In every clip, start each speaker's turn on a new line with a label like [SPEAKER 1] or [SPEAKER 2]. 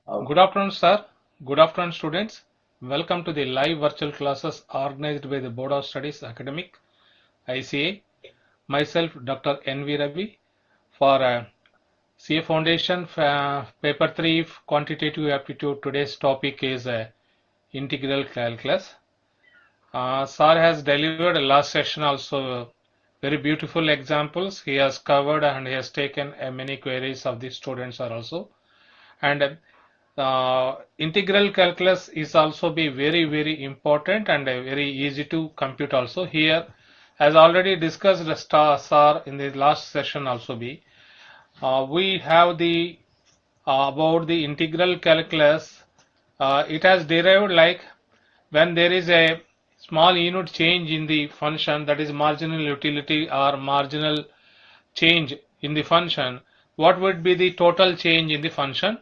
[SPEAKER 1] Good afternoon, sir. Good afternoon, students. Welcome to the live virtual classes organized by the Board of Studies Academic, ICAI. Myself, Dr. N.V. Ravi, for CA Foundation, Paper 3, Quantitative Aptitude. Today's topic is Integral Calculus. Sir has delivered last session also very beautiful examples. He has covered and he has taken many queries of the students are also. And integral calculus is also be very important and very easy to compute also. Here, as already discussed star in the last session also be, we have the about the integral calculus. It has derived like when there is a small unit change in the function, that is marginal utility or marginal change in the function, what would be the total change in the function?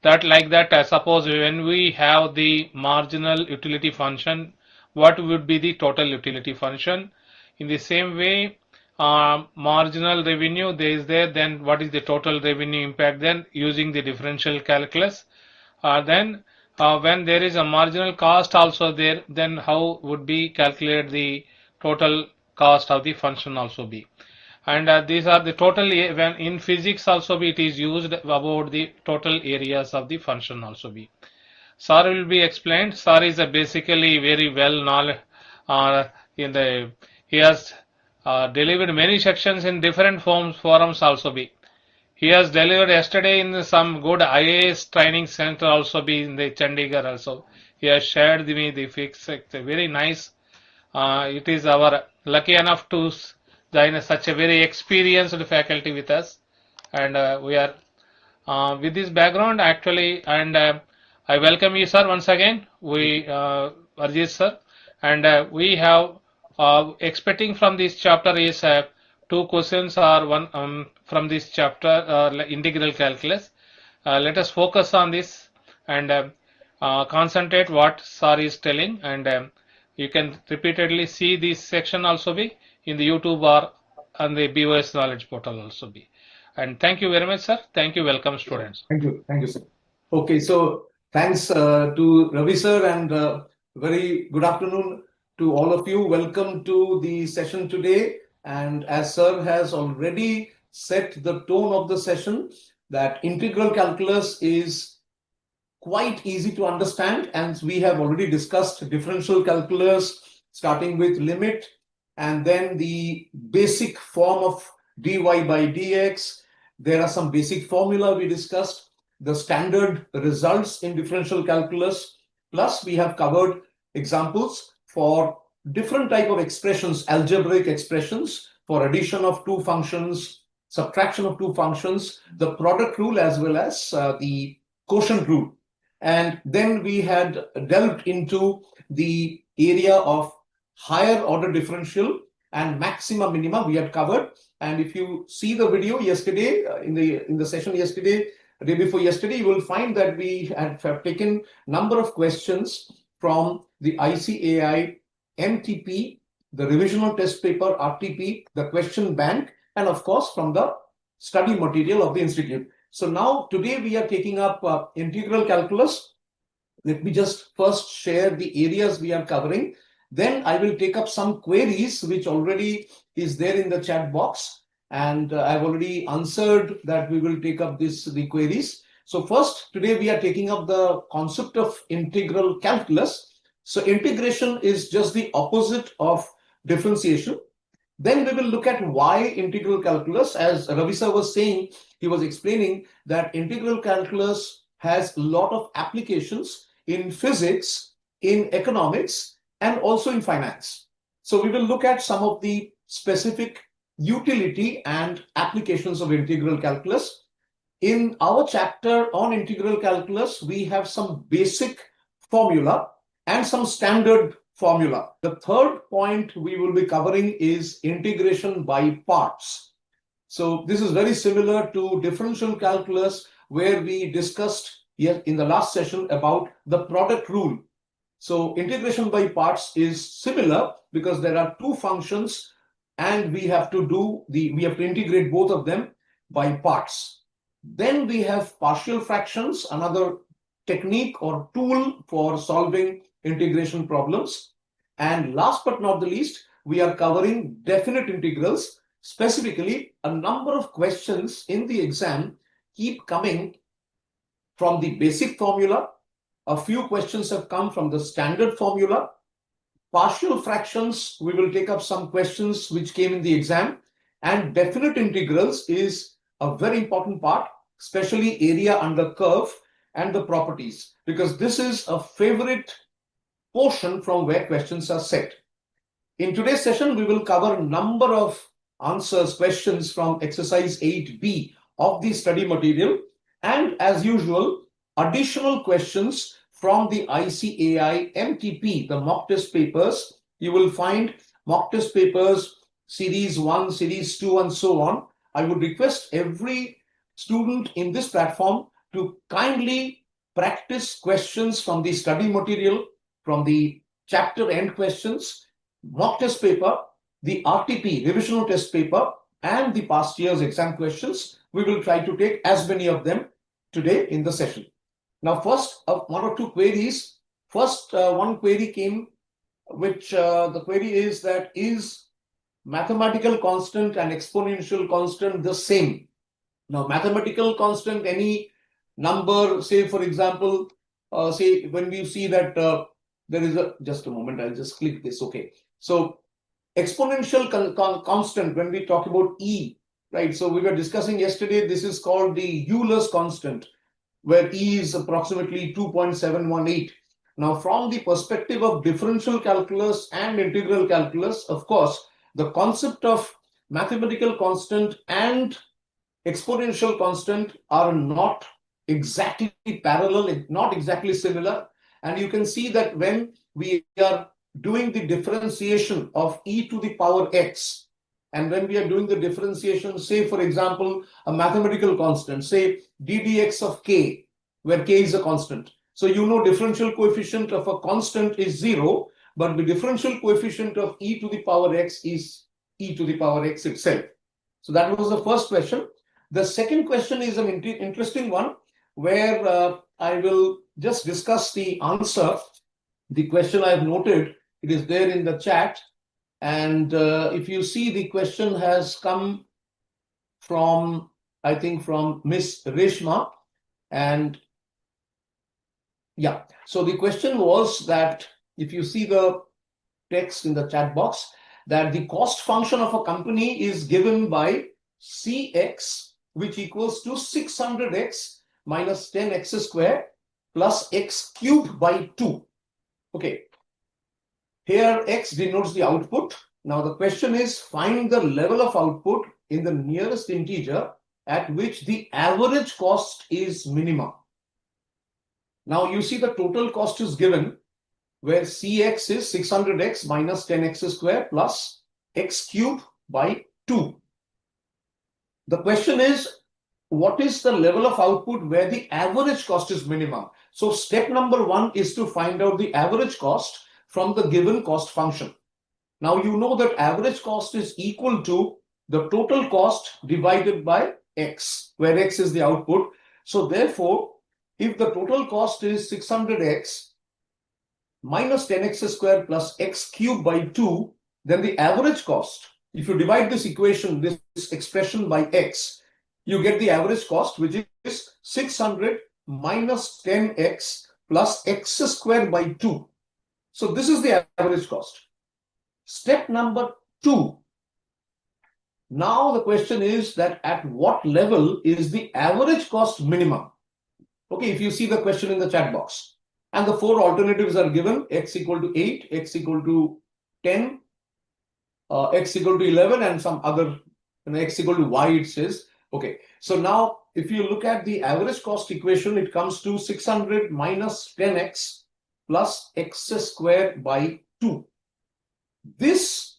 [SPEAKER 1] That like that, suppose when we have the marginal utility function, what would be the total utility function? In the same way, marginal revenue there is there, then what is the total revenue impact then using the differential calculus? Then when there is a marginal cost also there, then how would be calculate the total cost of the function also be? And these are the total, when in physics also be, it is used about the total areas of the function also be. Sir will be explained. Sir is a basically very well knowledge in the, he has delivered many sections in different forums also be. He has delivered yesterday in some good IAS training center also be in the Chandigarh also. He has shared me the fix, very nice. It is our lucky enough to join such a very experienced faculty with us, and we are with this background actually, and I welcome you, sir, once again. We Arjit sir, and we have expecting from this chapter is two questions or one from this chapter, integral calculus. Let us focus on this and concentrate what sir is telling, and you can repeatedly see this section also be in the YouTube or on the BOS knowledge portal also be. And thank you very much, sir. Thank you. Welcome, students.
[SPEAKER 2] Thank you, sir. Okay, so thanks to Ravi sir, and very good afternoon to all of you. Welcome to the session today. And as sir has already set the tone of the session, that integral calculus is quite easy to understand, and we have already discussed differential calculus, starting with limit, and then the basic form of dy by dx. There are some basic formula we discussed, the standard results in differential calculus, plus we have covered examples for different type of expressions, algebraic expressions for addition of two functions, subtraction of two functions, the product rule as well as the quotient rule. And then we had delved into the area of higher order differential and maxima minima we had covered. And if you see the video yesterday, in the session yesterday, day before yesterday, you will find that we have taken number of questions from the ICAI MTP, the revisional test paper RTP, the question bank, and of course from the study material of the institute. So now today we are taking up integral calculus. Let me just first share the areas we are covering. Then I will take up some queries which already is there in the chat box, and I've already answered that we will take up the queries. So first, today we are taking up the concept of integral calculus. So integration is just the opposite of differentiation. Then we will look at why integral calculus. As Ravi sir was saying, he was explaining that integral calculus has a lot of applications in physics, in economics, and also in finance. So we will look at some of the specific utility and applications of integral calculus. In our chapter on integral calculus, we have some basic formula and some standard formula. The third point we will be covering is integration by parts. So this is very similar to differential calculus, where we discussed in the last session about the product rule. So integration by parts is similar because there are two functions and we have to integrate both of them by parts. Then we have partial fractions, another technique or tool for solving integration problems. And last but not the least, we are covering definite integrals. Specifically, a number of questions in the exam keep coming from the basic formula. A few questions have come from the standard formula. Partial fractions, we will take up some questions which came in the exam. And definite integrals is a very important part, especially area under curve and the properties, because this is a favorite portion from where questions are set. In today's session, we will cover a number of questions from exercise 8B of the study material, and as usual, additional questions from the ICAI MTP, the mock test papers. You will find mock test papers, series 1, series 2, and so on. I would request every student in this platform to kindly practice questions from the study material, from the chapter end questions, mock test paper, the RTP, revisional test paper, and the past year's exam questions. We will try to take as many of them today in the session. Now, first, one or two queries. First, one query came, which the query is that is mathematical constant and exponential constant the same? Now, mathematical constant, any number, say, for example, say when we see that there is a, just a moment, I'll just click this. Okay. So exponential constant, when we talk about E, right? So we were discussing yesterday, this is called the Euler's constant, where E is approximately 2.718. Now, from the perspective of differential calculus and integral calculus, of course, the concept of mathematical constant and exponential constant are not exactly parallel, not exactly similar. And you can see that when we are doing the differentiation of e to the power x, and when we are doing the differentiation, say, for example, a mathematical constant, say ddx of k, where k is a constant. So you know differential coefficient of a constant is 0, but the differential coefficient of e to the power x is e to the power x itself. So that was the first question. The second question is an interesting one, where I will just discuss the answer. The question I have noted, it is there in the chat. And if you see, the question has come from, I think, from Miss Reshma. And yeah, so the question was that if you see the text in the chat box, that the cost function of a company is given by Cx, which equals to 600x minus 10x square plus x cubed by 2. Okay. Here, x denotes the output. Now, the question is, find the level of output in the nearest integer at which the average cost is minimum. Now, you see the total cost is given, where Cx is 600x minus 10x square plus x cubed by 2. The question is, what is the level of output where the average cost is minimum? So step number 1 is to find out the average cost from the given cost function. Now you know that average cost is equal to the total cost divided by x, where x is the output. So therefore, if the total cost is 600x minus 10x squared plus x cubed by 2, then the average cost, if you divide this equation, this expression by x, you get the average cost, which is 600 minus 10x plus x squared by 2. So this is the average cost. Step number 2. Now the question is that at what level is the average cost minimum? Okay, if you see the question in the chat box. And the 4 alternatives are given: x equal to 8, x equal to 10, x equal to 11, and some other, x equal to y, it says. Okay, so now if you look at the average cost equation, it comes to 600 minus 10x plus x squared by 2. This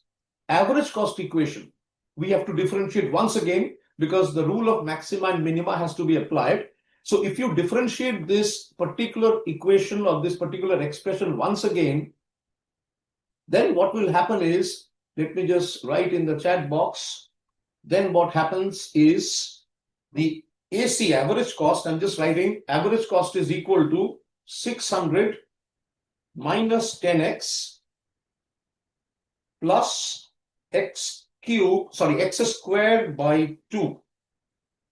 [SPEAKER 2] average cost equation, we have to differentiate once again, because the rule of maxima and minima has to be applied. So if you differentiate this particular equation or this particular expression once again, then what will happen is, let me just write in the chat box, then what happens is the AC, average cost, I'm just writing, average cost is equal to 600 minus 10x plus x squared by 2.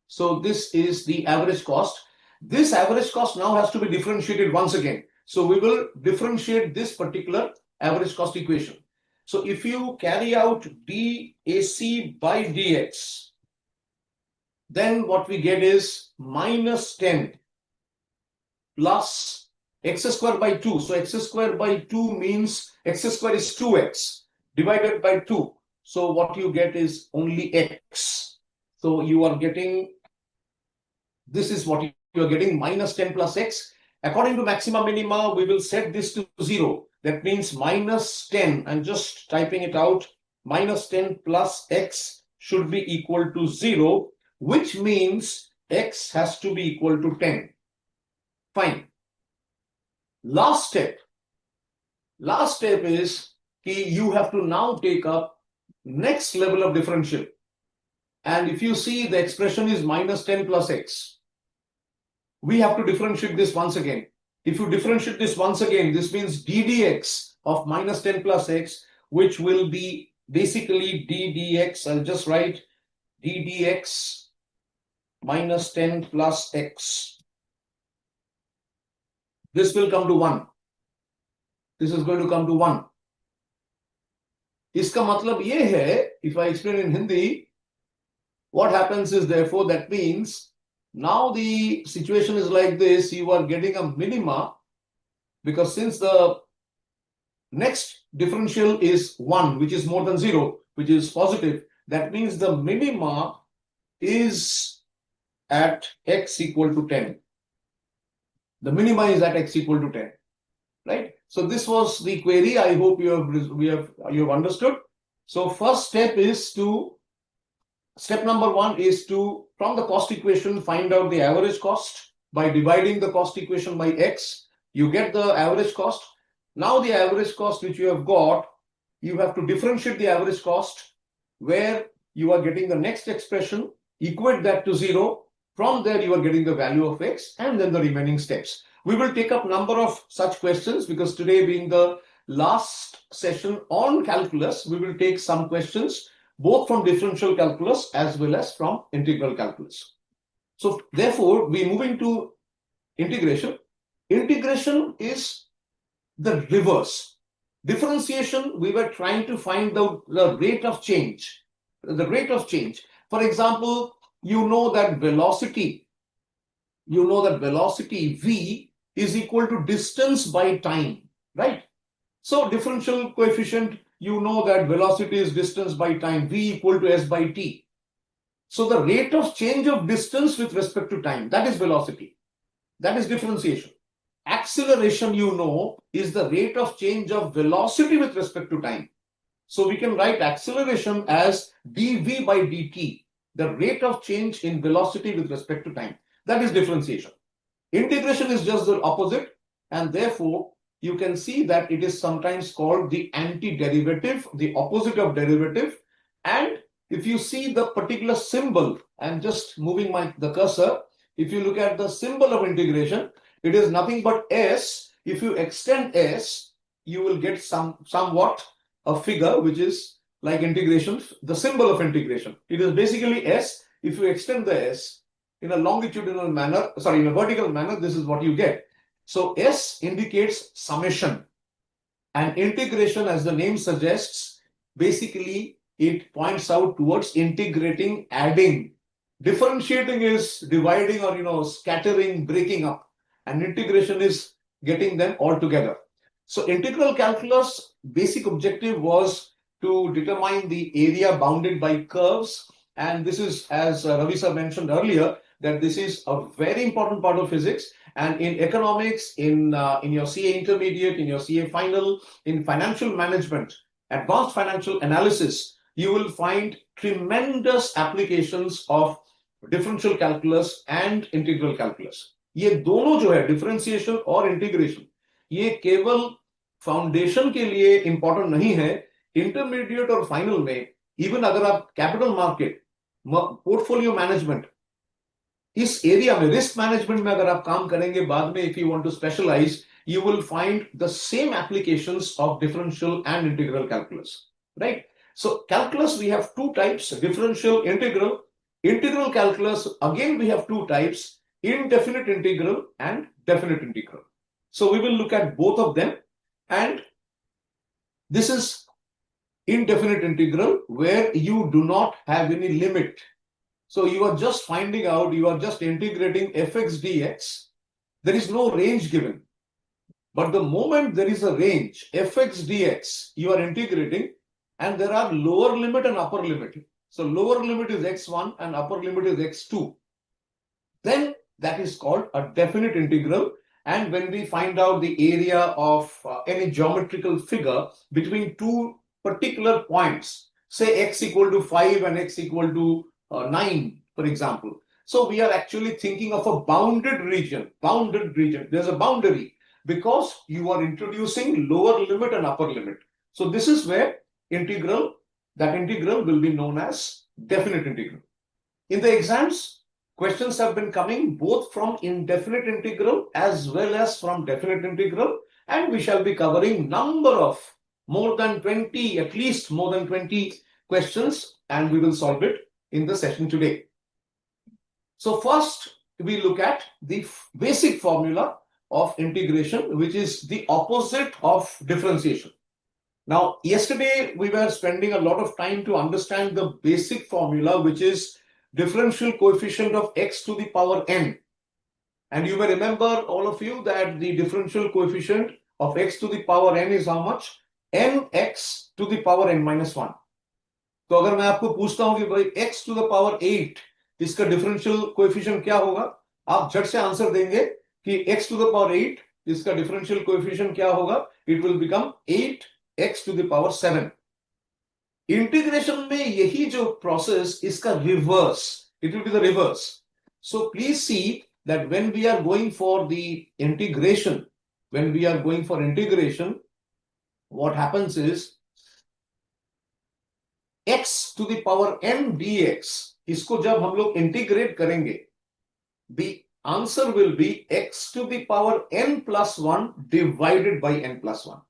[SPEAKER 2] So this is the average cost. This average cost now has to be differentiated once again. So we will differentiate this particular average cost equation. So if you carry out dAc by dx, then what we get is minus 10 plus x squared by 2. So x squared by 2 means x squared is 2x divided by 2. So what you get is only x. So you are getting, this is what you are getting, minus 10 plus x. According to maxima minima, we will set this to 0. That means minus 10, I'm just typing it out, minus 10 plus x should be equal to 0, which means x has to be equal to 10. Fine. Last step is you have to now take up next level of differential. And if you see the expression is minus 10 plus x, we have to differentiate this once again. If you differentiate this once again, this means ddx of minus 10 plus x, which will be basically ddx. I'll just write ddx minus 10 plus x. This will come to 1. This is going to come to 1. इसका मतलब ये है, if I explain in Hindi, what happens is therefore that means now the situation is like this, you are getting a minima because since the next differential is 1, which is more than 0, which is positive, that means the minima is at x equal to 10. The minima is at x equal to 10, right? So this was the query. I hope you have understood. So first step is to, step number 1 is to, from the cost equation, find out the average cost by dividing the cost equation by x. You get the average cost. Now the average cost which you have got, you have to differentiate the average cost where you are getting the next expression, equate that to 0. From there you are getting the value of x and then the remaining steps. We will take up number of such questions because today being the last session on calculus, we will take some questions both from differential calculus as well as from integral calculus. So therefore, we move into integration. Integration is the reverse. Differentiation, we were trying to find the rate of change. The rate of change. For example, you know that velocity v is equal to distance by time, right? So differential coefficient, you know that velocity is distance by time, v equal to s by t. So the rate of change of distance with respect to time, that is velocity. That is differentiation. Acceleration, you know, is the rate of change of velocity with respect to time. So we can write acceleration as dv by dt, the rate of change in velocity with respect to time. That is differentiation. Integration is just the opposite, and therefore you can see that it is sometimes called the antiderivative, the opposite of derivative. And if you see the particular symbol, I'm just moving the cursor. If you look at the symbol of integration, it is nothing but s. If you extend s, you will get somewhat a figure which is like integration, the symbol of integration. It is basically s. If you extend the s in a longitudinal manner, in a vertical manner, this is what you get. So s indicates summation, and integration, as the name suggests, basically it points out towards integrating, adding. Differentiating is dividing or scattering, breaking up, and integration is getting them all together. So integral calculus basic objective was to determine the area bounded by curves, and this is, as Ravi sir mentioned earlier, that this is a very important part of physics. And in economics, in your CA intermediate, in your CA final, in financial management, advanced financial analysis, you will find tremendous applications of differential calculus and integral calculus. ये दोनों जो है differentiation और integration, ये केवल foundation के लिए important नहीं है. इंटरमीडिएट और फाइनल में इवन अगर आप कैपिटल मार्केट, पोर्टफोलियो मैनेजमेंट, इस एरिया में रिस्क मैनेजमेंट में अगर आप काम करेंगे बाद में, if you want to specialize, you will find the same applications of differential and integral calculus, right? So calculus, we have two types: differential, integral. Integral calculus, again we have two types: indefinite integral and definite integral. So we will look at both of them, and this is indefinite integral where you do not have any limit. So you are just finding out, you are just integrating fx dx. There is no range given. But the moment there is a range, fx dx, you are integrating, and there are lower limit and upper limit. So lower limit is x1 and upper limit is x2. Then that is called a definite integral. And when we find out the area of any geometrical figure between two particular points, say x equal to 5 and x equal to 9, for example. So we are actually thinking of a bounded region. There's a boundary, because you are introducing lower limit and upper limit. So this is where that integral will be known as definite integral. In the exams, questions have been coming both from indefinite integral as well as from definite integral, and we shall be covering number of more than 20, at least more than 20 questions, and we will solve it in the session today. So first, we look at the basic formula of integration, which is the opposite of differentiation. Now, yesterday we were spending a lot of time to understand the basic formula, which is differential coefficient of x to the power n. And you may remember, all of you, that the differential coefficient of x to the power n is how much? nx to the power n minus 1. तो अगर मैं आपको पूछता हूं कि भाई x to the power 8 इसका differential coefficient क्या होगा, आप झट से आंसर देंगे कि x to the power 8 इसका differential coefficient क्या होगा? It will become 8x to the power 7. Integration में यही जो process इसका reverse, it will be the reverse. So please see that when we are going for the integration, what happens is x to the power n dx, इसको जब हम लोग integrate करेंगे, the answer will be x to the power n plus 1 divided by n plus 1.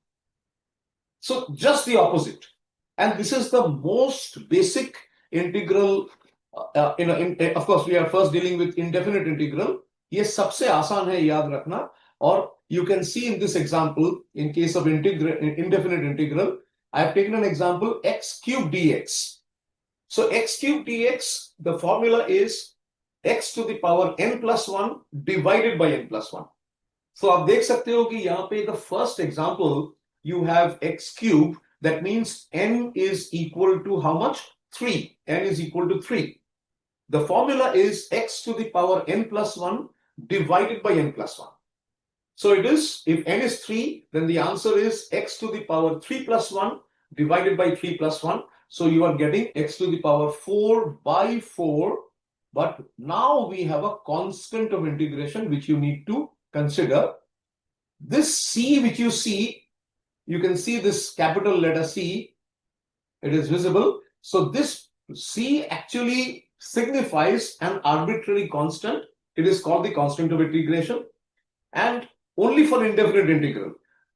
[SPEAKER 2] So just the opposite. And this is the most basic integral. Of course, we are first dealing with indefinite integral. ये सबसे आसान है याद रखना. Or you can see in this example, in case of indefinite integral, I have taken an example, x cubed dx. So x cubed dx, the formula is x to the power n plus 1 divided by n plus 1. So आप देख सकते हो कि यहाँ पे the first example, you have x cubed, that means n is equal to how much? 3. N is equal to 3. The formula is x to the power n plus 1 divided by n plus 1. So it is, if n is 3, then the answer is x to the power 3 plus 1 divided by 3 plus 1. So you are getting x to the power 4 by 4. But now we have a constant of integration which you need to consider. This c which you see, you can see this capital letter C. It is visible. So this c actually signifies an arbitrary constant. It is called the constant of integration. And only for indefinite integral.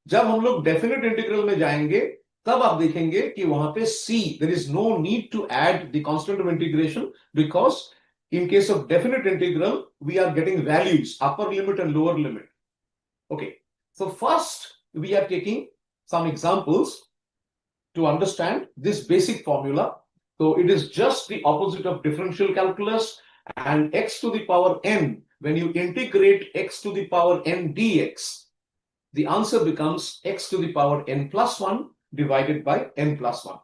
[SPEAKER 2] जब हम लोग definite integral में जाएंगे, तब आप देखेंगे कि वहां पे c, there is no need to add the constant of integration, because in case of definite integral, we are getting values, upper limit and lower limit. Okay, so first we are taking some examples to understand this basic formula. So it is just the opposite of differential calculus, and x to the power n, when you integrate x to the power n dx, the answer becomes x to the power n plus 1 divided by n plus 1.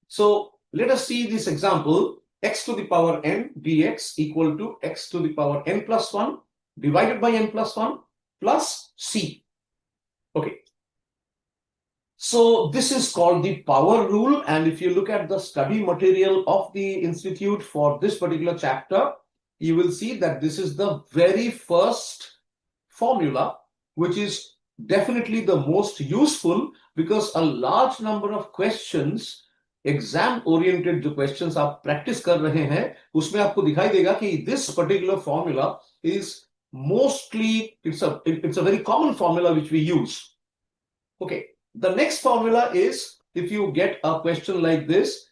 [SPEAKER 2] So let us see this example. X to the power n dx equal to x to the power n plus 1 divided by n plus 1 plus c. Okay. So this is called the power rule, and if you look at the study material of the institute for this particular chapter, you will see that this is the very first formula, which is definitely the most useful, because a large number of questions exam oriented जो questions आप practice कर रहे हैं उसमें आपको दिखाई देगा कि this particular formula is mostly it's a very common formula which we use. Okay, the next formula is, if you get a question like this,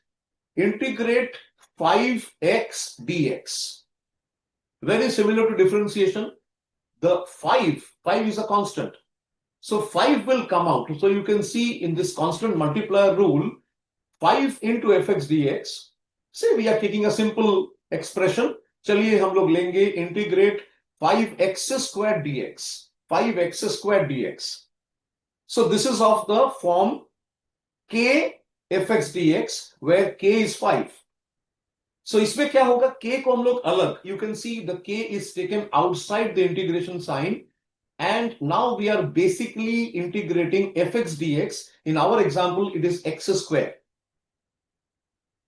[SPEAKER 2] integrate 5x dx. Very similar to differentiation. The 5 is a constant, so 5 will come out. So you can see in this constant multiplier rule, 5 into fx dx. Say we are taking a simple expression. चलिए हम लोग लेंगे integrate 5x squared dx. 5x squared dx. So this is of the form k fx dx, where k is 5. So इसमें क्या होगा, k को हम लोग अलग, you can see the k is taken outside the integration sign, and now we are basically integrating fx dx. In our example, it is x square.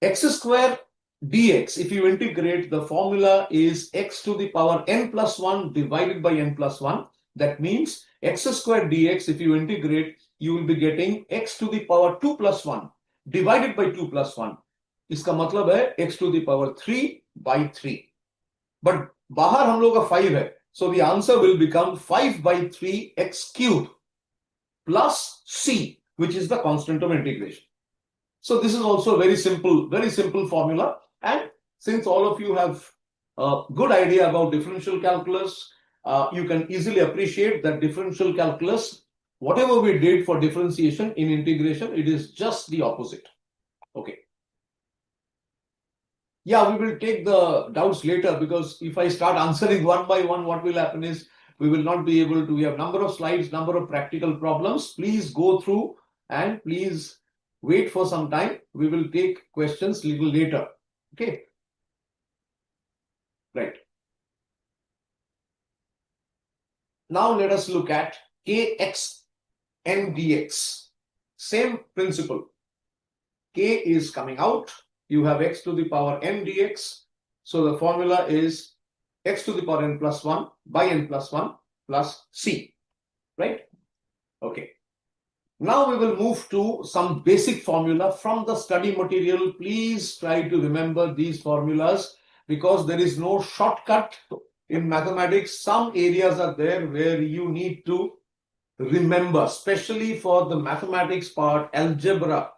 [SPEAKER 2] X square dx, if you integrate, the formula is x to the power n plus 1 divided by n plus 1. That means x square dx, if you integrate, you will be getting x to the power 2 plus 1 divided by 2 plus 1. इसका मतलब है x to the power 3 by 3. But बाहर हम लोग का 5 है, so the answer will become 5 by 3 x cube plus c, which is the constant of integration. So this is also a very simple formula. And since all of you have a good idea about differential calculus, you can easily appreciate that differential calculus, whatever we did for differentiation, in integration, it is just the opposite. Okay. Yeah, we will take the doubts later, because if I start answering one by one, what will happen is we will not be able to. We have number of slides, number of practical problems. Please go through and please wait for some time. We will take questions little later. Okay. Right. Now let us look at kx n dx. Same principle. K is coming out. You have x to the power n dx. So the formula is x to the power n plus 1 by n plus 1 plus c. Right? Okay. Now we will move to some basic formula from the study material. Please try to remember these formulas, because there is no shortcut in mathematics. Some areas are there where you need to remember, especially for the mathematics part, algebra,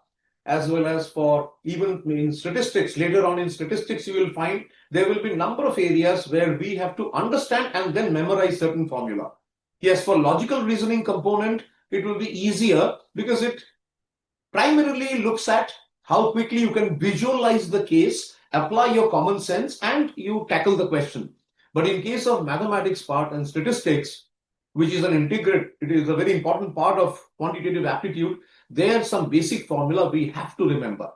[SPEAKER 2] as well as for even in statistics. Later on in statistics, you will find there will be a number of areas where we have to understand and then memorize certain formula. Yes, for logical reasoning component, it will be easier, because it primarily looks at how quickly you can visualize the case, apply your common sense, and you tackle the question. But in case of mathematics part and statistics, which is it is a very important part of quantitative aptitude, there's some basic formula we have to remember.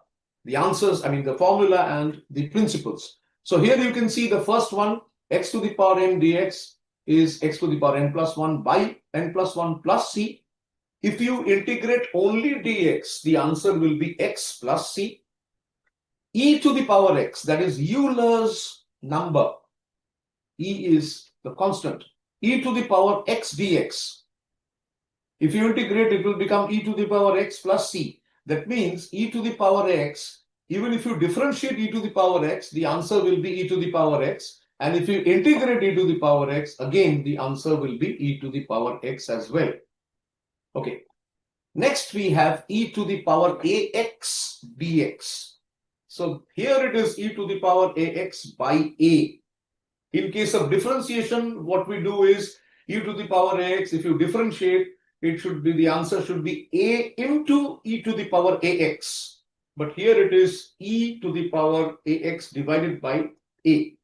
[SPEAKER 2] The answers, the formula and the principles. So here you can see the first one, x to the power n dx is x to the power n plus 1 by n plus 1 plus c. If you integrate only dx, the answer will be x plus c. E to the power x, that is Euler's number. E is the constant. E to the power x dx. If you integrate, it will become e to the power x plus c. That means e to the power x, even if you differentiate e to the power x, the answer will be e to the power x. And if you integrate e to the power x, again, the answer will be e to the power x as well. Okay. Next, we have e to the power ax dx. So here it is e to the power ax by a. In case of differentiation, what we do is e to the power ax. If you differentiate, the answer should be a into e to the power ax. But here it is e to the power ax divided by a.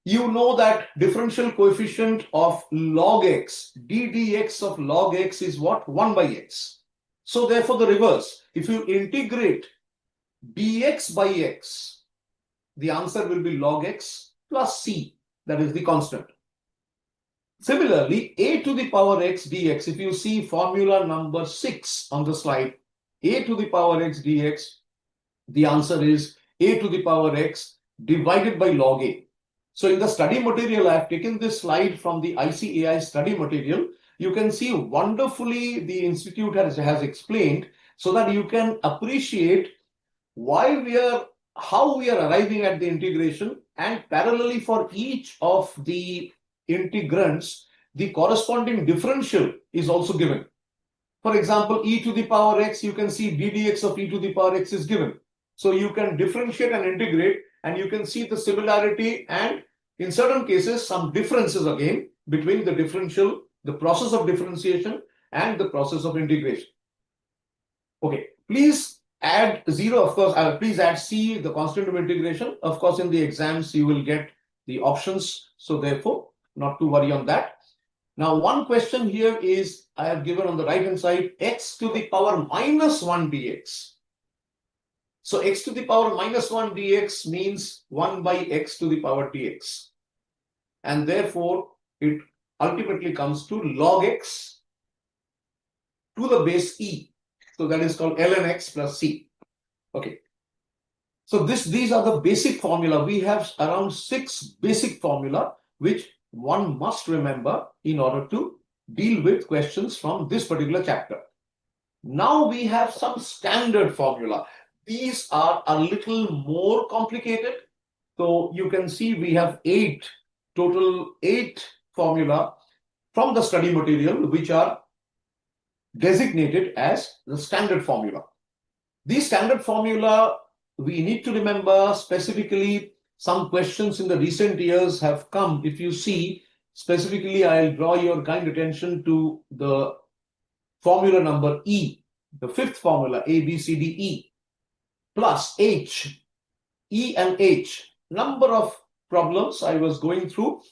[SPEAKER 2] You know that differential coefficient of log x, d dx of log x is what? 1 by x. So therefore the reverse. If you integrate dx by x, the answer will be log x plus c, that is the constant. Similarly, a to the power x dx, if you see formula number 6 on the slide, a to the power x dx, the answer is a to the power x divided by log a. So in the study material, I have taken this slide from the ICAI study material. You can see wonderfully the institute has explained, so that you can appreciate how we are arriving at the integration, and parallelly for each of the integrands, the corresponding differential is also given. For example, e to the power x, you can see d dx of e to the power x is given. So you can differentiate and integrate, and you can see the similarity and in certain cases some differences again between the differential, the process of differentiation and the process of integration. Okay, please add 0, of course, please add c, the constant of integration. Of course, in the exams you will get the options, so therefore not to worry on that. Now, one question here is, I have given on the right hand side, x to the power minus 1 dx. So x to the power minus 1 dx means 1 by x to the power dx. And therefore, it ultimately comes to log x to the base e. So that is called ln x plus c. Okay. So these are the basic formula. We have around 6 basic formula which one must remember in order to deal with questions from this particular chapter. Now we have some standard formula. These are a little more complicated. So you can see we have total 8 formula from the study material which are designated as the standard formula. These standard formula, we need to remember specifically. Some questions in the recent years have come. If you see, specifically, I'll draw your kind attention to the formula number E, the 5th formula, A, B, C, D, E, plus H, E and H. Number of problems I was going through.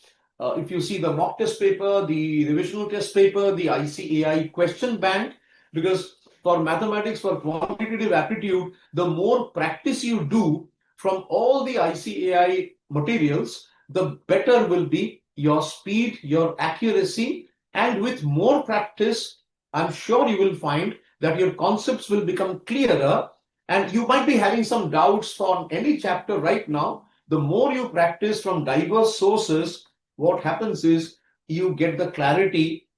[SPEAKER 2] If you see the mock test paper, the revisional test paper, the ICAI question bank, because for mathematics, for quantitative aptitude, the more practice you do from all the ICAI materials, the better will be your speed, your accuracy, and with more practice, I'm sure you will find that your concepts will become clearer, and you might be having some doubts on any chapter right now. The more you practice from diverse sources, what happens is you get the clarity.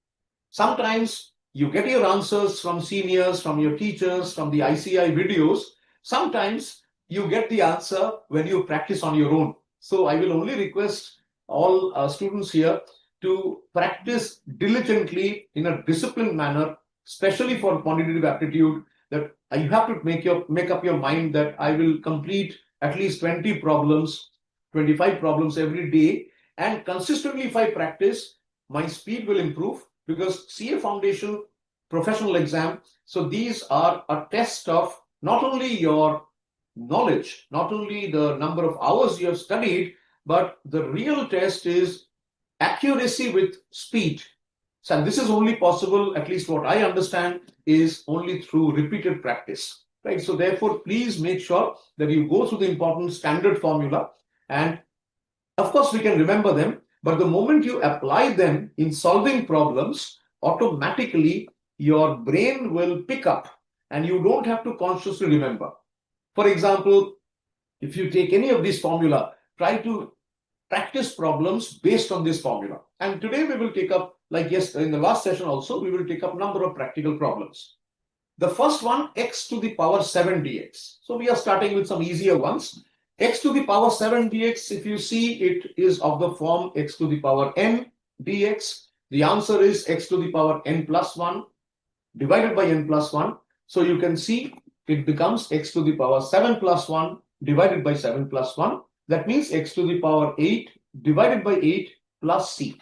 [SPEAKER 2] Sometimes you get your answers from seniors, from your teachers, from the ICAI videos. Sometimes you get the answer when you practice on your own. So I will only request all students here to practice diligently in a disciplined manner, especially for quantitative aptitude, that you have to make up your mind that I will complete at least 20 problems, 25 problems every day. And consistently, if I practice, my speed will improve, because CA Foundation professional exam, so these are a test of not only your knowledge, not only the number of hours you have studied, but the real test is accuracy with speed. So this is only possible, at least what I understand, is only through repeated practice, right? So therefore, please make sure that you go through the important standard formula, and of course we can remember them, but the moment you apply them in solving problems, automatically your brain will pick up and you don't have to consciously remember. For example, if you take any of these formula, try to practice problems based on this formula. And today we will take up, like yes, in the last session also, we will take up a number of practical problems. The first one, x to the power 7 dx. So we are starting with some easier ones. X to the power 7 dx, if you see, it is of the form x to the power n dx. The answer is x to the power n plus 1 divided by n plus 1. So you can see it becomes x to the power 7 plus 1 divided by 7 plus 1. That means x to the power 8 divided by 8 plus c.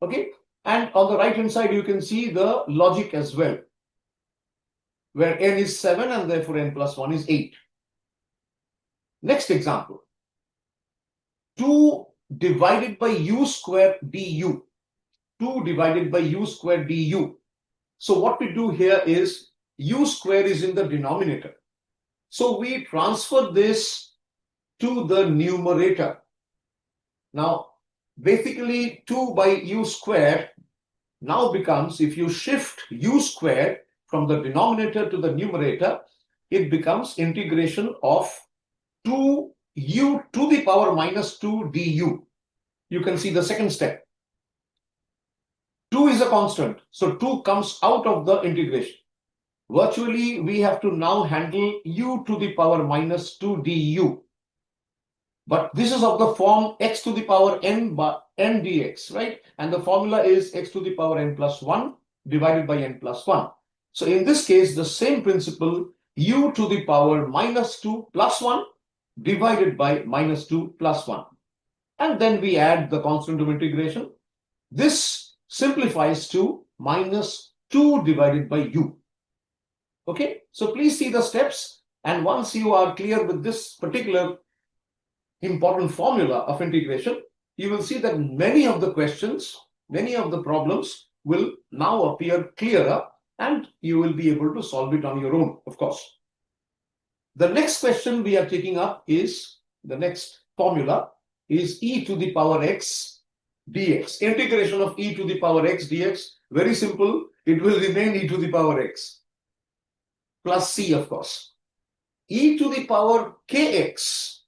[SPEAKER 2] Okay. And on the right hand side, you can see the logic as well, where n is 7 and therefore n plus 1 is 8. Next example, 2 divided by u square du. 2 divided by u square du. So what we do here is u square is in the denominator. So we transfer this to the numerator. Now, basically 2 by u square now becomes, if you shift u square from the denominator to the numerator, it becomes integration of 2u to the power minus 2 du. You can see the second step. 2 is a constant, so 2 comes out of the integration. virtually we have to now handle u to the power minus 2 du. But this is of the form x to the power n by n dx, right? And the formula is x to the power n plus 1 divided by n plus 1. So in this case, the same principle, u to the power minus 2 plus 1 divided by minus 2 plus 1. And then we add the constant of integration. This simplifies to minus 2 divided by u. Okay, so please see the steps. And once you are clear with this particular important formula of integration, you will see that many of the questions, many of the problems will now appear clearer and you will be able to solve it on your own, of course. The next question we are taking up is, the next formula is e to the power x dx. Integration of e to the power x dx, very simple, it will remain e to the power x plus c, of course. E to the power kx,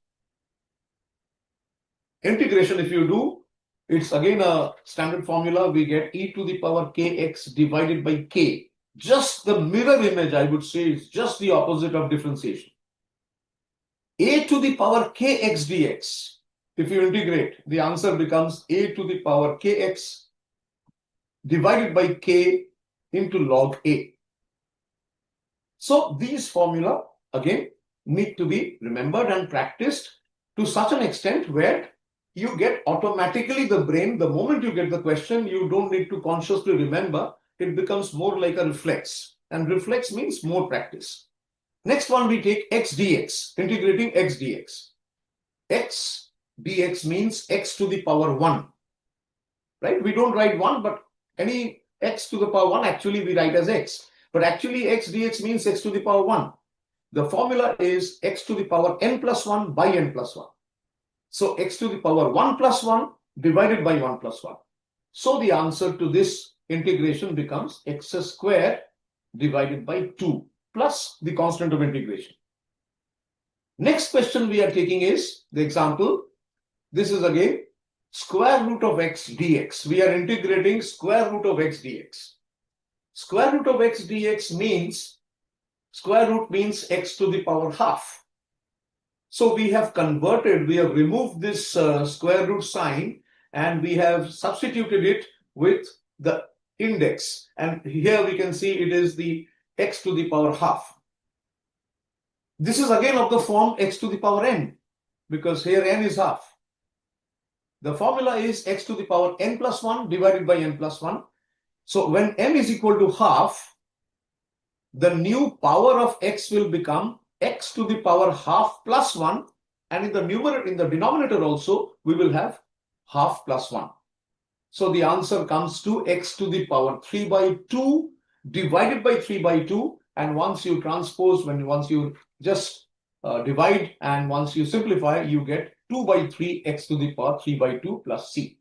[SPEAKER 2] integration, if you do, it's again a standard formula. We get e to the power kx divided by k. Just the mirror image, I would say, is just the opposite of differentiation. A to the power kx dx. If you integrate, the answer becomes a to the power kx divided by k into log a. So these formula, again, need to be remembered and practiced to such an extent where you get automatically the brain, the moment you get the question, you don't need to consciously remember, it becomes more like a reflex. And reflex means more practice. Next one, we take x dx, integrating x dx. X dx means x to the power 1, right? We don't write 1, but any x to the power 1, actually we write as x. But actually x dx means x to the power 1. The formula is x to the power n plus 1 by n plus 1. So x to the power 1 plus 1 divided by 1 plus 1. So the answer to this integration becomes x square divided by 2 plus the constant of integration. Next question we are taking is the example. This is again square root of x dx. We are integrating square root of x dx. Square root of x dx means, square root means x to the power half. So we have converted, we have removed this square root sign and we have substituted it with the index. And here we can see it is the x to the power half. This is again of the form x to the power n, because here n is half. The formula is x to the power n plus 1 divided by n plus 1. So when n is equal to half, the new power of x will become x to the power half plus 1, and in the numerator, in the denominator also, we will have half plus 1. So the answer comes to x to the power 3 by 2 divided by 3 by 2, and once you transpose, once you just divide and once you simplify, you get 2 by 3 x to the power 3 by 2 plus c,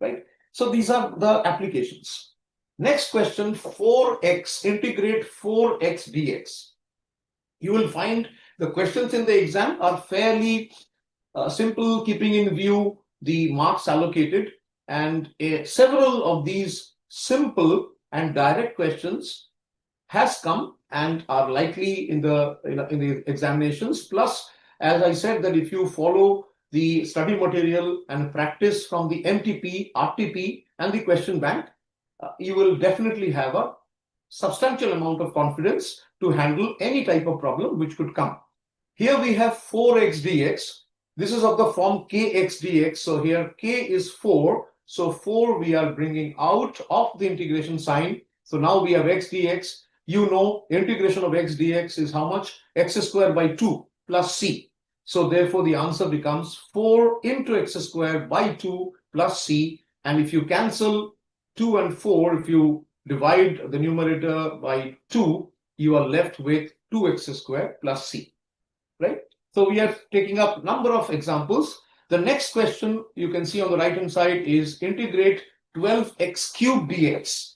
[SPEAKER 2] right? So these are the applications. Next question, 4x, integrate 4x dx. You will find the questions in the exam are fairly simple, keeping in view the marks allocated, and several of these simple and direct questions has come and are likely in the examinations. Plus, as I said, that if you follow the study material and practice from the MTP, RTP, and the question bank, you will definitely have a substantial amount of confidence to handle any type of problem which could come. Here we have 4x dx. This is of the form kx dx. So here k is 4. So 4 we are bringing out of the integration sign. So now we have x dx. You know, integration of x dx is how much? X square by 2 plus c. So therefore the answer becomes 4 into x square by 2 plus c. And if you cancel 2 and 4, if you divide the numerator by 2, you are left with 2x square plus c, right? So we are taking up number of examples. The next question you can see on the right hand side is integrate 12x cubed dx.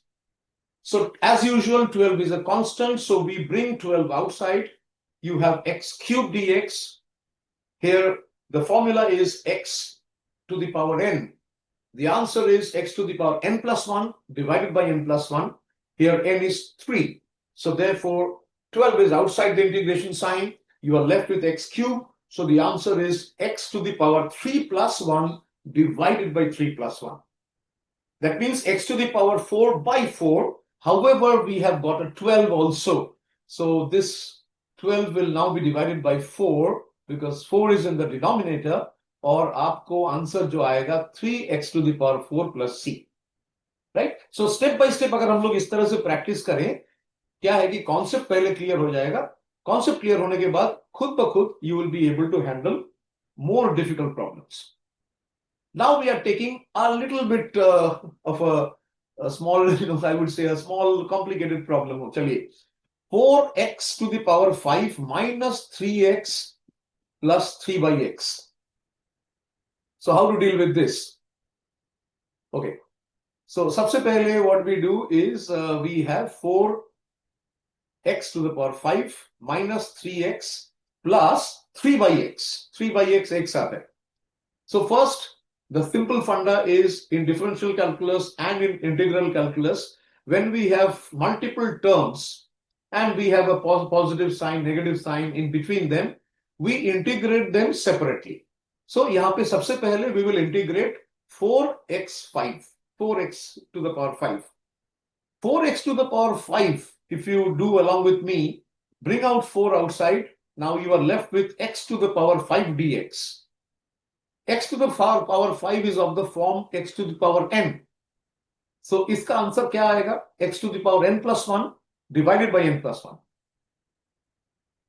[SPEAKER 2] So as usual, 12 is a constant, so we bring 12 outside. You have x cubed dx. Here the formula is x to the power n. The answer is x to the power n plus 1 divided by n plus 1. Here n is 3. So therefore, 12 is outside the integration sign. You are left with x cubed. So the answer is x to the power 3 plus 1 divided by 3 plus 1. That means x to the power 4 by 4. However, we have got a 12 also. So this 12 will now be divided by 4 because 4 is in the denominator. और आपको answer जो आएगा 3x to the power 4 plus c. Right. So step by step अगर हम लोग इस तरह से प्रैक्टिस करें, क्या है कि कॉन्सेप्ट पहले क्लियर हो जाएगा. कॉन्सेप्ट क्लियर होने के बाद खुद ब खुद you will be able to handle more difficult problems. Now we are taking a little bit of a small, I would say a small complicated problem. चलिए, 4x to the power 5 minus 3x plus 3 by x. So how to deal with this? Okay. So सबसे पहले what we do is we have 4x to the power 5 minus 3x plus 3 by x. 3 by x आता है. So first, the simple funda is in differential calculus and in integral calculus, when we have multiple terms and we have a positive sign, negative sign in between them, we integrate them separately. So यहाँ पे सबसे पहले we will integrate 4x5, 4x to the power 5. 4x to the power 5, if you do along with me, bring out 4 outside. Now you are left with x to the power 5 dx. X to the power 5 is of the form x to the power n. So इसका answer क्या आएगा? X to the power n plus 1 divided by n plus 1.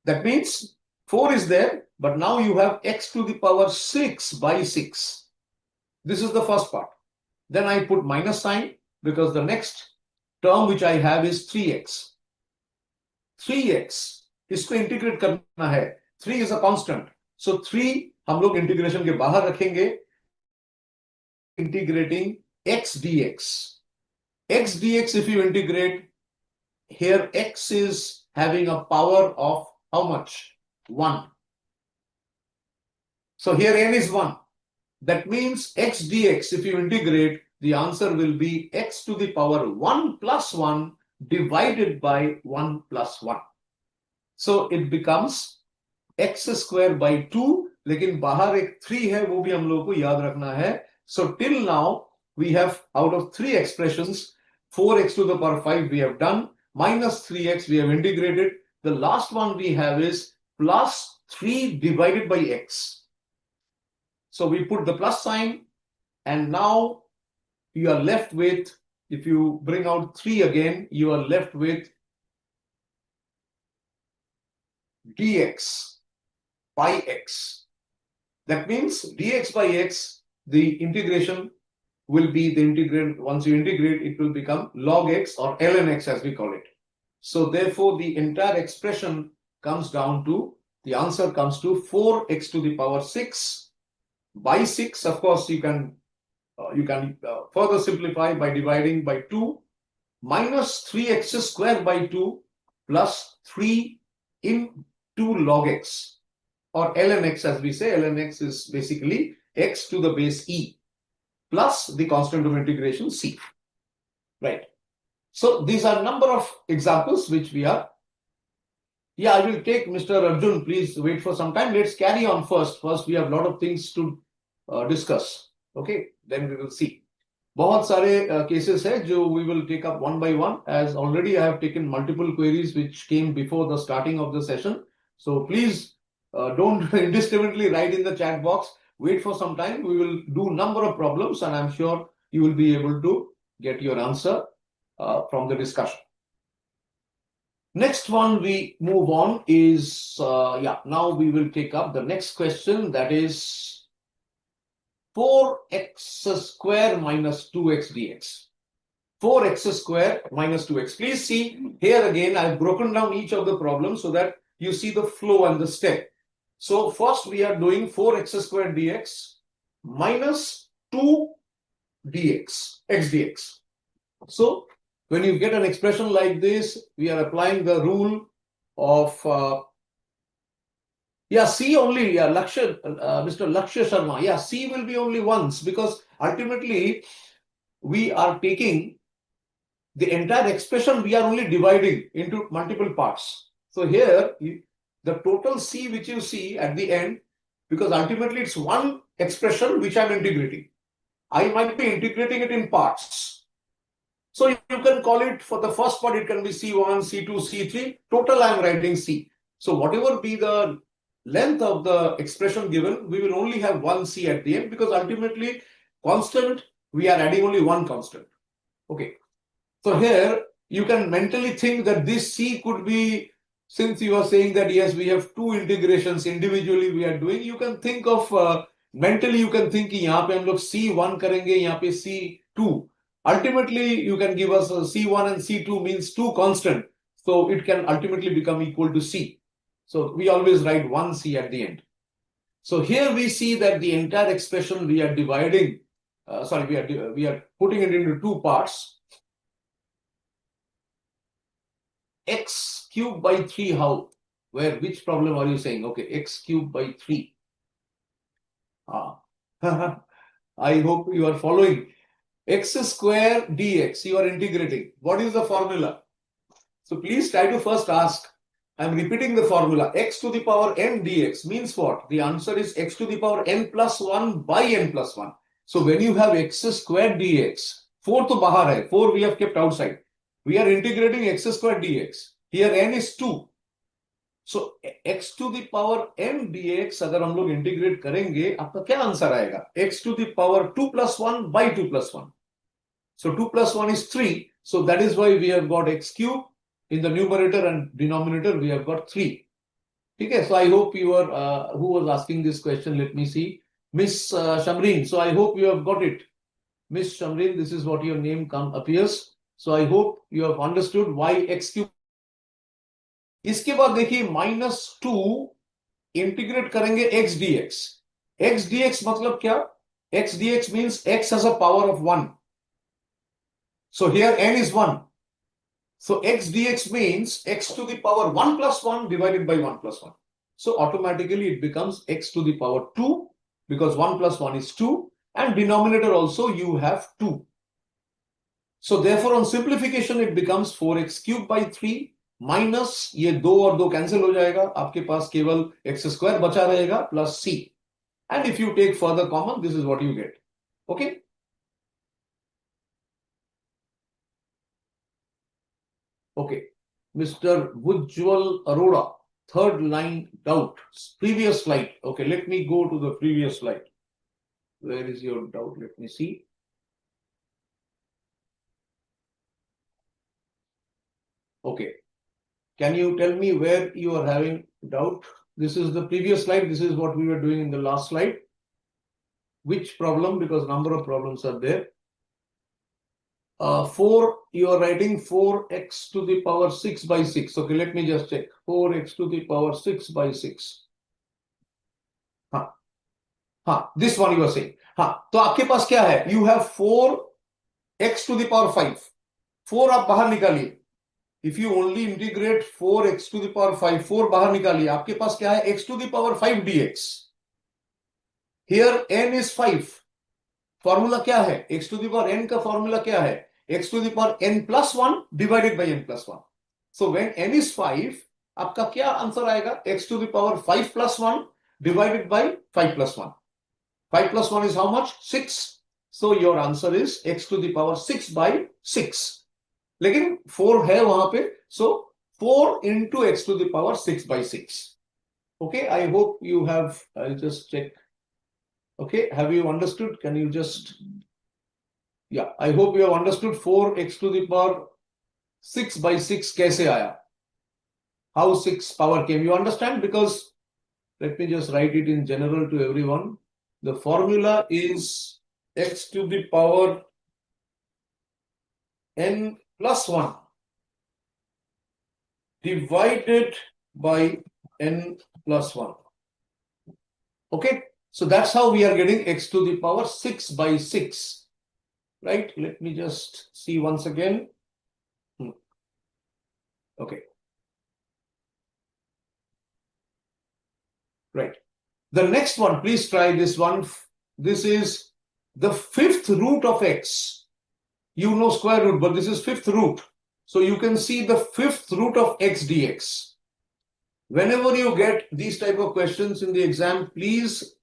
[SPEAKER 2] That means 4 is there, but now you have x to the power 6 by 6. This is the first part. Then I put minus sign because the next term which I have is 3x. 3x, इसको integrate करना है. 3 is a constant. So 3 हम लोग integration के बाहर रखेंगे. Integrating x dx. X dx, if you integrate, here x is having a power of how much? 1. So here n is 1. That means x dx, if you integrate, the answer will be x to the power 1 plus 1 divided by 1 plus 1. So it becomes x square by 2. लेकिन बाहर एक 3 है, वो भी हम लोगों को याद रखना है. So till now we have out of 3 expressions, 4x to the power 5 we have done, minus 3x we have integrated. The last one we have is plus 3 divided by x. So we put the plus sign and now you are left with, if you bring out 3 again, you are left with dx by x. That means dx by x, the integration will be the integral. Once you integrate, it will become log x or ln x as we call it. So therefore, the entire expression comes down to, the answer comes to 4x to the power 6 by 6. Of course, you can further simplify by dividing by 2 minus 3x square by 2 plus 3 into log x. Or ln x as we say. Ln x is basically x to the base e plus the constant of integration c. Right. So these are number of examples which we are. Yeah, I will take Mr. Arjun. Please wait for some time. Let's carry on first. First, we have a lot of things to discuss. Okay, then we will see. बहुत सारे cases है जो we will take up one by one. As already I have taken multiple queries which came before the starting of the session. So please don't indiscriminately write in the chat box. Wait for some time. We will do number of problems and I'm sure you will be able to get your answer from the discussion. Next one we move on is, now we will take up the next question, that is 4x square minus 2x dx. 4x square minus 2x. Please see here again, I've broken down each of the problems so that you see the flow and the step. So first we are doing 4x square dx minus 2 dx, x dx. So when you get an expression like this, we are applying the rule of, C only, Mr. Lakshya Sharma. C will be only once because ultimately we are taking the entire expression we are only dividing into multiple parts. So here, the total C which you see at the end, because ultimately it's one expression which I'm integrating. I might be integrating it in parts. So you can call it, for the first part, it can be C1, C2, C3. Total, I'm writing C. So whatever be the length of the expression given, we will only have one C at the end, because ultimately, constant, we are adding only one constant. Okay. So here, you can mentally think that this C could be, since you are saying that, yes, we have two integrations individually we are doing, you can think of, mentally you can think, यहाँ पे हम लोग C1 करेंगे, यहाँ पे C2. Ultimately, you can give us a C1 and C2 means two constant. So it can ultimately become equal to C. So we always write one C at the end. So here we see that the entire expression we are dividing, we are putting it into two parts. X cubed by 3, how? Where? Which problem are you saying? Okay, x cubed by 3. I hope you are following. X square dx, you are integrating. What is the formula? So please try to first ask. I'm repeating the formula. X to the power n dx means what? The answer is x to the power n plus 1 by n plus 1. So when you have x square dx, 4 to bahar hai, 4 we have kept outside. We are integrating x square dx. Here n is 2. So x to the power n dx अगर हम लोग integrate करेंगे, आपका क्या answer आएगा? X to the power 2 plus 1 by 2 plus 1. So 2 plus 1 is 3. So that is why we have got x cube. In the numerator and denominator, we have got 3. Okay, so I hope you are, who was asking this question? Let me see. Miss Shamreen. So I hope you have got it. Miss Shamreen, this is what your name appears. So I hope you have understood why x cube. इसके बाद देखिए -2 integrate करेंगे x dx. x dx मतलब क्या? x dx means x has a power of 1. So here n is 1. So x dx means x to the power 1 plus 1 divided by 1 plus 1. So automatically it becomes x to the power 2, because 1 plus 1 is 2, and denominator also you have 2. So therefore on simplification it becomes 4x cubed by 3 minus ये 2 और 2 cancel हो जाएगा, आपके पास केवल x square बचा रहेगा plus c. And if you take further common, this is what you get. Okay. Okay. Mr. Vujwal Arora, third line doubt. Previous slide. Okay, let me go to the previous slide. Where is your doubt? Let me see. Okay. Can you tell me where you are having doubt? This is the previous slide. This is what we were doing in the last slide. Which problem? Because number of problems are there. 4, you are writing 4x to the power 6 by 6. Okay, let me just check. 4x to the power 6 by 6. This one you are saying. तो आपके पास क्या है? You have 4x to the power 5. 4 आप बाहर निकालिए. If you only integrate 4x to the power 5, 4 बाहर निकालिए. आपके पास क्या है? x to the power 5 dx. Here n is 5. Formula क्या है? x to the power n का फॉर्मूला क्या है? x to the power n plus 1 divided by n plus 1. So when n is 5, आपका क्या आंसर आएगा? x to the power 5 plus 1 divided by 5 plus 1. 5 plus 1 is how much? 6. So your answer is x to the power 6 by 6. लेकिन 4 है वहां पे. So 4 into x to the power 6 by 6. Okay, I hope you have, I'll just check. Okay, have you understood? Can you just, yeah, I hope you have understood 4x to the power 6 by 6 कैसे आया? How 6 power came? You understand? Because let me just write it in general to everyone. The formula is x to the power n plus 1 divided by n plus 1. Okay, so that's how we are getting x to the power 6 by 6. Right? Let me just see once again. Okay. Right. The next one, please try this one. This is the 5th root of x. you know square root, but this is fifth root. So you can see the fifth root of x dx. Whenever you get these type of questions in the exam, please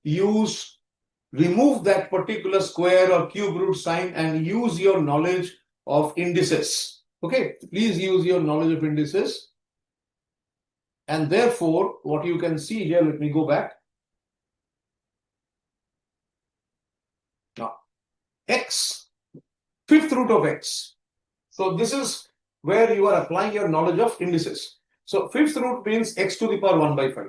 [SPEAKER 2] remove that particular square or cube root sign and use your knowledge of indices. Okay, please use your knowledge of indices. And therefore, what you can see here, let me go back. Now, x, fifth root of x. So this is where you are applying your knowledge of indices. So fifth root means x to the power 1 by 5.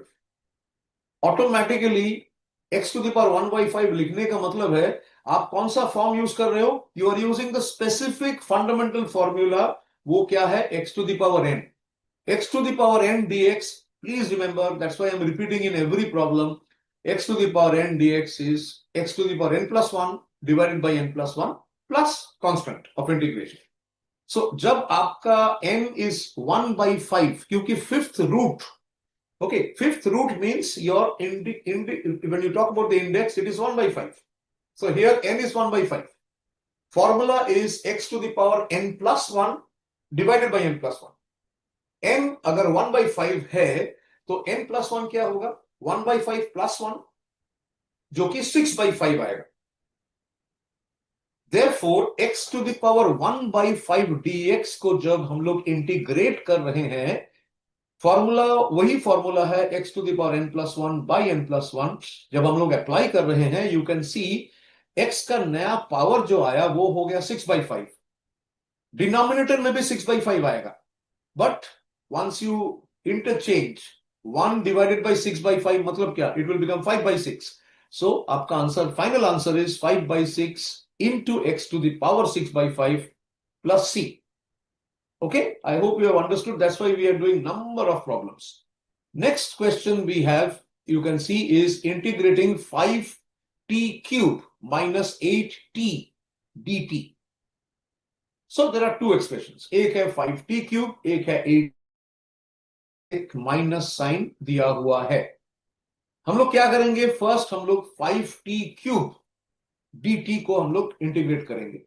[SPEAKER 2] Automatically, x to the power 1 by 5 लिखने का मतलब है आप कौन सा form use कर रहे हो? You are using the specific fundamental formula. वो क्या है? x to the power n. x to the power n dx. Please remember, that's why I'm repeating in every problem. X to the power n dx is x to the power n plus 1 divided by n plus 1 plus constant of integration. So जब आपका n is 1 by 5, क्योंकि fifth root, okay, fifth root means your when you talk about the index, it is 1 by 5. So here n is 1 by 5. Formula is x to the power n plus 1 divided by n plus 1. n अगर 1 by 5 है तो n plus 1 क्या होगा? 1 by 5 plus 1 जो कि 6 by 5 आएगा. Therefore, x to the power 1 by 5 dx को जब हम लोग इंटीग्रेट कर रहे हैं, फॉर्मूला वही फॉर्मूला है x to the power n plus 1 by n plus 1. जब हम लोग अप्लाई कर रहे हैं, यू कैन सी x का नया पावर जो आया वो हो गया 6 by 5. डिनोमिनेटर में भी 6 by 5 आएगा. But once you interchange 1 divided by 6 by 5 मतलब क्या? It will become 5 by 6. So आपका answer, final answer is 5 by 6 into x to the power 6 by 5 plus c. Okay, I hope you have understood. That's why we are doing number of problems. Next question we have, you can see, is integrating 5t cube minus 8t dt. So there are two expressions. एक है 5t cube, एक है 8. एक minus sign दिया हुआ है. हम लोग क्या करेंगे? फर्स्ट हम लोग 5t क्यूब dt को हम लोग इंटीग्रेट करेंगे.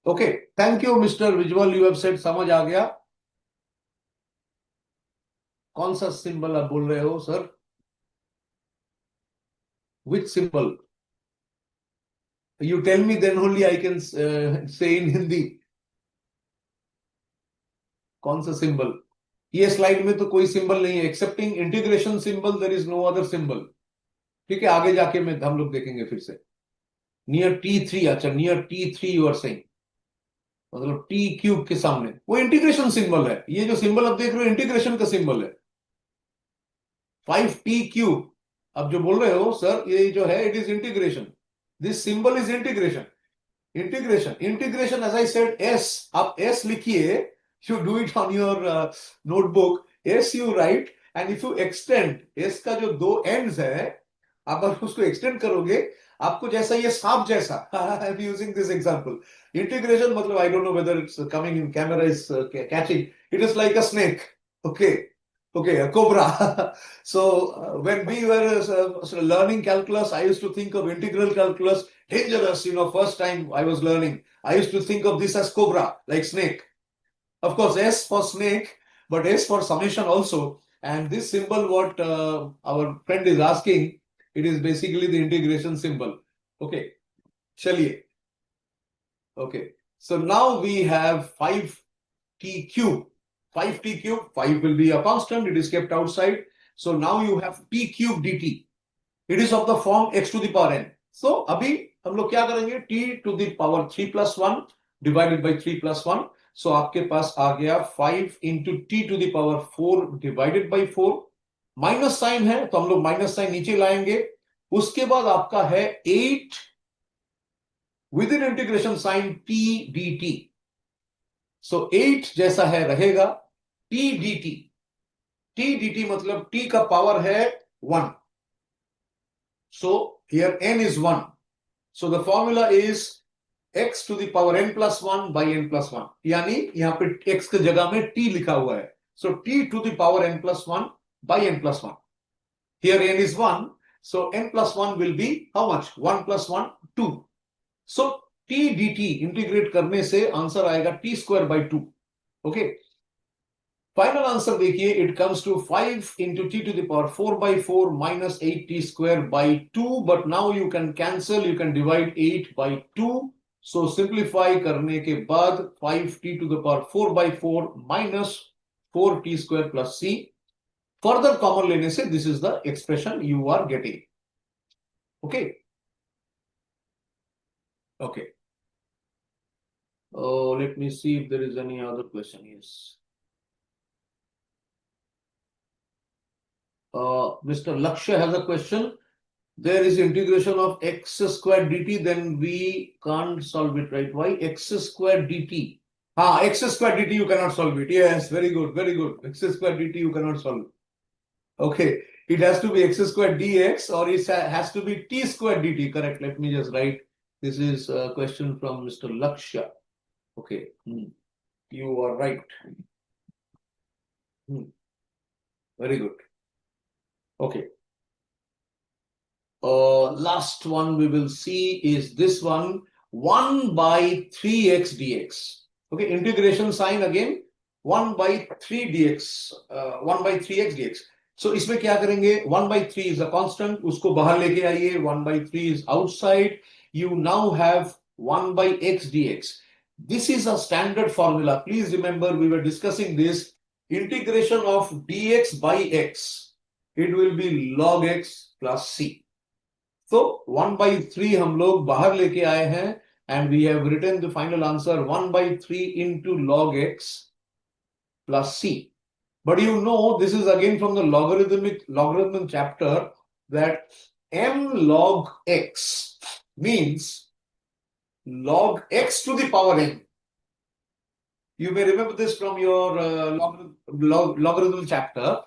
[SPEAKER 2] Okay, thank you mister visual, you have said समझ आ गया. कौन सा सिंबल आप बोल रहे हो sir? Which symbol? You tell me, then only I can say in Hindi. कौन सा सिंबल? ये स्लाइड में तो कोई सिंबल नहीं है, excepting integration symbol there is no other symbol. ठीक है, आगे जाके हम लोग देखेंगे फिर से. नियर t3, अच्छा near t3 you are saying, मतलब t क्यूब के सामने वो इंटीग्रेशन सिंबल है. ये जो सिंबल आप देख रहे हो इंटीग्रेशन का सिंबल है, 5t क्यूब. अब जो बोल रहे हो सर ये जो है it is integration, this symbol is integration. Integration as I said s, आप s लिखिए, you do it on your notebook. S you write, and if you extend, S का जो दो ends है, आप उसको extend करोगे, आपको जैसा ये सांप जैसा, I am using this example. Integration मतलब I don't know whether it's coming in camera is catching. It is like a snake. Okay, a cobra. So when we were learning calculus, I used to think of integral calculus dangerous. First time I was learning, I used to think of this as cobra, like snake. Of course, S for snake, but S for summation also. And this symbol, what our friend is asking, it is basically the integration symbol. Okay, chaliye. Okay, so now we have 5t cube. 5t cube, 5 will be a constant, it is kept outside. So now you have t cube dt. It is of the form x to the power n. So अभी हम लोग क्या करेंगे? t to the power 3 plus 1 divided by 3 plus 1. So आपके पास आ गया 5 into t to the power 4 divided by 4. Minus sign है तो हम लोग माइनस साइन नीचे लाएंगे. उसके बाद आपका है 8 within integration sine t dt. So 8 जैसा है रहेगा t dt. t dt मतलब t का पावर है 1. So here n is 1. So the formula is x to the power n plus 1 by n plus 1. यानी यहां पे x की जगह में t लिखा हुआ है. So t to the power n plus 1 by n plus 1. Here n is 1. So n plus 1 will be how much? 1 plus 1, 2. So t dt integrate करने से आंसर आएगा t square by 2. Okay, final answer देखिए, it comes to 5 into t to the power 4 by 4 minus 8t square by 2. But now you can cancel, you can divide 8 by 2. So simplify करने के बाद 5t to the power 4 by 4 minus 4t square plus c. Further common लेने से this is the expression you are getting. Okay. Okay. Let me see if there is any other question. Yes. Mr. Lakshya has a question. There is integration of x square dt, then we can't solve it, right? Why? X square dt. X square dt you cannot solve it. Yes, very good, very good. X square dt you cannot solve it. Okay, it has to be x square dx or it has to be t square dt. Correct. Let me just write. This is a question from Mr. Lakshya. Okay, you are right. Very good. Okay. Last one we will see is this one, 1 by 3x dx. Okay, integration sign again, 1 by 3 dx, 1 by 3x dx. So इसमें क्या करेंगे? 1 by 3 is a constant, उसको बाहर लेके आइए. 1 by 3 is outside. You now have 1 by x dx. This is a standard formula. Please remember we were discussing this. Integration of dx by x, it will be log x plus c. So 1 by 3 हम लोग बाहर लेके आए हैं and we have written the final answer 1 by 3 into log x plus c. But you know this is again from the logarithm chapter that m log x means log x to the power n. You may remember this from your logarithm chapter.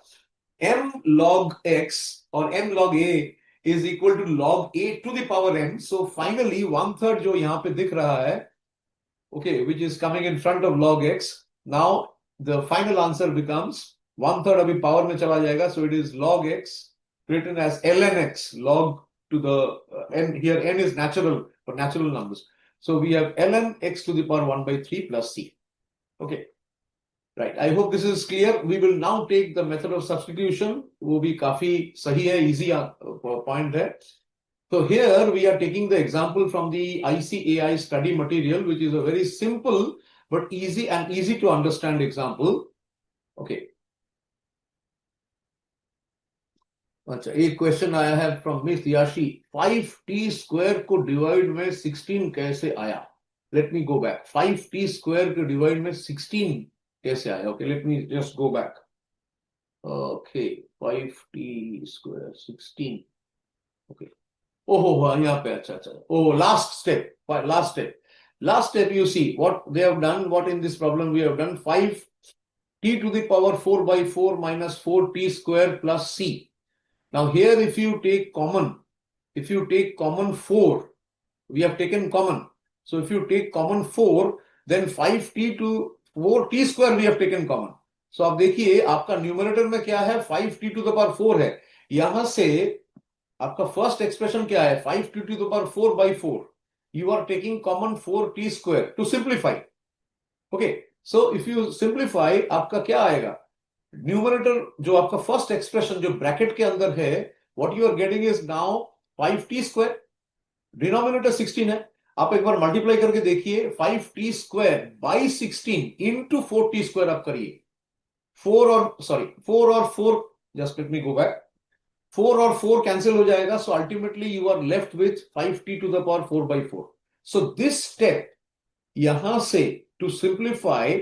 [SPEAKER 2] M log x or m log a is equal to log a to the power n. So finally 1/3 जो यहाँ पे दिख रहा है, okay, which is coming in front of log x. Now the final answer becomes 1/3 अभी power में चला जाएगा. So it is log x written as ln x, log to the n. Here n is natural for natural numbers. So we have ln x to the power 1 by 3 plus c. Okay. Right. I hope this is clear. We will now take the method of substitution. वो भी काफी सही है, easy point है. So here we are taking the example from the ICAI study material, which is a very simple but easy to understand example. Okay. अच्छा, एक question आया है from Miss Yashi. 5t square को divide में 16 कैसे आया? Let me go back. 5t square को divide में 16 कैसे आया? Okay, let me just go back. Okay, 5t square 16. Okay. Oh, यहाँ पे अच्छा. Oh, last step. You see what they have done. What in this problem we have done? 5t to the power 4 by 4 minus 4t square plus c. Now here, if you take common 4, we have taken common. So if you take common 4, then 5t to 4t square we have taken common. So आप देखिए आपका numerator में क्या है? 5t to the power 4 है. यहां से आपका फर्स्ट एक्सप्रेशन क्या है? 5t to the power 4 by 4. You are taking common 4t square to simplify. Okay. So if you simplify, आपका क्या आएगा? न्यूमरेटर जो आपका फर्स्ट एक्सप्रेशन जो ब्रैकेट के अंदर है, what you are getting is now 5t square. Denominator 16 है. आप एक बार मल्टीप्लाई करके देखिए. 5t square by 16 into 4t square आप करिए. 4 और 4, just let me go back. 4 और 4 कैंसिल हो जाएगा. So ultimately you are left with 5t to the power 4 by 4. So this step यहां से to simplify,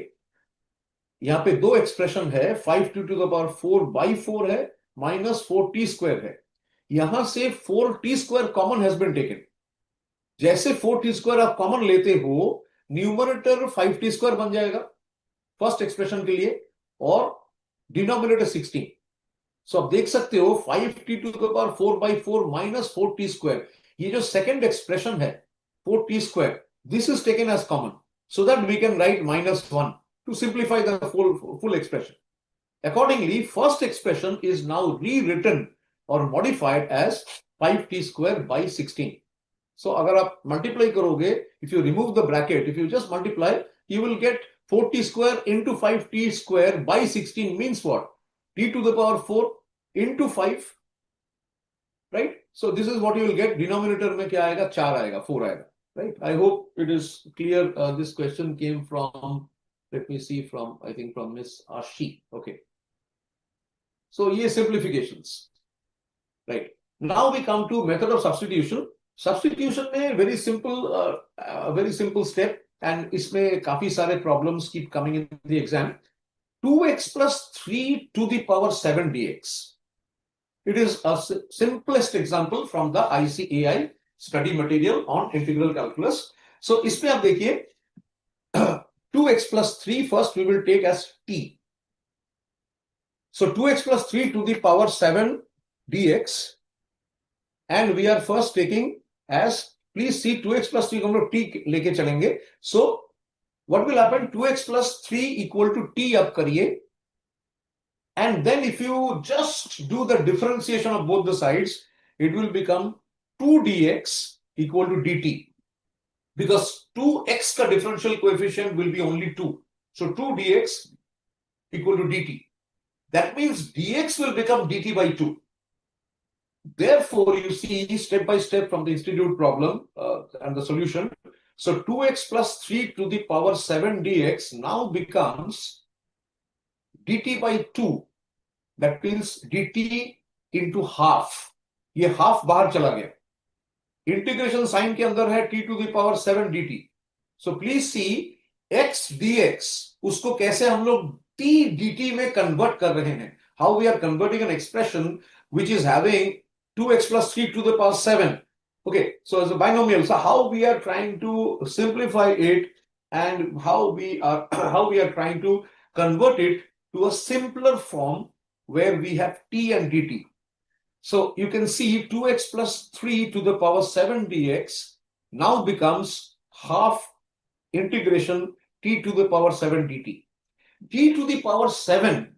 [SPEAKER 2] यहां पे दो एक्सप्रेशन है. 5t to the power 4 by 4 है minus 4t square है. यहां से 4t square common has been taken. जैसे 4t square आप कॉमन लेते हो, न्यूमरेटर 5t square बन जाएगा फर्स्ट एक्सप्रेशन के लिए और डिनोमिनेटर 16. सो आप देख सकते हो 5t to the power 4 by 4 minus 4t square. ये जो सेकेंड एक्सप्रेशन है 4t square, this is taken as common so that we can write -1 to simplify the full expression. Accordingly, first expression is now rewritten or modified as 5t square by 16. So अगर आप multiply करोगे, if you remove the bracket, if you just multiply, you will get 4t square into 5t square by 16 means what? T to the power 4 into 5, right? So this is what you will get. Denominator में क्या आएगा? 4 आएगा, 4 आएगा, right? I hope it is clear. This question came from, let me see, from, I think from Miss Ashi. Okay. So ये simplifications, right? Now we come to method of substitution. Substitution में very simple step, and इसमें काफी सारे problems keep coming in the exam. 2x plus 3 to the power 7 dx. It is a simplest example from the ICAI study material on integral calculus. So इसमें आप देखिए 2x plus 3 first we will take as t. So 2x plus 3 to the power 7 dx, and we are first taking as, please see 2x plus 3 हम लोग t लेके चलेंगे. So what will happen? 2x plus 3 equal to t up करिए, and then if you just do the differentiation of both the sides, it will become 2 dx equal to dt, because 2x का differential coefficient will be only 2. So 2 dx equal to dt. That means dx will become dt by 2. Therefore, you see step by step from the institute problem and the solution. So 2x plus 3 to the power 7 dx now becomes dt by 2. That means dt into half. ये half बाहर चला गया. Integration sign के अंदर है t to the power 7 dt. So please see x dx उसको कैसे हम लोग t dt में convert कर रहे हैं. How we are converting an expression which is having 2x plus 3 to the power 7. Okay, so as a binomial, so how we are trying to simplify it, and how we are trying to convert it to a simpler form where we have t and dt. So you can see 2x plus 3 to the power 7 dx now becomes half integration t to the power 7 dt. T to the power 7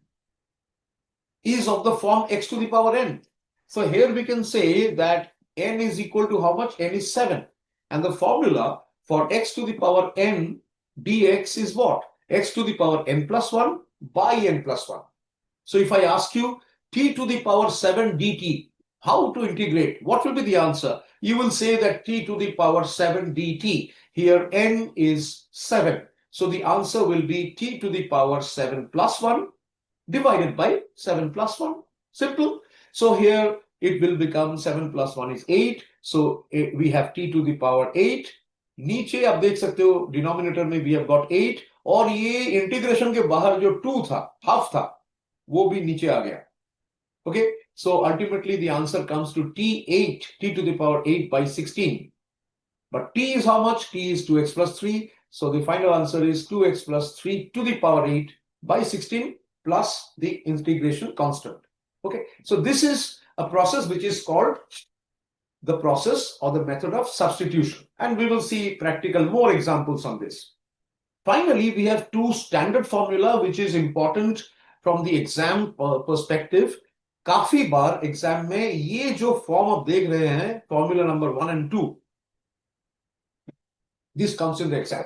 [SPEAKER 2] is of the form x to the power n. So here we can say that n is equal to how much? N is 7. And the formula for x to the power n dx is what? X to the power n plus 1 by n plus 1. So if I ask you t to the power 7 dt, how to integrate? What will be the answer? You will say that t to the power 7 dt. Here n is 7. So the answer will be t to the power 7 plus 1 divided by 7 plus 1. Simple. So here it will become 7 plus 1 is 8. So we have t to the power 8. नीचे आप देख सकते हो denominator में we have got 8, और ये integration के बाहर जो 2 था, हाफ था, वो भी नीचे आ गया. Okay, so ultimately the answer comes to t8, t to the power 8 by 16. But t is how much? T is 2x plus 3. So the final answer is 2x plus 3 to the power 8 by 16 plus the integration constant. Okay, so this is a process which is called the process or the method of substitution. And we will see practical more examples on this. Finally, we have two standard formula which is important from the exam perspective. काफी बार exam में ये जो form आप देख रहे हैं, formula number 1 and 2, this comes in the exam.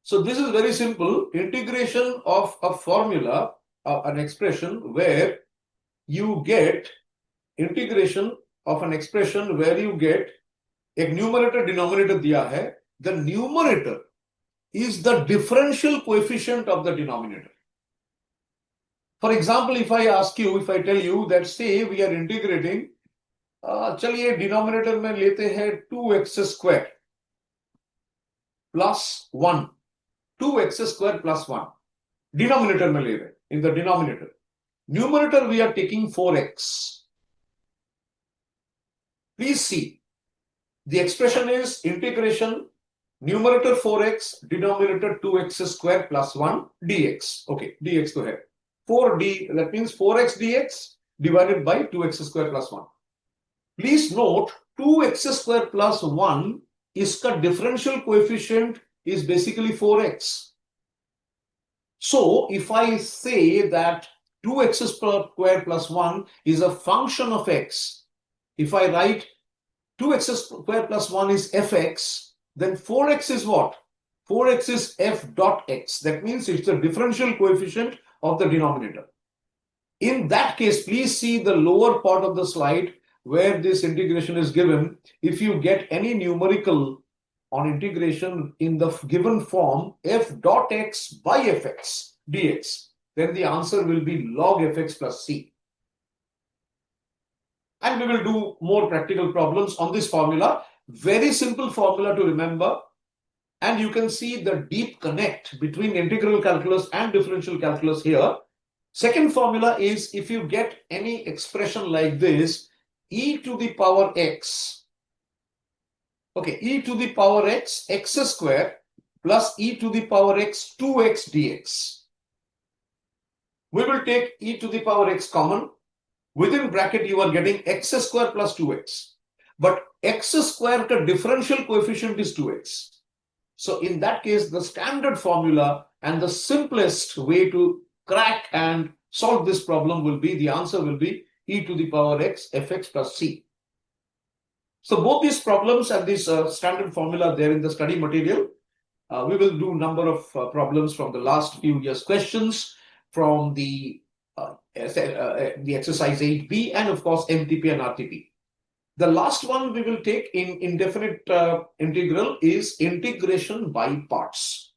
[SPEAKER 2] So this is very simple. Integration of a formula, an expression where you get integration of an expression where you get एक numerator denominator दिया है. The numerator is the differential coefficient of the denominator. For example, if I ask you, if I tell you that say we are integrating, चलिए denominator में लेते हैं 2x square plus 1. 2x square plus 1. Denominator में ले रहे, in the denominator. Numerator we are taking 4x. Please see, the expression is integration numerator 4x, denominator 2x square plus 1 dx. Okay, dx to है 4d, that means 4x dx divided by 2x square plus 1. Please note 2x square plus 1 इसका differential coefficient is basically 4x. So if I say that 2x square plus 1 is a function of x, if I write 2x square plus 1 is fx, then 4x is what? 4x is f dot x. That means it's the differential coefficient of the denominator. In that case, please see the lower part of the slide where this integration is given. If you get any numerical on integration in the given form f dot x by fx dx, then the answer will be log fx plus c. And we will do more practical problems on this formula. Very simple formula to remember. And you can see the deep connect between integral calculus and differential calculus here. Second formula is if you get any expression like this, e to the power x, okay, e to the power x, x square plus e to the power x, 2x dx. We will take e to the power x common. Within bracket, you are getting x square plus 2x. But x square ka differential coefficient is 2x. So in that case, the standard formula and the simplest way to crack and solve this problem will be, the answer will be e to the power x fx plus c. So both these problems and this standard formula there in the study material. We will do number of problems from the last few years' questions from the exercise 8b and of course MTP and RTP. The last one we will take in indefinite integral is integration by parts.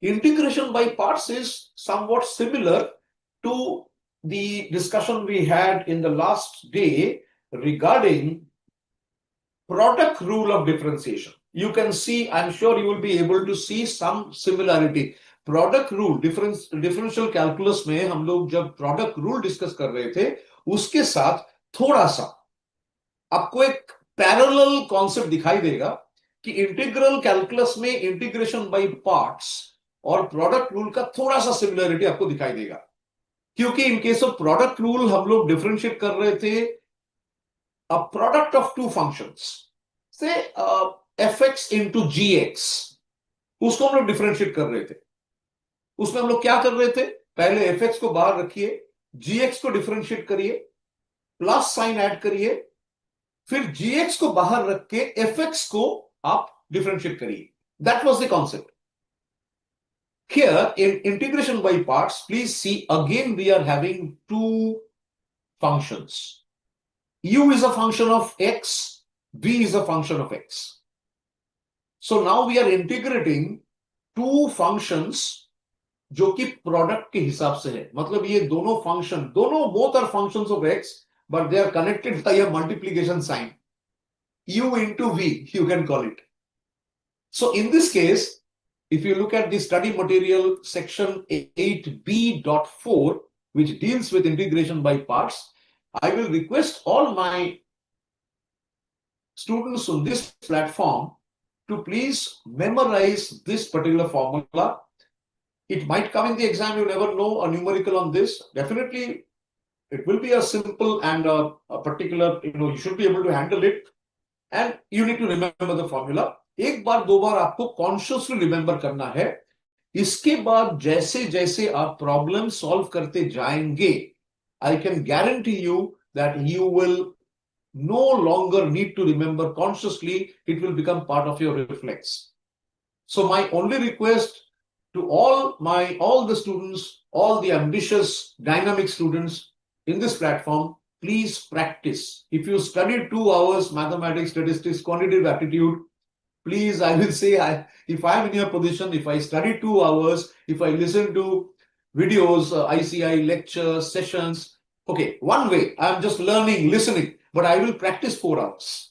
[SPEAKER 2] Integration by parts is somewhat similar to the discussion we had in the last day regarding product rule of differentiation. You can see, I'm sure you will be able to see some similarity. Product rule, differential calculus में हम लोग जब product rule discuss कर रहे थे, उसके साथ थोड़ा सा आपको एक पैरेलल कॉन्सेप्ट दिखाई देगा कि इंटीग्रल कैलकुलस में इंटीग्रेशन बाय पार्ट्स और प्रोडक्ट रूल का थोड़ा सा सिमिलरिटी आपको दिखाई देगा, क्योंकि in case of product rule हम लोग डिफरेंशिएट कर रहे थे a product of two functions, say fx into gx, उसको हम लोग डिफरेंशिएट कर रहे थे. उसमें हम लोग क्या कर रहे थे, पहले fx को बाहर रखिए, gx को डिफरेंशिएट करिए, प्लस साइन ऐड करिए, फिर gx को बाहर रख के fx को आप डिफरेंशिएट करिए. That was the concept. Here in integration by parts, please see again we are having two functions. U is a function of x, v is a function of x. So now we are integrating two functions जो कि product के हिसाब से है. मतलब ये दोनों function, दोनों both are functions of x, but they are connected by a multiplication sign. U into v, you can call it. So in this case, if you look at the study material section 8b.4, which deals with integration by parts, I will request all my students on this platform to please memorize this particular formula. It might come in the exam, you never know, a numerical on this. Definitely, it will be a simple and a particular, you should be able to handle it. And you need to remember the formula. एक बार दो बार आपको consciously remember करना है. इसके बाद जैसे जैसे आप प्रॉब्लम सॉल्व करते जाएंगे, I can guarantee you that you will no longer need to remember consciously. It will become part of your reflex. So my only request to all the students, all the ambitious, dynamic students in this platform, please practice. If you study 2 hours mathematics, statistics, quantitative aptitude, please, I will say, if I'm in your position, if I study 2 hours, if I listen to videos, ICAI lectures, sessions, okay, one way, I'm just learning, listening, but I will practice 4 hours.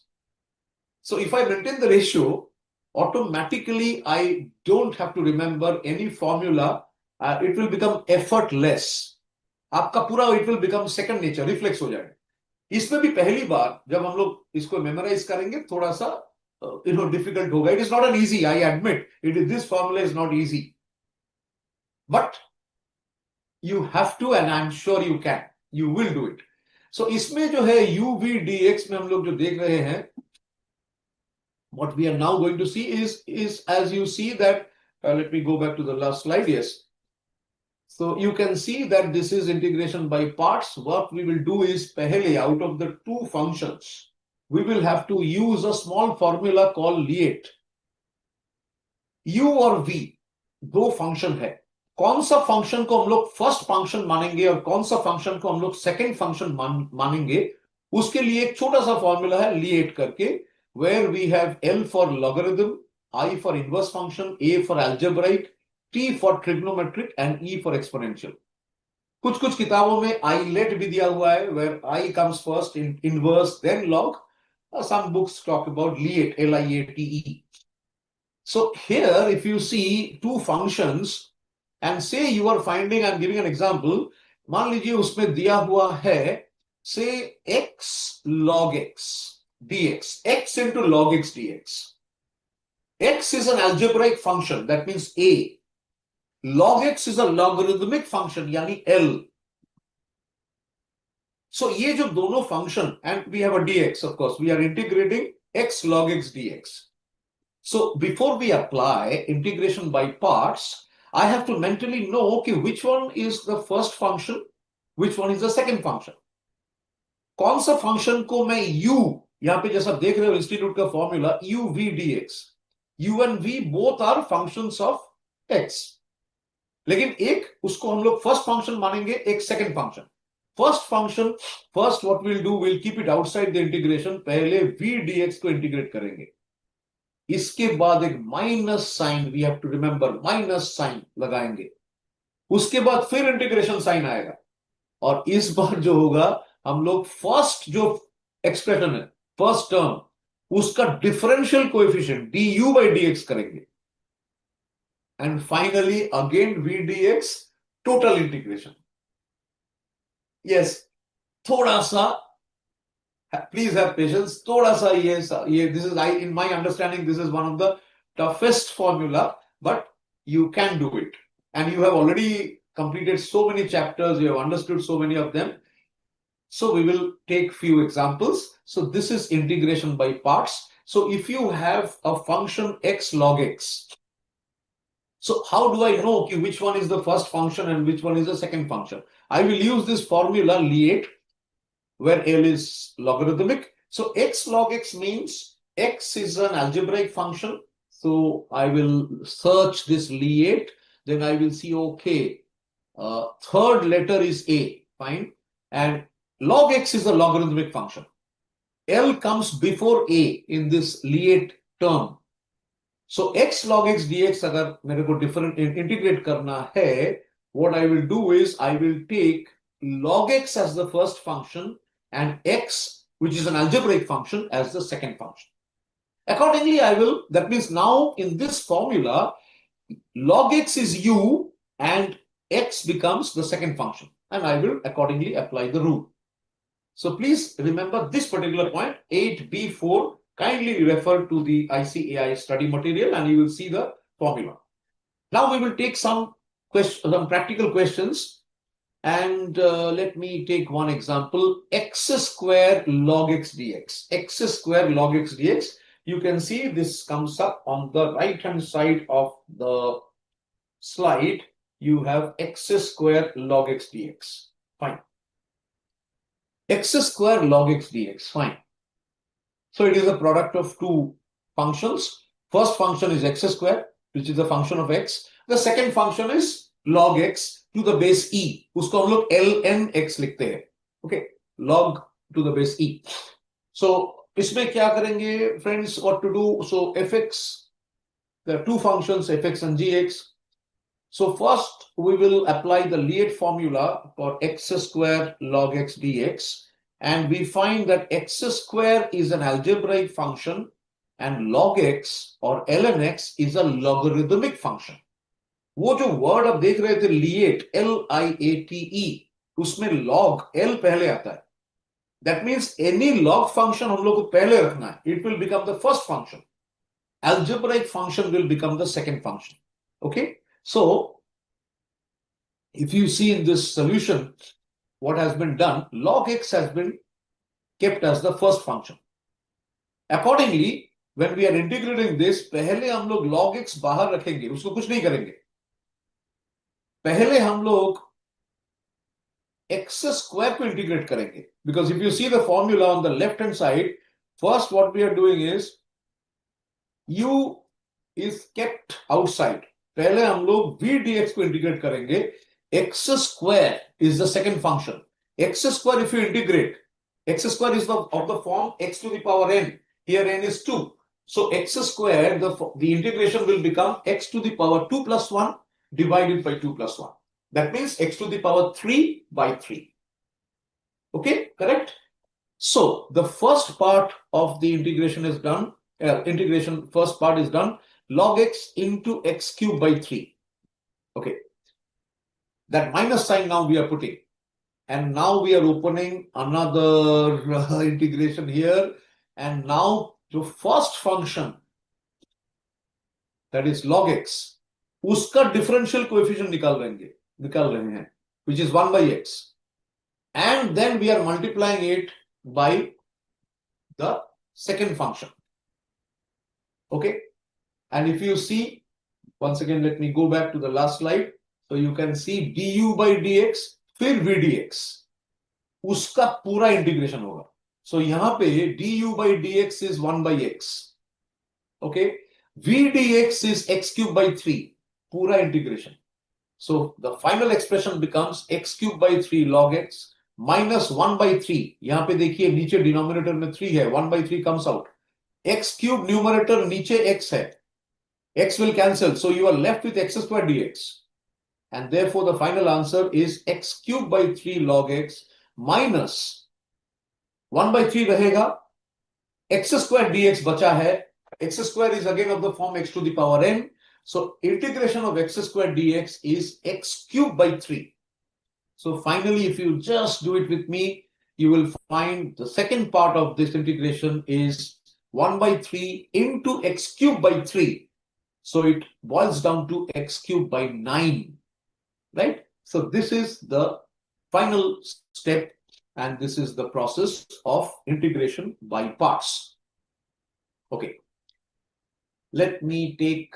[SPEAKER 2] So if I maintain the ratio, automatically I don't have to remember any formula. It will become effortless. आपका पूरा it will become second nature, reflex हो जाएगा. इसमें भी पहली बार जब हम लोग इसको मेमोराइज करेंगे, थोड़ा सा difficult होगा. It is not an easy, I admit. This formula is not easy. But you have to, and I'm sure you can. You will do it. So इसमें जो है uv dx में हम लोग जो देख रहे हैं, what we are now going to see is as you see that, let me go back to the last slide, yes. So you can see that this is integration by parts. What we will do is, पहले out of the two functions, we will have to use a small formula called Ch8. U और V दो function है, कौन सा function को हम लोग first function मानेंगे और कौन सा फंक्शन को हम लोग सेकंड फंक्शन मानेंगे, उसके लिए एक छोटा सा फॉर्मूला है Ch8 करके, where we have L for logarithm, I for inverse function, A for algebraic, T for trigonometric and E for exponential. कुछ कुछ किताबों में ILET भी दिया हुआ है, where I comes first in inverse then log. Some books talk about Ch8, L-I-A-T-E. So here, if you see two functions and say you are finding, I'm giving an example, मान लीजिए उसमें दिया हुआ है, say x log x dx, x into log x dx. X is an algebraic function, that means A. Log x is a logarithmic function, यानी L. So ये जो दोनों function, and we have a dx, of course, we are integrating x log x dx. So before we apply integration by parts, I have to mentally know, okay, which one is the first function, which one is the second function. कौन सा function को मैं u, यहाँ पे जैसा देख रहे हो इंस्टीट्यूट का formula u v dx, u and v both are functions of x, लेकिन एक उसको हम लोग फर्स्ट फंक्शन मानेंगे, एक second function. First function, first what will do, will keep it outside the integration, पहले v dx को इंटीग्रेट करेंगे, इसके बाद एक minus sign, we have to remember, minus sign लगाएंगे, उसके बाद फिर इंटीग्रेशन साइन आएगा, और इस बार जो होगा हम लोग फर्स्ट जो एक्सप्रेशन है, फर्स्ट टर्म, उसका differential coefficient du by dx करेंगे, and finally again v dx, total integration. Yes, थोड़ा सा, please have patience, थोड़ा सा ये this is, in my understanding, this is one of the toughest formula, but you can do it, and you have already completed so many chapters, you have understood so many of them. So we will take few examples. So this is integration by parts. So if you have a function x log x, so how do I know which one is the first function and which one is the second function? I will use this formula Ch8, where L is logarithmic. So x log x means x is an algebraic function. So I will search this Ch8, then I will see, okay, third letter is A, fine. And log x is a logarithmic function. L comes before A in this Ch8 term. So x log x dx अगर मेरे को different integrate करना है, what I will do is I will take log x as the first function and x, which is an algebraic function, as the second function. Accordingly, I will, that means now in this formula, log x is u and x becomes the second function, and I will accordingly apply the rule. So please remember this particular point, 8b4, kindly refer to the ICAI study material and you will see the formula. Now we will take some practical questions, and let me take one example, x square log x dx. X square log x dx, you can see this comes up on the right hand side of the slide. You have x square log x dx, fine. X square log x dx, fine. So it is a product of two functions. First function is x square, which is the function of x. The second function is log x to the base e. उसको हम लोग ln x लिखते हैं. Okay, log to the base e. So इसमें क्या करेंगे, friends? What to do? So fx, there are two functions, fx and gx. So first we will apply the Ch8 formula for x square log x dx, and we find that x square is an algebraic function and log x or ln x is a logarithmic function. वो जो word आप देख रहे थे Ch8, L-I-A-T-E, उसमें log L पहले आता है. That means any log function हम लोग को पहले रखना है. It will become the first function. Algebraic function will become the second function. Okay. So if you see in this solution, what has been done, log x has been kept as the first function. Accordingly, when we are integrating this, पहले हम लोग log x बाहर रखेंगे, उसको कुछ नहीं करेंगे. पहले हम लोग x square को इंटीग्रेट करेंगे, because if you see the formula on the left hand side, first what we are doing is u is kept outside. पहले हम लोग v dx को इंटीग्रेट करेंगे. X square is the second function. X square, if you integrate, x square is of the form x to the power n. Here n is 2. So x square, the integration will become x to the power 2 plus 1 divided by 2 plus 1. That means x to the power 3 by 3. Okay, correct? So the first part of the integration is done. First part is done. Log x into x cubed by 3. Okay. That minus sign now we are putting. And now we are opening another integration here. And now the first function, that is log x, uska differential coefficient nikal rahe hain, which is 1 by x. And then we are multiplying it by the second function. Okay. And if you see, once again, let me go back to the last slide. So you can see du by dx, फिर v dx, उसका पूरा integration होगा. So यहाँ पे du by dx is 1 by x. Okay. v dx is x cubed by 3, पूरा integration. So the final expression becomes x cubed by 3 log x minus 1 by 3. यहाँ पे देखिए नीचे डिनोमिनेटर में 3 है, 1 by 3 comes out. X cube numerator नीचे x है. X will cancel. So you are left with x square dx. And therefore the final answer is x cubed by 3 log x minus 1 by 3 रहेगा. X square dx बचा है. X square is again of the form x to the power n. So integration of x square dx is x cubed by 3. So finally, if you just do it with me, you will find the second part of this integration is 1 by 3 into x cubed by 3. So it boils down to x cubed by 9, right? So this is the final step, and this is the process of integration by parts. Okay. Let me take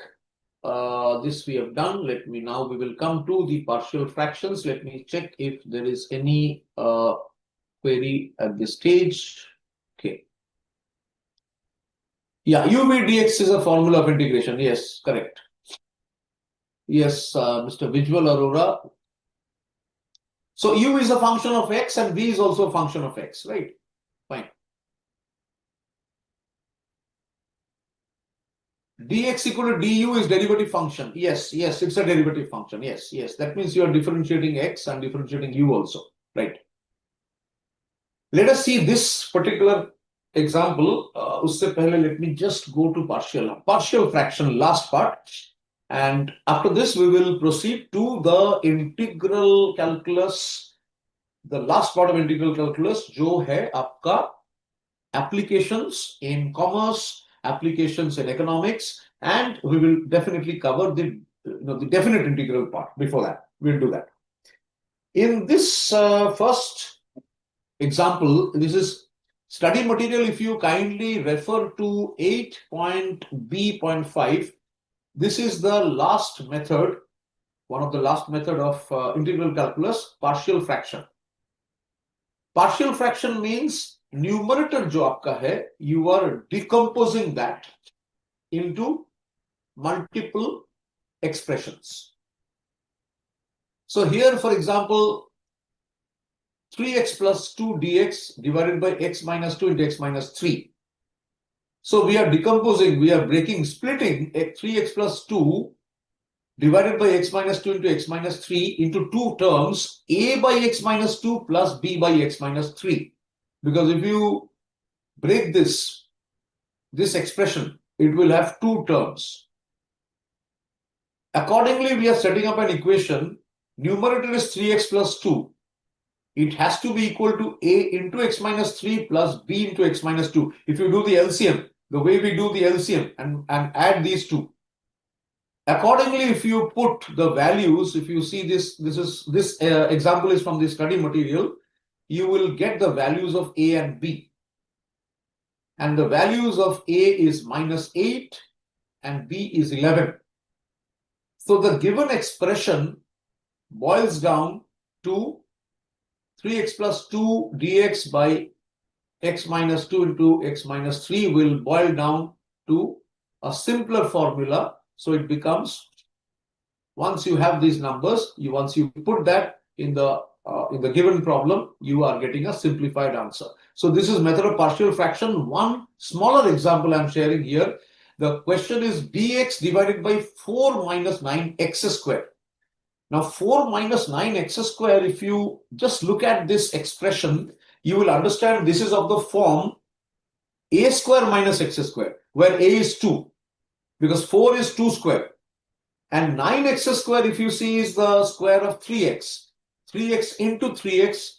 [SPEAKER 2] this we have done. We will come to the partial fractions. Let me check if there is any query at this stage. Okay. Yeah, uv dx is a formula of integration. Yes, correct. Yes, Mr. Visual Arora. So u is a function of x and v is also a function of x, right? Fine. dx equal to du is derivative function. Yes, it's a derivative function. Yes. That means you are differentiating x and differentiating u also, right? Let us see this particular example. Usse pehle, let me just go to partial fraction, last part. And after this, we will proceed to the integral calculus, the last part of integral calculus, jo hai aapka applications in commerce, applications in economics, and we will definitely cover the definite integral part. Before that, we'll do that. In this first example, this is study material. If you kindly refer to 8.b.5, this is the last method, one of the last method of integral calculus, partial fraction. Partial fraction means numerator jo aapka hai, you are decomposing that into multiple expressions. So here, for example, 3x plus 2 dx divided by x minus 2 into x minus 3. So we are decomposing, we are splitting 3x plus 2 divided by x minus 2 into x minus 3 into two terms, a by x minus 2 plus b by x minus 3. Because if you break this expression, it will have two terms. Accordingly, we are setting up an equation. Numerator is 3x plus 2. It has to be equal to a into x minus 3 plus b into x minus 2. If you do the LCM, the way we do the LCM and add these two. Accordingly, if you put the values, if you see this example is from the study material, you will get the values of a and b. And the values of a is minus 8 and b is 11. So the given expression boils down to 3x plus 2 dx by x minus 2 into x minus 3 will boil down to a simpler formula. So it becomes, once you have these numbers, once you put that in the given problem, you are getting a simplified answer. So this is method of partial fraction. One smaller example I'm sharing here. The question is dx divided by 4 minus 9x squared. Now 4 minus 9x squared, if you just look at this expression, you will understand this is of the form a square minus x squared, where a is 2, because 4 is 2 square. And 9x square, if you see, is the square of 3x. 3x into 3x,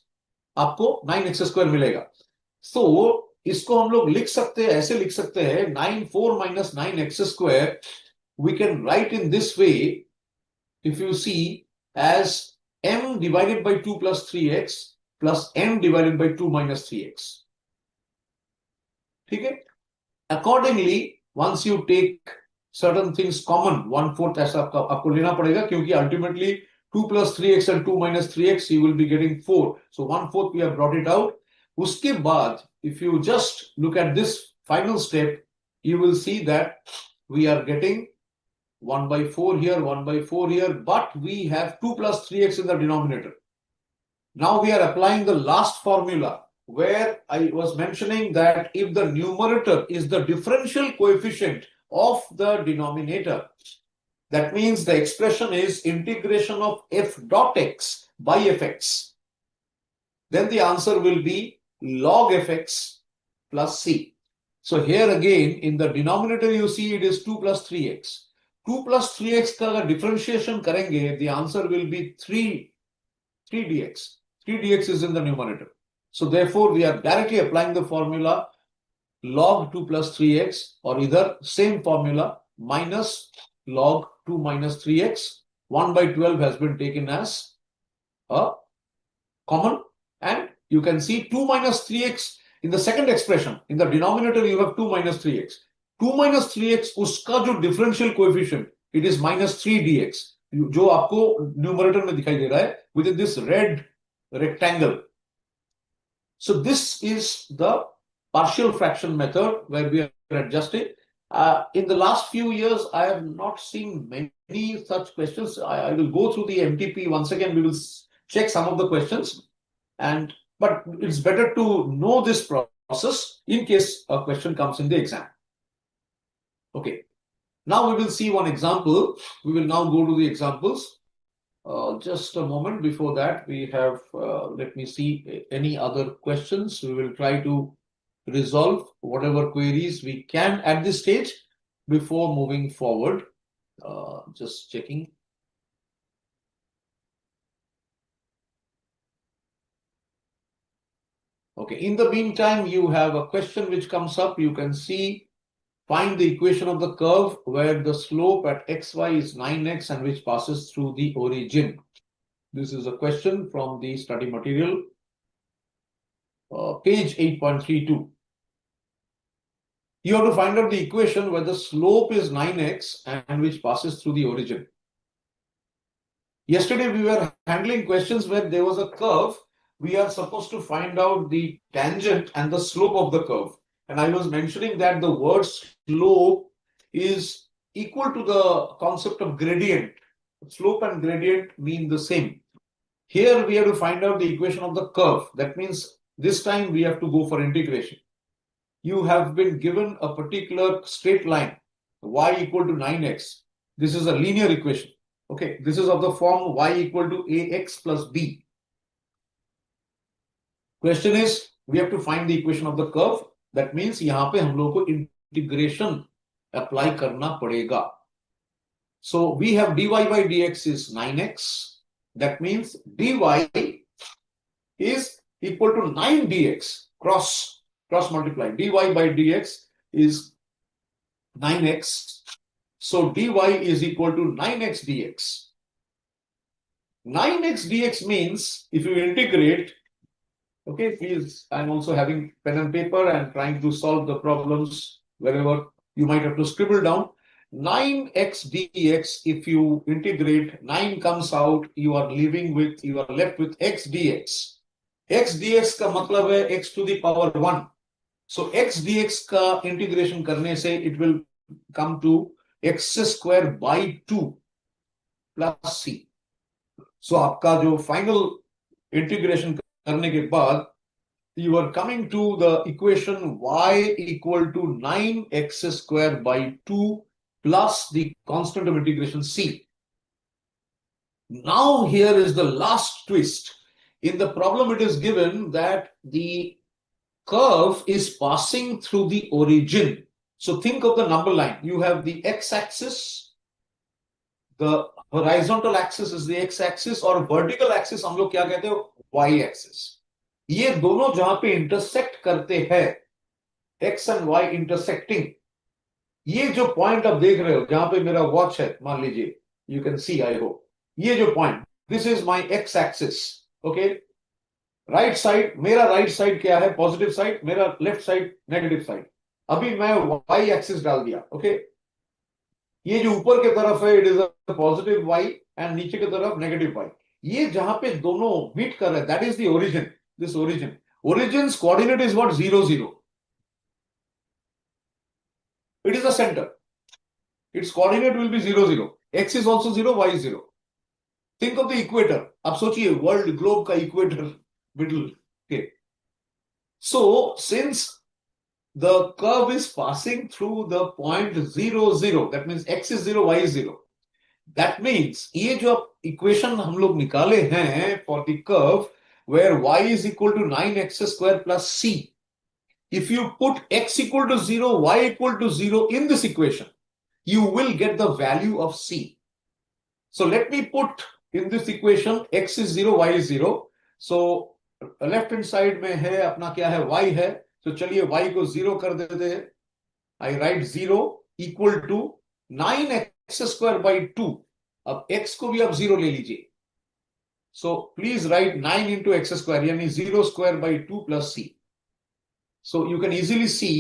[SPEAKER 2] आपको 9x square मिलेगा. So इसको हम लोग लिख सकते हैं, ऐसे लिख सकते हैं, 4 minus 9x square, we can write in this way, if you see, as m divided by 2 plus 3x plus m divided by 2 minus 3x. ठीक है? Accordingly, once you take certain things common, 1/4 ऐसा आपको लेना पड़ेगा, क्योंकि ultimately 2 plus 3x and 2 minus 3x, you will be getting 4. So 1/4 we have brought it out. उसके बाद, if you just look at this final step, you will see that we are getting 1/4 here, 1/4 here, but we have 2 plus 3x in the denominator. Now we are applying the last formula, where I was mentioning that if the numerator is the differential coefficient of the denominator, that means the expression is integration of f dot x by fx, then the answer will be log fx plus c. So here again, in the denominator, you see it is 2 plus 3x. 2 plus 3x का अगर differentiation करेंगे, the answer will be 3 dx. 3 dx is in the numerator. So therefore, we are directly applying the formula log 2 plus 3x, or either same formula minus log 2 minus 3x. 1/12 has been taken as a common, and you can see 2 minus 3x in the second expression. In the denominator, you have 2 minus 3x. 2 minus 3x, उसका जो differential coefficient, it is minus 3 dx, जो आपको numerator में दिखाई दे रहा है within this red rectangle. So this is the partial fraction method where we are adjusting. In the last few years, I have not seen many such questions. I will go through the MTP once again. We will check some of the questions, but it's better to know this process in case a question comes in the exam. Okay. Now we will see one example. We will now go to the examples. Just a moment. Before that, we have, let me see any other questions. We will try to resolve whatever queries we can at this stage before moving forward. Just checking. Okay, in the meantime, you have a question which comes up. You can see, find the equation of the curve where the slope at xy is 9x and which passes through the origin. This is a question from the study material, page 8.32. You have to find out the equation where the slope is 9x and which passes through the origin. Yesterday, we were handling questions where there was a curve. We are supposed to find out the tangent and the slope of the curve. And I was mentioning that the word slope is equal to the concept of gradient. Slope and gradient mean the same. Here we have to find out the equation of the curve. That means this time we have to go for integration. You have been given a particular straight line, y equal to 9x. This is a linear equation. Okay, this is of the form y equal to ax plus b. Question is, we have to find the equation of the curve. That means यहाँ पे हम लोग को integration apply करना पड़ेगा. So we have dy by dx is 9x. That means dy is equal to 9 dx, cross multiply. Dy by dx is 9x. So dy is equal to 9x dx. 9x dx means if you integrate, okay, please, I'm also having pen and paper and trying to solve the problems wherever you might have to scribble down. 9x dx, if you integrate, 9 comes out, you are left with x dx. x dx का मतलब है x to the power 1. So x dx का integration करने से it will come to x square by 2 plus c. So आपका जो final integration करने के बाद you are coming to the equation y equal to 9x square by 2 plus the constant of integration c. Now here is the last twist. In the problem it is given that the curve is passing through the origin. So think of the number line. You have the x-axis, the horizontal axis is the x-axis और vertical axis हम लोग क्या कहते हैं y-axis. ये दोनों जहां पे intersect करते हैं x and y intersecting, ये जो पॉइंट आप देख रहे हो जहां पे मेरा वॉच है मान लीजिए, you can see I hope, ये जो point, this is my x-axis. Okay, right side, मेरा राइट साइड क्या है पॉजिटिव साइड, मेरा लेफ्ट साइड नेगेटिव साइड. अभी मैं वाई एक्सिस डाल दिया. ओके, ये जो ऊपर की तरफ है it is a positive y and नीचे की तरफ नेगेटिव वाई. ये जहां पे दोनों मीट कर रहे हैं that is the origin. This origin coordinate is what 0 0. It is the centre. Its coordinate will be 0 0. X is also 0, y is 0. Think of the equator. आप सोचिए वर्ल्ड ग्लोब का equator middle. Okay. So since the curve is passing through the point 0 0, that means x is 0, y is 0. That means ये जो equation हम लोग निकाले हैं for the curve where y is equal to 9x square plus c. If you put x equal to 0, y equal to 0 in this equation, you will get the value of c. So let me put in this equation x is 0, y is 0. So left hand side में है अपना क्या है y है. तो चलिए y को 0 कर देते हैं. I write 0 equal to 9x square by 2. अब x को भी आप 0 ले लीजिए. So please write 9 into x square यानी 0 square by 2 plus c. So you can easily see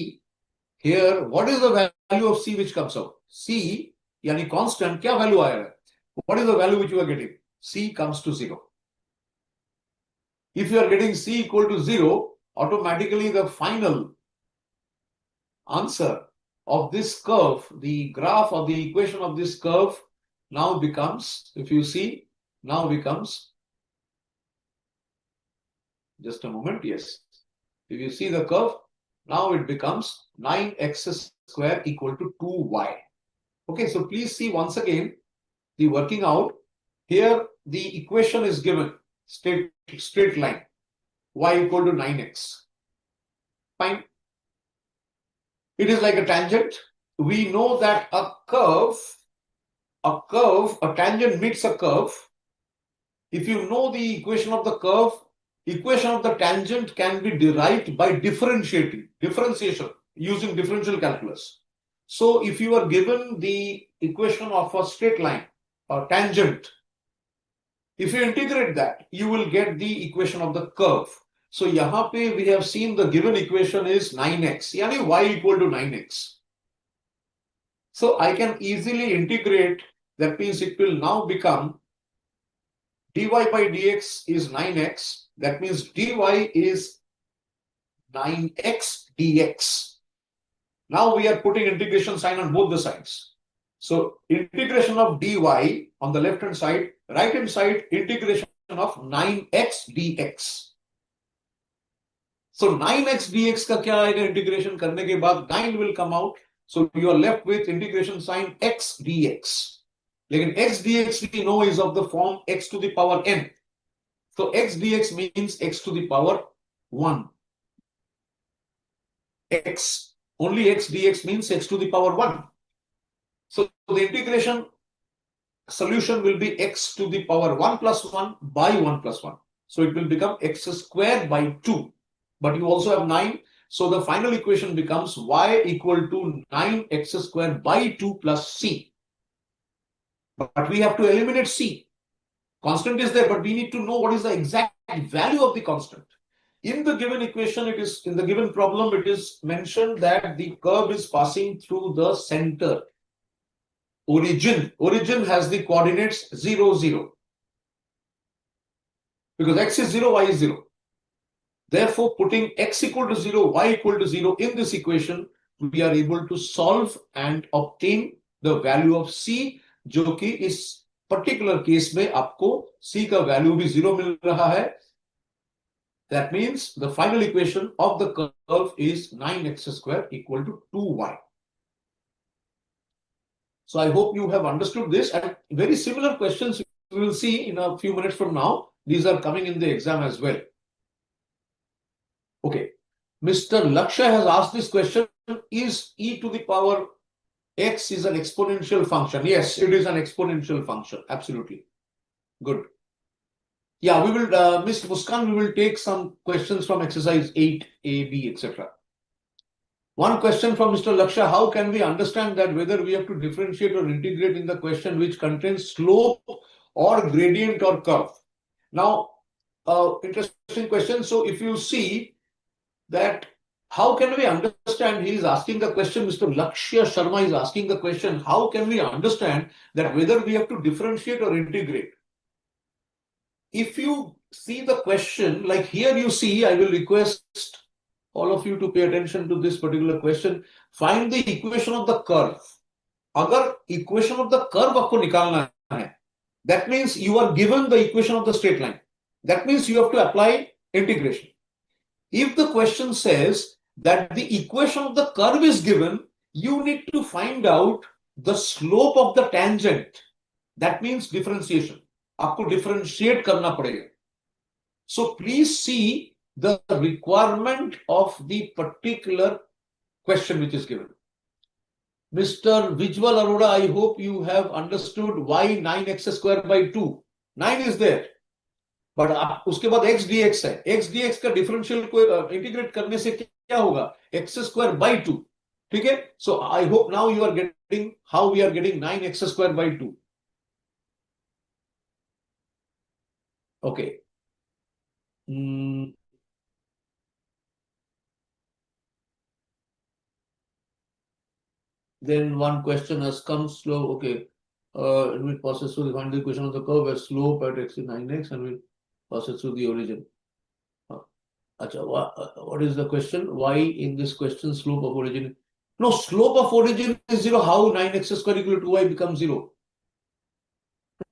[SPEAKER 2] here what is the value of c which comes out. c यानी constant क्या value आया है. What is the value which you are getting. c comes to 0. If you are getting c equal to 0, automatically the final answer of this curve, the graph of the equation of this curve now becomes, if you see, now becomes, just a moment, yes. If you see the curve, now it becomes 9x square equal to 2y. Okay, so please see once again the working out. Here the equation is given. Straight line, y equal to 9x. Fine. It is like a tangent. We know that a tangent meets a curve. If you know the equation of the curve, equation of the tangent can be derived by differentiation using differential calculus. So if you are given the equation of a straight line or tangent, if you integrate that, you will get the equation of the curve. So यहाँ पे we have seen the given equation is 9x, यानी y equal to 9x. So I can easily integrate. That means it will now become dy by dx is 9x. That means dy is 9x dx. Now we are putting integration sign on both the sides. So integration of dy on the left hand side, right hand side integration of 9x dx. So 9x dx का क्या आएगा integration करने के बाद 9 will come out. So you are left with integration sign x dx. लेकिन x dx we know is of the form x to the power n. So x dx means x to the power 1. Only x dx means x to the power 1. So the integration solution will be x to the power 1 plus 1 by 1 plus 1. So it will become x squared by 2. But you also have 9. So the final equation becomes y equal to 9x squared by 2 plus c. But we have to eliminate c. Constant is there, but we need to know what is the exact value of the constant. In the given equation, it is in the given problem, it is mentioned that the curve is passing through the center. Origin has the coordinates 0 0 because x is 0, y is 0. Therefore, putting x equal to 0, y equal to 0 in this equation, we are able to solve and obtain the value of c, जो कि इस particular case में आपको c का value भी 0 मिल रहा है. That means the final equation of the curve is 9x square equal to 2y. So I hope you have understood this, and very similar questions we will see in a few minutes from now. These are coming in the exam as well. Okay. Mr. Lakshay has asked this question, is e to the power x is an exponential function? Yes, it is an exponential function. Absolutely. Good. Yeah, we will, Ms. Muskan, we will take some questions from exercise 8, A, B, etc. One question from Mr. Lakshay, how can we understand that whether we have to differentiate or integrate in the question which contains slope or gradient or curve? Now, interesting question. So if you see that, how can we understand, he is asking the question, Mr. Lakshya Sharma is asking the question, how can we understand that whether we have to differentiate or integrate? If you see the question, like here you see, I will request all of you to pay attention to this particular question. Find the equation of the curve. अगर equation of the curve आपको निकालना है, that means you are given the equation of the straight line. That means you have to apply integration. If the question says that the equation of the curve is given, you need to find out the slope of the tangent. That means differentiation. आपको differentiate करना पड़ेगा. So please see the requirement of the particular question which is given. Mr. Vijwal Arora, I hope you have understood why 9x square by 2. 9 is there. But उसके बाद x dx है. x dx का differential को integrate करने से क्या होगा? x square by 2. ठीक है? So I hope now you are getting how we are getting 9x square by 2. Okay. Then one question has come slow. Okay. We process through the final equation of the curve where slope at x is 9x and we process through the origin. What is the question? Why in this question slope of origin? No, slope of origin is 0. How 9x square equal to 2y becomes 0?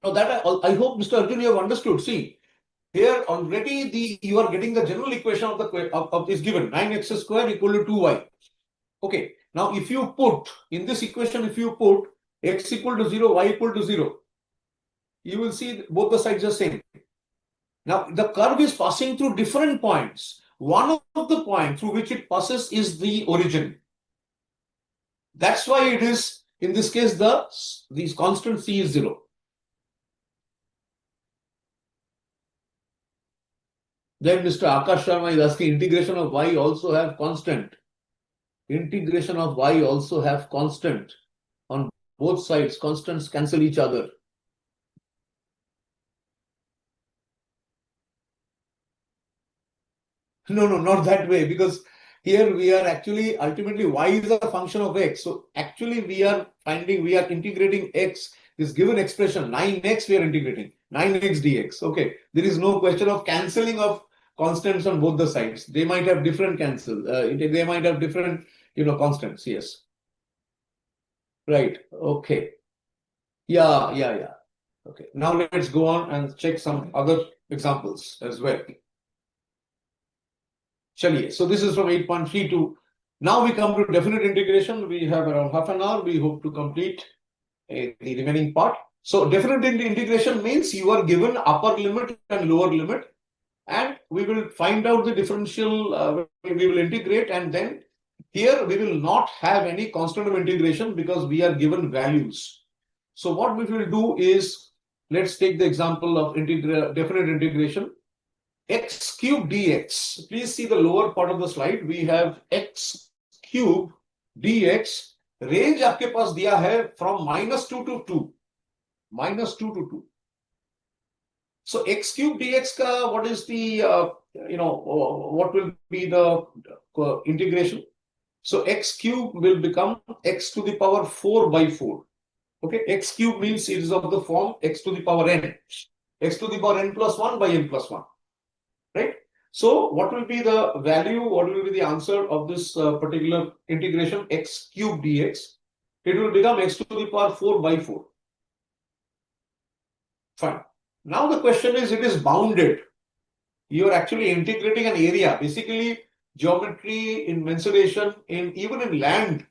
[SPEAKER 2] Now that I hope, Mr. Arjun, you have understood. See, here already you are getting the general equation of the is given 9x square equal to 2y. Okay. Now, if you put in this equation, if you put x equal to 0, y equal to 0, you will see both the sides are same. Now, the curve is passing through different points. One of the points through which it passes is the origin. That's why it is, in this case, these constant c is 0. Then Mr. Akash Sharma is asking, integration of y also have constant. Integration of y also have constant. On both sides, constants cancel each other. No, not that way, because here we are actually, ultimately, y is a function of x. So actually we are integrating x, this given expression, 9x, we are integrating, 9x dx. Okay, there is no question of cancelling of constants on both the sides. They might have different cancel, they might have different, constants, yes. Right, okay. Yeah. Okay, now let's go on and check some other examples as well. Chaliye. So this is from 8.32. Now we come to definite integration. We have around half an hour. We hope to complete the remaining part. So definite integration means you are given upper limit and lower limit, and we will find out the differential, we will integrate, and then here we will not have any constant of integration because we are given values. So what we will do is, let's take the example of definite integration. X cube dx. Please see the lower part of the slide. We have x cube dx. Range आपके पास दिया है from -2 to 2. -2 to 2. So x cube dx का what is the what will be the integration? So x cube will become x to the power 4 by 4. Okay, x cube means it is of the form x to the power n. X to the power n plus 1 by n plus 1. Right? So what will be the value, what will be the answer of this particular integration x cube dx? It will become x to the power 4 by 4. Fine. Now the question is, it is bounded. You are actually integrating an area. Basically, geometry in mensuration, even in land,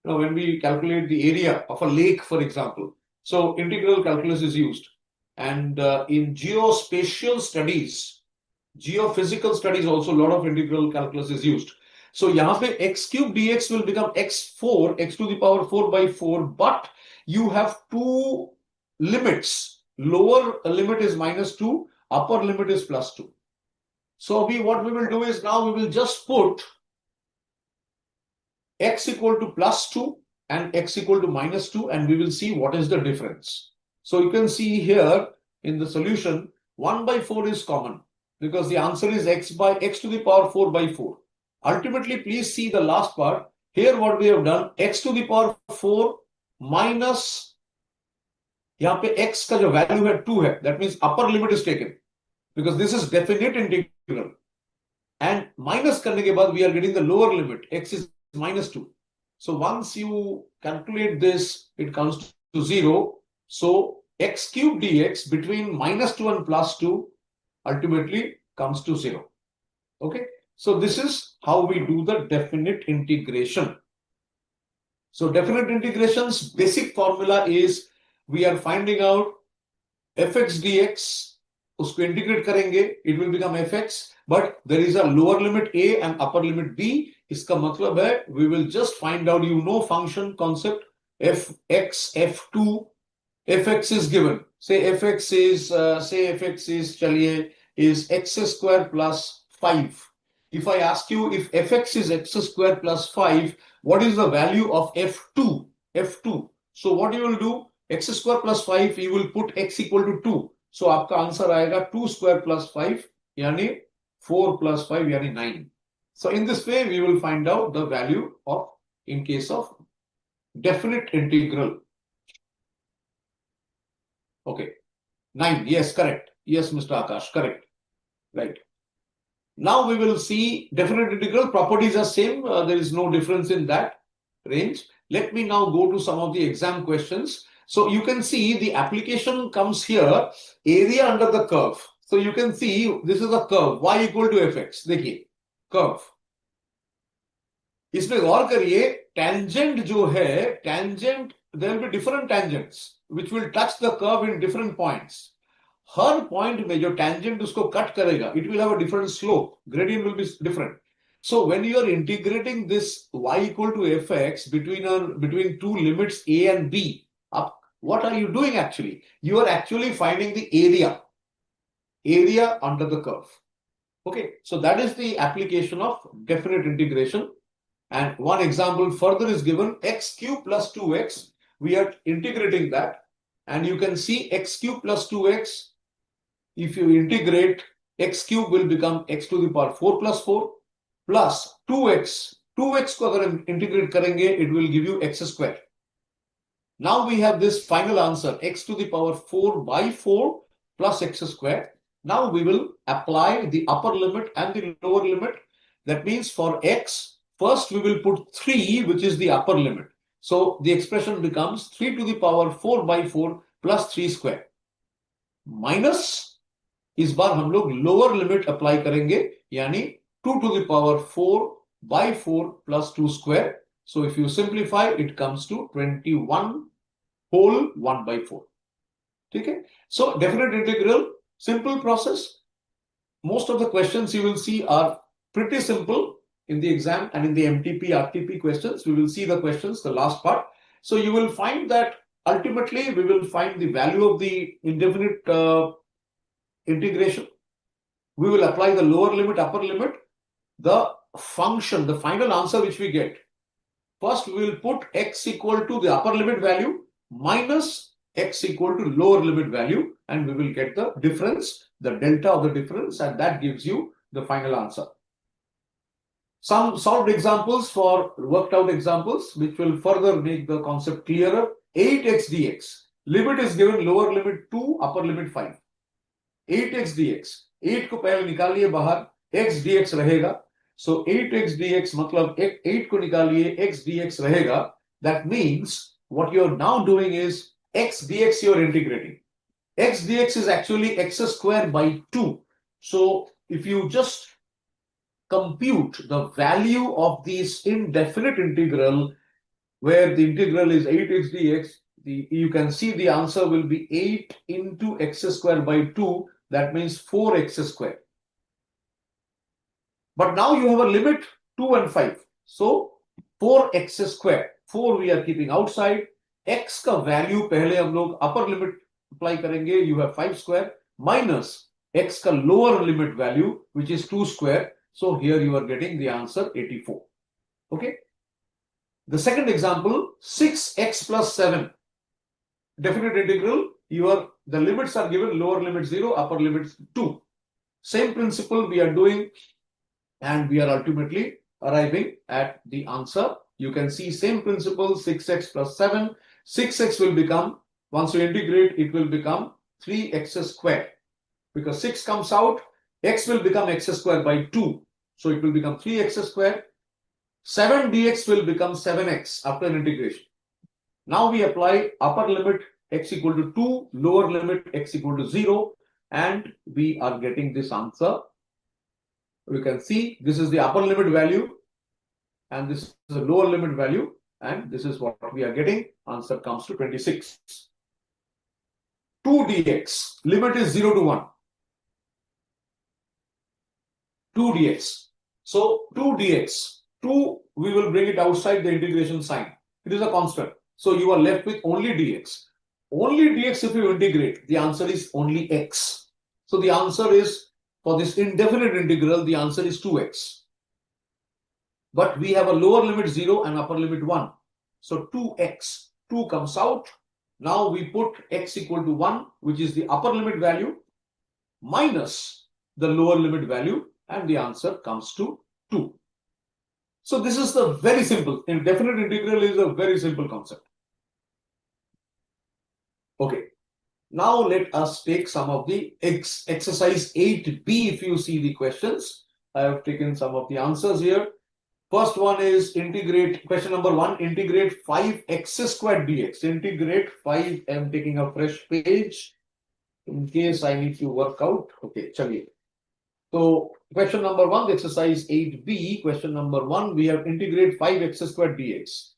[SPEAKER 2] when we calculate the area of a lake, for example. So integral calculus is used. And in geospatial studies, geophysical studies also, a lot of integral calculus is used. So यहाँ पे x cube dx will become x4, x to the power 4 by 4, but you have two limits. Lower limit is -2, upper limit is +2. So what we will do is, now we will just put x equal to +2 and x equal to -2, and we will see what is the difference. So you can see here in the solution, 1 by 4 is common, because the answer is x to the power 4 by 4. Ultimately, please see the last part. Here what we have done, x to the power 4 minus, यहाँ पे x का जो value है 2 है, that means upper limit is taken, because this is definite integral. And minus करने के बाद we are getting the lower limit, x is -2. So once you calculate this, it comes to 0. So x cube dx between -2 and +2 ultimately comes to 0. Okay. So this is how we do the definite integration. So definite integration's basic formula is, we are finding out fx dx, उसको integrate करेंगे, it will become fx, but there is a lower limit a and upper limit b. इसका मतलब है, we will just find out, function concept, fx, f2, fx is given. Say fx is, चलिए, is x square plus 5. If I ask you if fx is x square plus 5, what is the value of f2? F2. So what you will do, x square plus 5, you will put x equal to 2. So आपका answer आएगा 2 square plus 5, यानी 4 plus 5, यानी 9. So in this way, we will find out the value of, in case of definite integral. Okay. 9. Yes, correct. Yes, Mr. Akash, correct. Right. Now we will see definite integral properties are same. There is no difference in that range. Let me now go to some of the exam questions. So you can see the application comes here, area under the curve. So you can see this is a curve, y equal to fx. देखिए, curve. इसमें गौर करिए, tangent जो है, tangent, there will be different tangents which will touch the curve in different points. Her point में जो tangent उसको cut करेगा, it will have a different slope. Gradient will be different. So when you are integrating this y equal to fx between two limits a and b, what are you doing actually? You are actually finding the area under the curve. Okay, so that is the application of definite integration. And one example further is given, x cube plus 2x. We are integrating that, and you can see x cube plus 2x. If you integrate, x cube will become x to the power 4 plus 4 plus 2x. 2x को अगर हम integrate करेंगे, it will give you x square. Now we have this final answer, x to the power 4 by 4 plus x square. Now we will apply the upper limit and the lower limit. That means for x, first we will put 3, which is the upper limit. So the expression becomes 3 to the power 4 by 4 plus 3 square. Minus, इस बार हम लोग lower limit apply करेंगे, यानी 2 to the power 4 by 4 plus 2 square. So if you simplify, it comes to 21 whole 1 by 4. Okay? So definite integral, simple process. Most of the questions you will see are pretty simple in the exam, and in the MTP, RTP questions, we will see the questions, the last part. So you will find that ultimately we will find the value of the indefinite integration. We will apply the lower limit, upper limit, the function, the final answer which we get. First, we will put x equal to the upper limit value minus x equal to lower limit value, and we will get the difference, the delta of the difference, and that gives you the final answer. Some solved examples for worked out examples, which will further make the concept clearer. 8x dx. Limit is given, lower limit 2, upper limit 5. 8x dx. 8 को पहले निकालिए बाहर, x dx रहेगा. So 8x dx मतलब 8 को निकालिए, x dx रहेगा. That means what you're now doing is x dx you're integrating. X dx is actually x square by 2. So if you just compute the value of this indefinite integral where the integral is 8x dx, you can see the answer will be 8 into x square by 2. That means 4x square. But now you have a limit 2 and 5. So 4x square. 4 we are keeping outside. X का value पहले हम लोग upper limit apply करेंगे. You have 5 square minus x का lower limit value which is 2 square. So here you are getting the answer 84. Okay. The second example, 6x plus 7. Definite integral. The limits are given, lower limit 0, upper limit 2. Same principle we are doing, and we are ultimately arriving at the answer. You can see same principle, 6x plus 7. 6x will become, once you integrate, it will become 3x square. Because 6 comes out, x will become x square by 2. So it will become 3x square. 7 dx will become 7x after integration. Now we apply upper limit x equal to 2, lower limit x equal to 0, and we are getting this answer. You can see this is the upper limit value, and this is the lower limit value, and this is what we are getting. Answer comes to 26. 2 dx, limit is 0 to 1. 2 dx. So 2 dx, 2 we will bring it outside the integration sign. It is a constant. So you are left with only dx. Only dx if you integrate, the answer is only x. So the answer is, for this indefinite integral, the answer is 2x. But we have a lower limit 0 and upper limit 1. So 2x, 2 comes out. Now we put x equal to 1, which is the upper limit value, minus the lower limit value, and the answer comes to 2. So this is the very simple. Indefinite integral is a very simple concept. Okay. Now let us take some of the exercise 8b. If you see the questions, I have taken some of the answers here. First one is integrate, question number 1, integrate 5x squared dx. Integrate 5, I am taking a fresh page in case I need to work out. Okay, chaliye. So question number 1, the exercise 8b, question number 1, we have integrate 5x squared dx.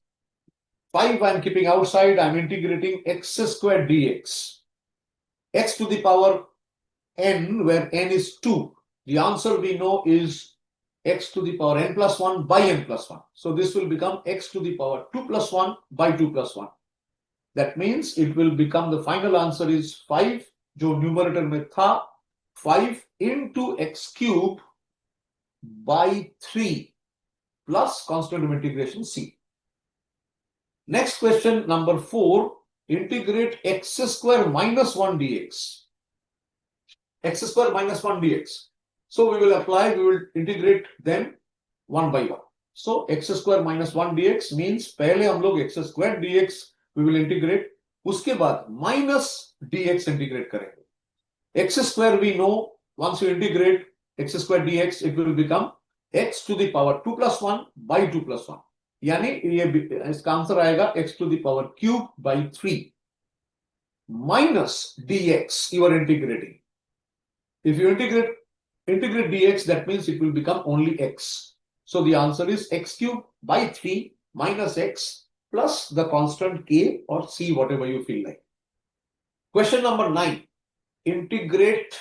[SPEAKER 2] 5 I am keeping outside, I am integrating x squared dx. X to the power n, where n is 2. The answer we know is x to the power n plus 1 by n plus 1. So this will become x to the power 2 plus 1 by 2 plus 1. That means it will become, the final answer is 5, जो numerator में था, 5 into x cube by 3 plus constant of integration c. Next question, number 4, integrate x square minus 1 dx. X square minus 1 dx. So we will apply, we will integrate then 1 by 1. So x square minus 1 dx means पहले हम लोग x square dx we will integrate, उसके बाद minus dx integrate करेंगे. X square we know, once you integrate x square dx, it will become x to the power 2 plus 1 by 2 plus 1. यानी ये इसका answer आएगा x to the power cube by 3 minus dx you are integrating. If you integrate dx, that means it will become only x. So the answer is x cube by 3 minus x plus the constant k or c, whatever you feel like. Question number 9. Integrate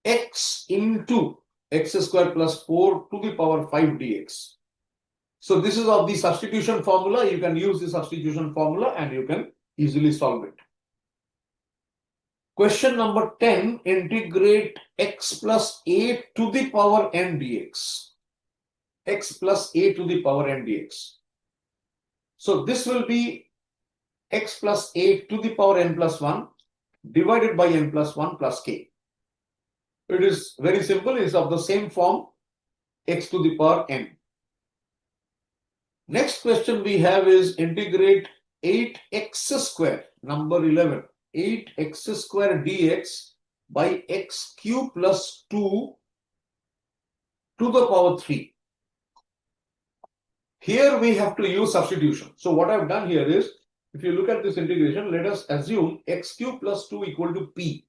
[SPEAKER 2] x into x square plus 4 to the power 5 dx. So this is of the substitution formula. You can use the substitution formula and you can easily solve it. Question number 10, integrate x plus a to the power n dx. X plus a to the power n dx. So this will be x plus a to the power n plus 1 divided by n plus 1 plus k. It is very simple. It is of the same form, x to the power n. Next question we have is integrate 8x square, number 11. 8x square dx. by x cube plus 2 to the power 3. Here we have to use substitution. So what I've done here is, if you look at this integration, let us assume x cube plus 2 equal to p.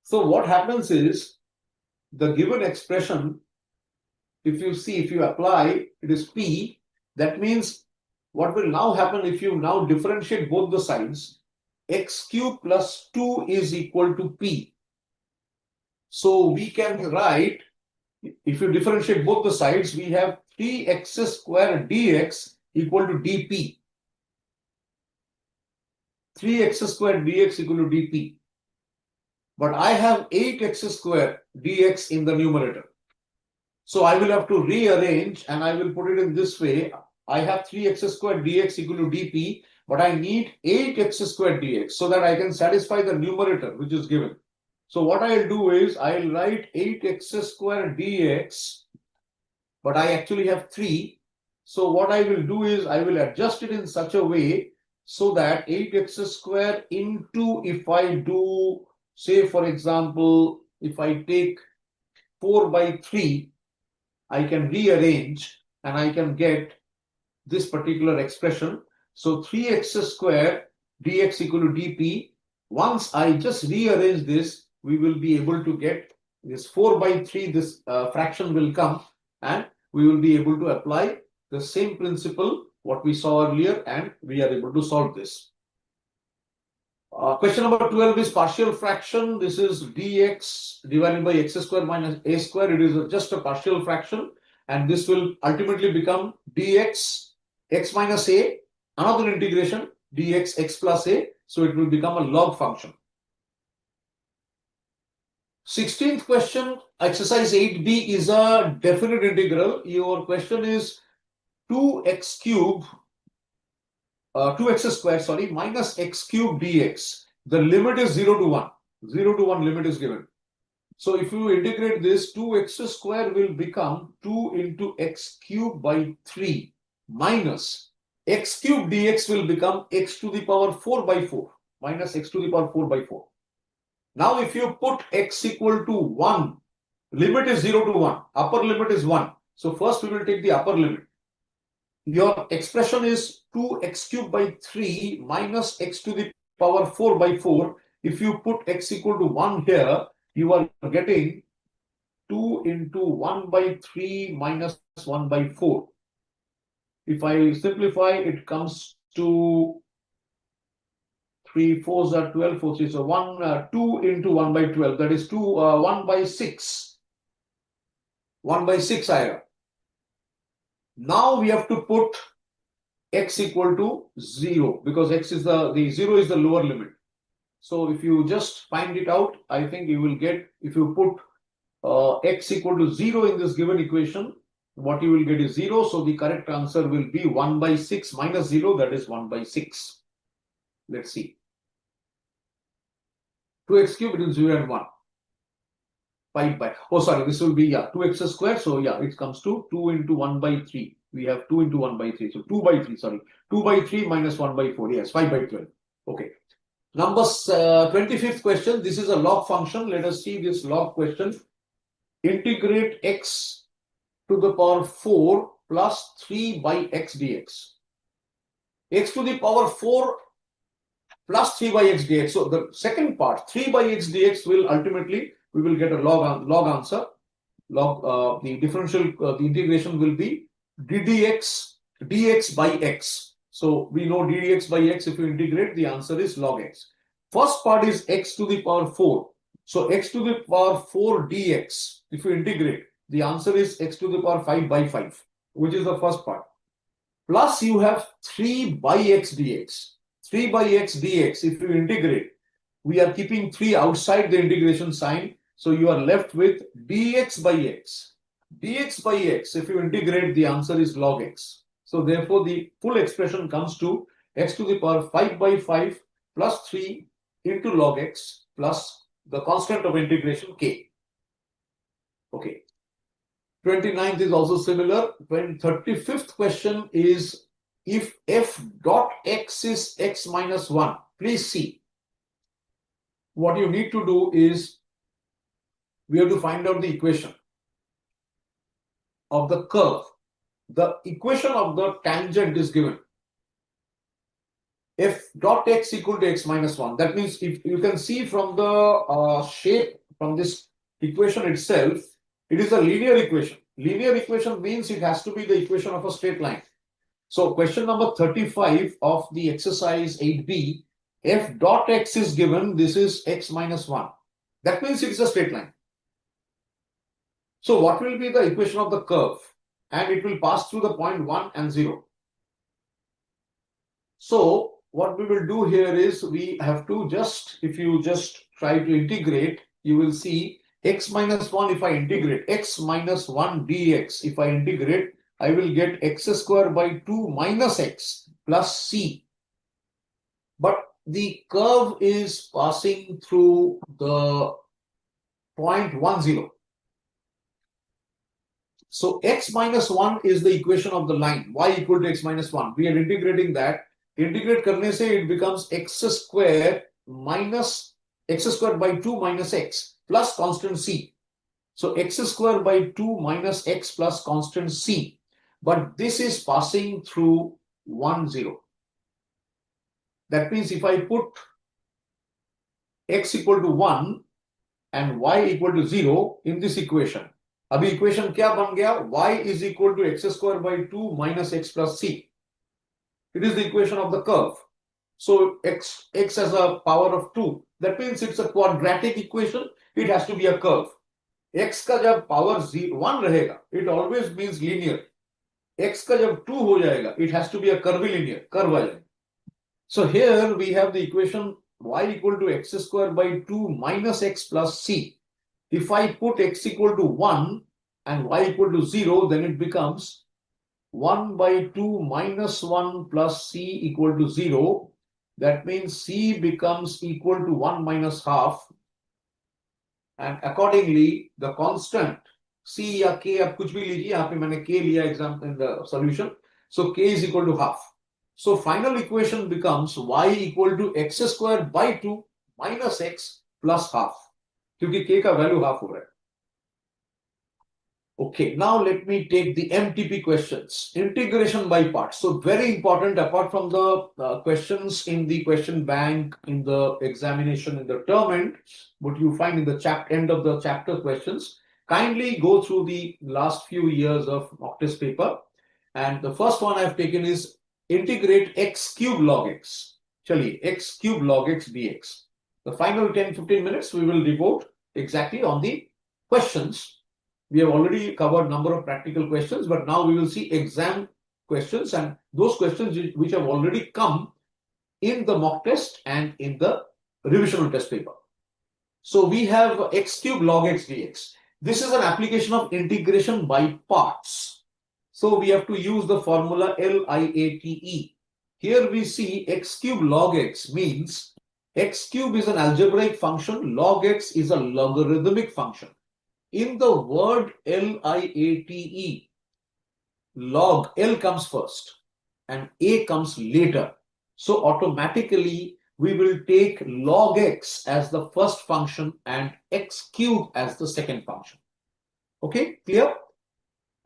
[SPEAKER 2] So what happens is, the given expression, if you apply, it is p. That means what will now happen if you now differentiate both the sides, x cube plus 2 is equal to p. So we can write, if you differentiate both the sides, we have 3x square dx equal to dp. 3x square dx equal to dp. But I have 8x square dx in the numerator. So I will have to rearrange and I will put it in this way. I have 3x square dx equal to dp, but I need 8x square dx so that I can satisfy the numerator which is given. So what I'll do is I'll write 8x square dx, but I actually have 3. So what I will do is I will adjust it in such a way so that 8x square into, if I do, say for example, if I take 4 by 3, I can rearrange and I can get this particular expression. So 3x square dx equal to dp. Once I just rearrange this, we will be able to get this 4 by 3, this fraction will come, and we will be able to apply the same principle what we saw earlier, and we are able to solve this. Question number 12 is partial fraction. This is dx divided by x square minus a square. It is just a partial fraction, and this will ultimately become dx x minus a, another integration dx x plus a. So it will become a log function. 16th question, exercise 8b is a definite integral. Your question is 2x square, minus x cube dx. The limit is 0 to 1. 0 to 1 limit is given. So if you integrate this, 2x square will become 2 into x cube by 3 minus x cube dx will become x to the power 4 by 4 minus x to the power 4 by 4. Now if you put x equal to 1, limit is 0 to 1, upper limit is 1. So first we will take the upper limit. Your expression is 2x cube by 3 minus x to the power 4 by 4. If you put x equal to 1 here, you are getting 2 into 1 by 3 minus 1 by 4. If I simplify, it comes to 3 4s are 12, 4 3. So 2 into 1 by 12, that is 1 by 6. 1 by 6 I have. Now we have to put x equal to 0 because x is the 0 is the lower limit. So if you just find it out, I think you will get, if you put x equal to 0 in this given equation, what you will get is 0. So the correct answer will be 1 by 6 minus 0, that is 1 by 6. Let's see. 2x cube between 0 and 1. 5 by, oh sorry, this will be 2x square. So it comes to 2 into 1 by 3. We have 2 into 1 by 3. So 2 by 3, sorry. 2 by 3 minus 1 by 4. Yes, 5 by 12. Okay. Number 25th question. This is a log function. Let us see this log question. Integrate x to the power 4 plus 3 by x dx. X to the power 4 plus 3 by x dx. So the second part, 3 by x dx, will ultimately, we will get a log answer. The differential, the integration will be dx by x. So we know dx by x, if you integrate, the answer is log x. First part is x to the power 4. So x to the power 4 dx, if you integrate, the answer is x to the power 5 by 5, which is the first part. Plus you have 3 by x dx. 3 by x dx, if you integrate, we are keeping 3 outside the integration sign. So you are left with dx by x. Dx by x, if you integrate, the answer is log x. So therefore, the full expression comes to x to the power 5 by 5 plus 3 into log x plus the constant of integration k. Okay. 29th is also similar. 35th question is, if f dot x is x minus 1, please see. what you need to do is we have to find out the equation of the curve. The equation of the tangent is given. F dot x equal to x minus 1. That means if you can see from the shape from this equation itself, it is a linear equation. Linear equation means it has to be the equation of a straight line. So question number 35 of the exercise 8b, f dot x is given. This is x minus 1. That means it is a straight line. So what will be the equation of the curve? And it will pass through the point 1 and 0. So what we will do here is we have to just, if you just try to integrate, you will see x minus 1 if I integrate, x minus 1 dx, if I integrate, I will get x square by 2 minus x plus c. But the curve is passing through the point 1, 0. So x minus 1 is the equation of the line, y equal to x minus 1. We are integrating that. Integrate karne se it becomes x square minus x square by 2 minus x plus constant c. So x square by 2 minus x plus constant c. But this is passing through 1, 0. That means if I put x equal to 1 and y equal to 0 in this equation, abhi equation kya ban gaya? Y is equal to x square by 2 minus x plus c. It is the equation of the curve. So x has a power of 2. That means it's a quadratic equation. It has to be a curve. X का जब power 1 रहेगा, it always means linear. X का जब 2 हो जाएगा, it has to be a curvilinear, curve आ जाएगा. So here we have the equation y equal to x square by 2 minus x plus c. If I put x equal to 1 and y equal to 0, then it becomes 1 by 2 minus 1 plus c equal to 0. That means c becomes equal to 1 minus half. And accordingly, the constant c या k आप कुछ भी लीजिए, यहाँ पे मैंने k लिया example in the solution. So k is equal to half. So final equation becomes y equal to x square by 2 minus x plus half. क्योंकि k का value half हो रहा है. Okay, now let me take the MTP questions. Integration by parts. So very important, apart from the questions in the question bank, in the examination, in the term end, what you find in the end of the chapter questions, kindly go through the last few years of mock test paper. And the first one I've taken is integrate x cube log x. Chaliye, x cube log x dx. The final 10-15 minutes we will devote exactly on the questions. We have already covered number of practical questions, but now we will see exam questions and those questions which have already come in the mock test and in the revisional test paper. So we have x cube log x dx. This is an application of integration by parts. So we have to use the formula LIATE. Here we see x cube log x means x cube is an algebraic function, log x is a logarithmic function. In the word LIATE, log, L comes first and A comes later. So automatically we will take log x as the first function and x cube as the second function. Okay, clear?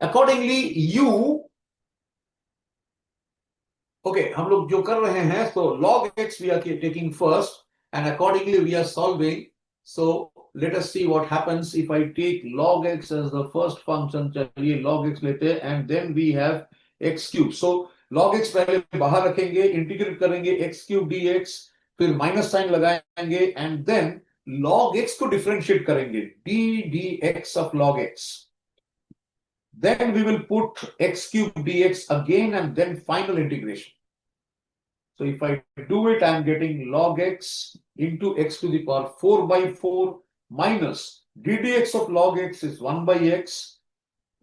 [SPEAKER 2] Accordingly, okay, हम लोग जो कर रहे हैं, so log x we are taking first and accordingly we are solving. So let us see what happens if I take log x as the first function. चलिए log x लेते हैं and then we have x cube. So log x पहले बाहर रखेंगे, integrate करेंगे x cube dx, फिर minus sign लगाएंगे and then log x को डिफरेंशिएट करेंगे d dx of log x. Then we will put x cube dx again and then final integration. So if I do it, I am getting log x into x to the power 4 by 4 minus ddx of log x is 1 by x.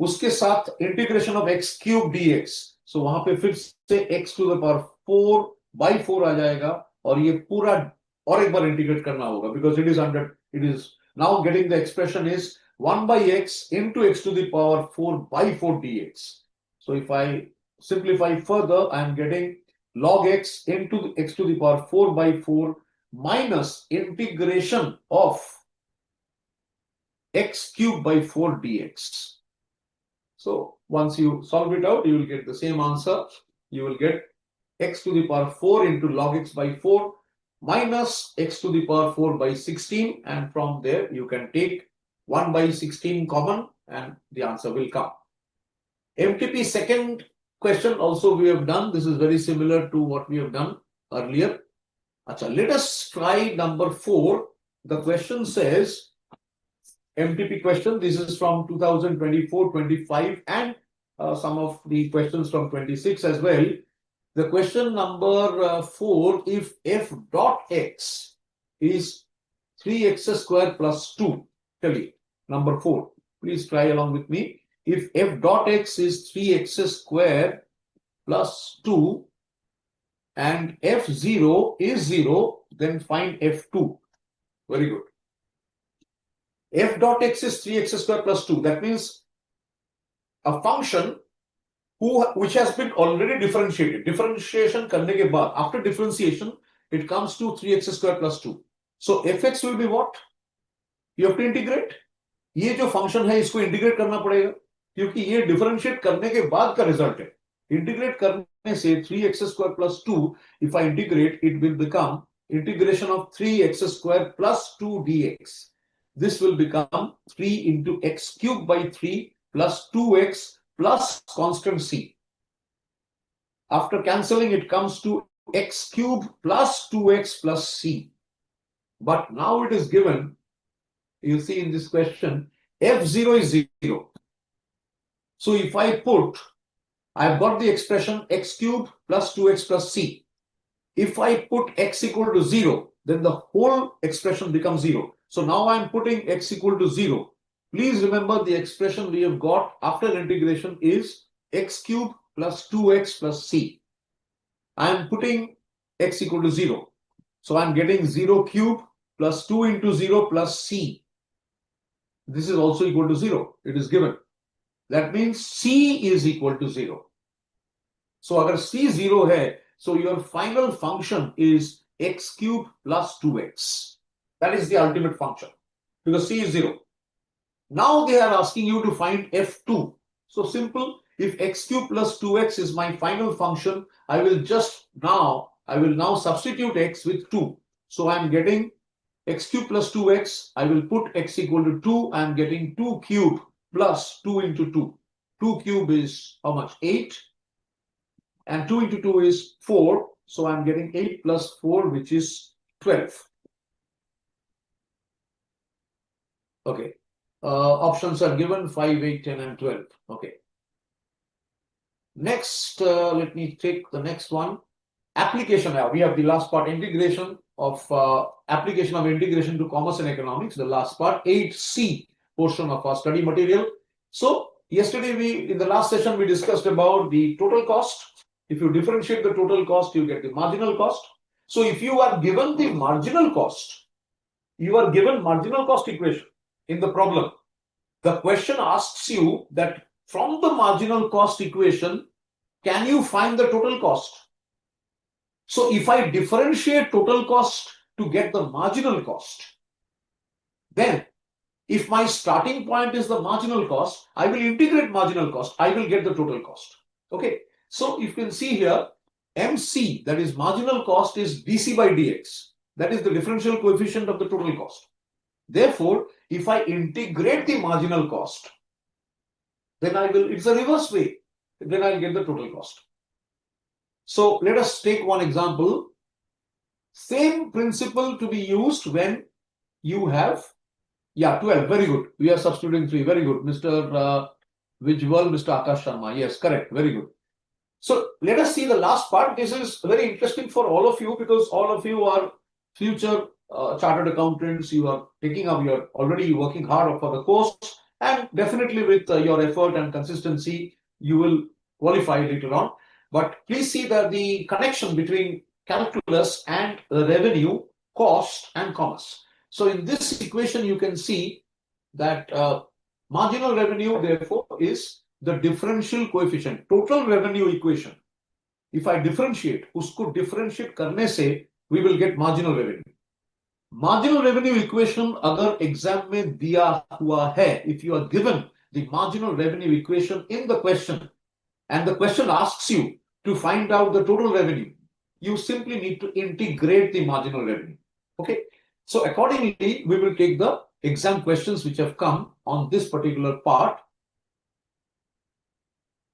[SPEAKER 2] उसके साथ integration of x cube dx. So वहां पे फिर से x to the power 4 by 4 आ जाएगा और ये पूरा और एक बार इंटीग्रेट करना होगा because it is now getting the expression is 1 by x into x to the power 4 by 4 dx. So if I simplify further, I am getting log x into x to the power 4 by 4 minus integration of x cube by 4 dx. So once you solve it out, you will get the same answer. You will get x to the power 4 into log x by 4 minus x to the power 4 by 16, and from there you can take 1 by 16 common and the answer will come. MTP second question also we have done. This is very similar to what we have done earlier. Achha, let us try number 4. The question says, MTP question, this is from 2024-25 and some of the questions from 26 as well. The question number 4, if f dot x is 3x square plus 2, tell me, number 4, please try along with me. If f dot x is 3x square plus 2 and f0 is 0, then find f2. Very good. F dot x is 3x square plus 2. That means a function which has been already differentiated. Differentiation karne ke baad, after differentiation, it comes to 3x square plus 2. So fx will be what? You have to integrate. ये जो function है इसको integrate करना पड़ेगा क्योंकि ये differentiate करने के बाद का result है. Integrate करने से 3x square plus 2, if I integrate, it will become integration of 3x square plus 2 dx. This will become 3 into x cubed by 3 plus 2x plus constant c. After cancelling, it comes to x cubed plus 2x plus c. But now it is given, you see in this question, f0 is 0. So if I put, I've got the expression x cubed plus 2x plus c. If I put x equal to 0, then the whole expression becomes 0. So now I'm putting x equal to 0. Please remember the expression we have got after integration is x cubed plus 2x plus c. I'm putting x equal to 0. So I'm getting 0 cubed plus 2 into 0 plus c. This is also equal to 0. It is given. That means c is equal to 0. So agar c 0 hai, so your final function is x cubed plus 2x. That is the ultimate function because c is 0. Now they are asking you to find f2. So simple, if x cubed plus 2x is my final function, I will now substitute x with 2. So I am getting x cubed plus 2x. I will put x equal to 2. I am getting 2 cubed plus 2 into 2. 2 cube is how much? 8. And 2 into 2 is 4. So I am getting 8 plus 4, which is 12. Okay. Options are given 5, 8, 10, and 12. Okay. Next, let me take the next one. Application. Now we have the last part, integration of application of integration to commerce and economics. The last part, 8C portion of our study material. So yesterday in the last session we discussed about the total cost. If you differentiate the total cost, you get the marginal cost. So if you are given the marginal cost, you are given marginal cost equation in the problem. The question asks you that from the marginal cost equation, can you find the total cost? So if I differentiate total cost to get the marginal cost, then if my starting point is the marginal cost, I will integrate marginal cost. I will get the total cost. Okay. So you can see here, MC, that is marginal cost, is dc by dx. That is the differential coefficient of the total cost. Therefore, if I integrate the marginal cost, then it's a reverse way. Then I'll get the total cost. So let us take one example. Same principle to be used when you have, 12. Very good. We are substituting 3. Very good. Mr. Vijwal, Mr. Akash Sharma. Yes, correct. Very good. So let us see the last part. This is very interesting for all of you because all of you are future chartered accountants. You are taking up, you are already working hard for the course, and definitely with your effort and consistency, you will qualify later on. But please see that the connection between calculus and revenue, cost, and commerce. So in this equation, you can see that marginal revenue, therefore, is the differential coefficient, total revenue equation. If I differentiate, usko differentiate karne se, we will get marginal revenue. Marginal revenue equation अगर exam में दिया हुआ है, if you are given the marginal revenue equation in the question and the question asks you to find out the total revenue, you simply need to integrate the marginal revenue. Okay, so accordingly we will take the exam questions which have come on this particular part.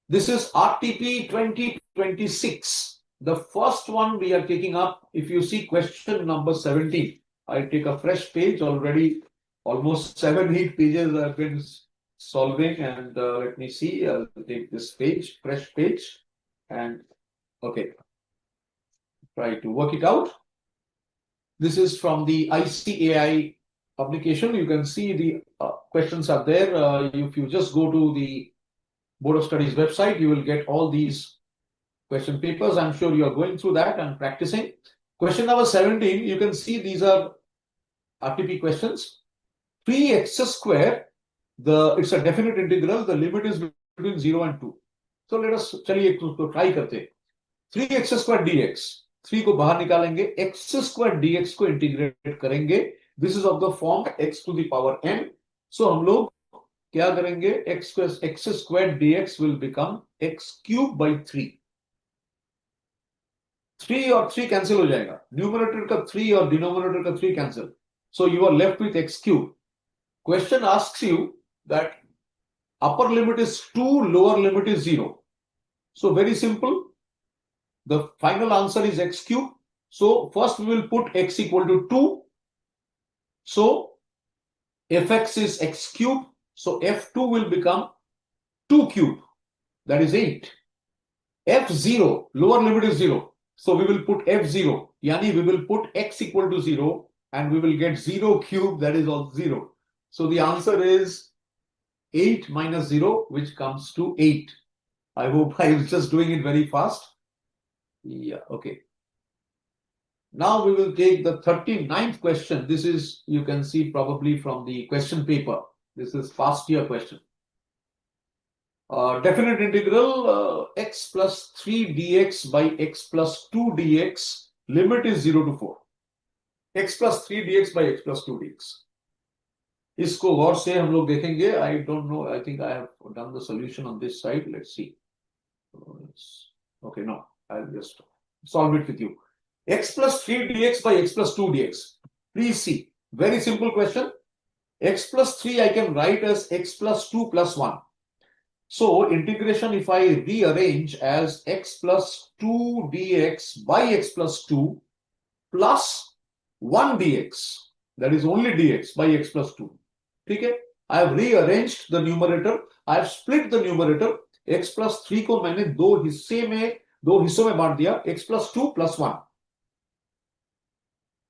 [SPEAKER 2] This is RTP 2026. The first one we are taking up. If you see question number 17, I take a fresh page. Already almost 7-8 pages I've been solving, and let me see, I'll take this page, fresh page, and okay, try to work it out. This is from the ICAI publication. You can see the questions are there. If you just go to the Board of Studies website, you will get all these question papers. I'm sure you are going through that and practicing. Question number 17, you can see these are RTP questions. 3x square, it's a definite integral. The limit is between 0 and 2. So let us try karte. 3x square dx. 3 को बाहर निकालेंगे, x square dx को integrate करेंगे. This is of the form x to the power n. So हम लोग क्या करेंगे? x square dx will become x cube by 3. 3 और 3 कैंसिल हो जाएगा. न्यूमरेटर का 3 और डिनोमिनेटर का 3 cancel. So you are left with x cube. Question asks you that upper limit is 2, lower limit is 0. So very simple. The final answer is x cube. So first we will put x equal to 2. So fx is x cube. So f2 will become 2 cube. That is 8. f0, lower limit is 0. So we will put f0. Yani we will put x equal to 0 and we will get 0 cube, that is also 0. So the answer is 8 minus 0, which comes to 8. I hope I was just doing it very fast. Yeah, okay. Now we will take the 39th question. This is, you can see probably from the question paper. This is past year question. Definite integral x plus 3 dx by x plus 2 dx. Limit is 0 to 4. x plus 3 dx by x plus 2 dx. इसको गौर से हम लोग देखेंगे. I don't know. I think I have done the solution on this side. Let's see. Okay, no. I'll just solve it with you. X plus 3 dx by x plus 2 dx. Please see. Very simple question. X plus 3 I can write as x plus 2 plus 1. So integration, if I rearrange as x plus 2 dx by x plus 2 plus 1 dx, that is only dx by x plus 2. Okay? I have rearranged the numerator. I have split the numerator. x plus 3 को मैंने दो हिस्सों में बांट दिया. x plus 2 plus 1.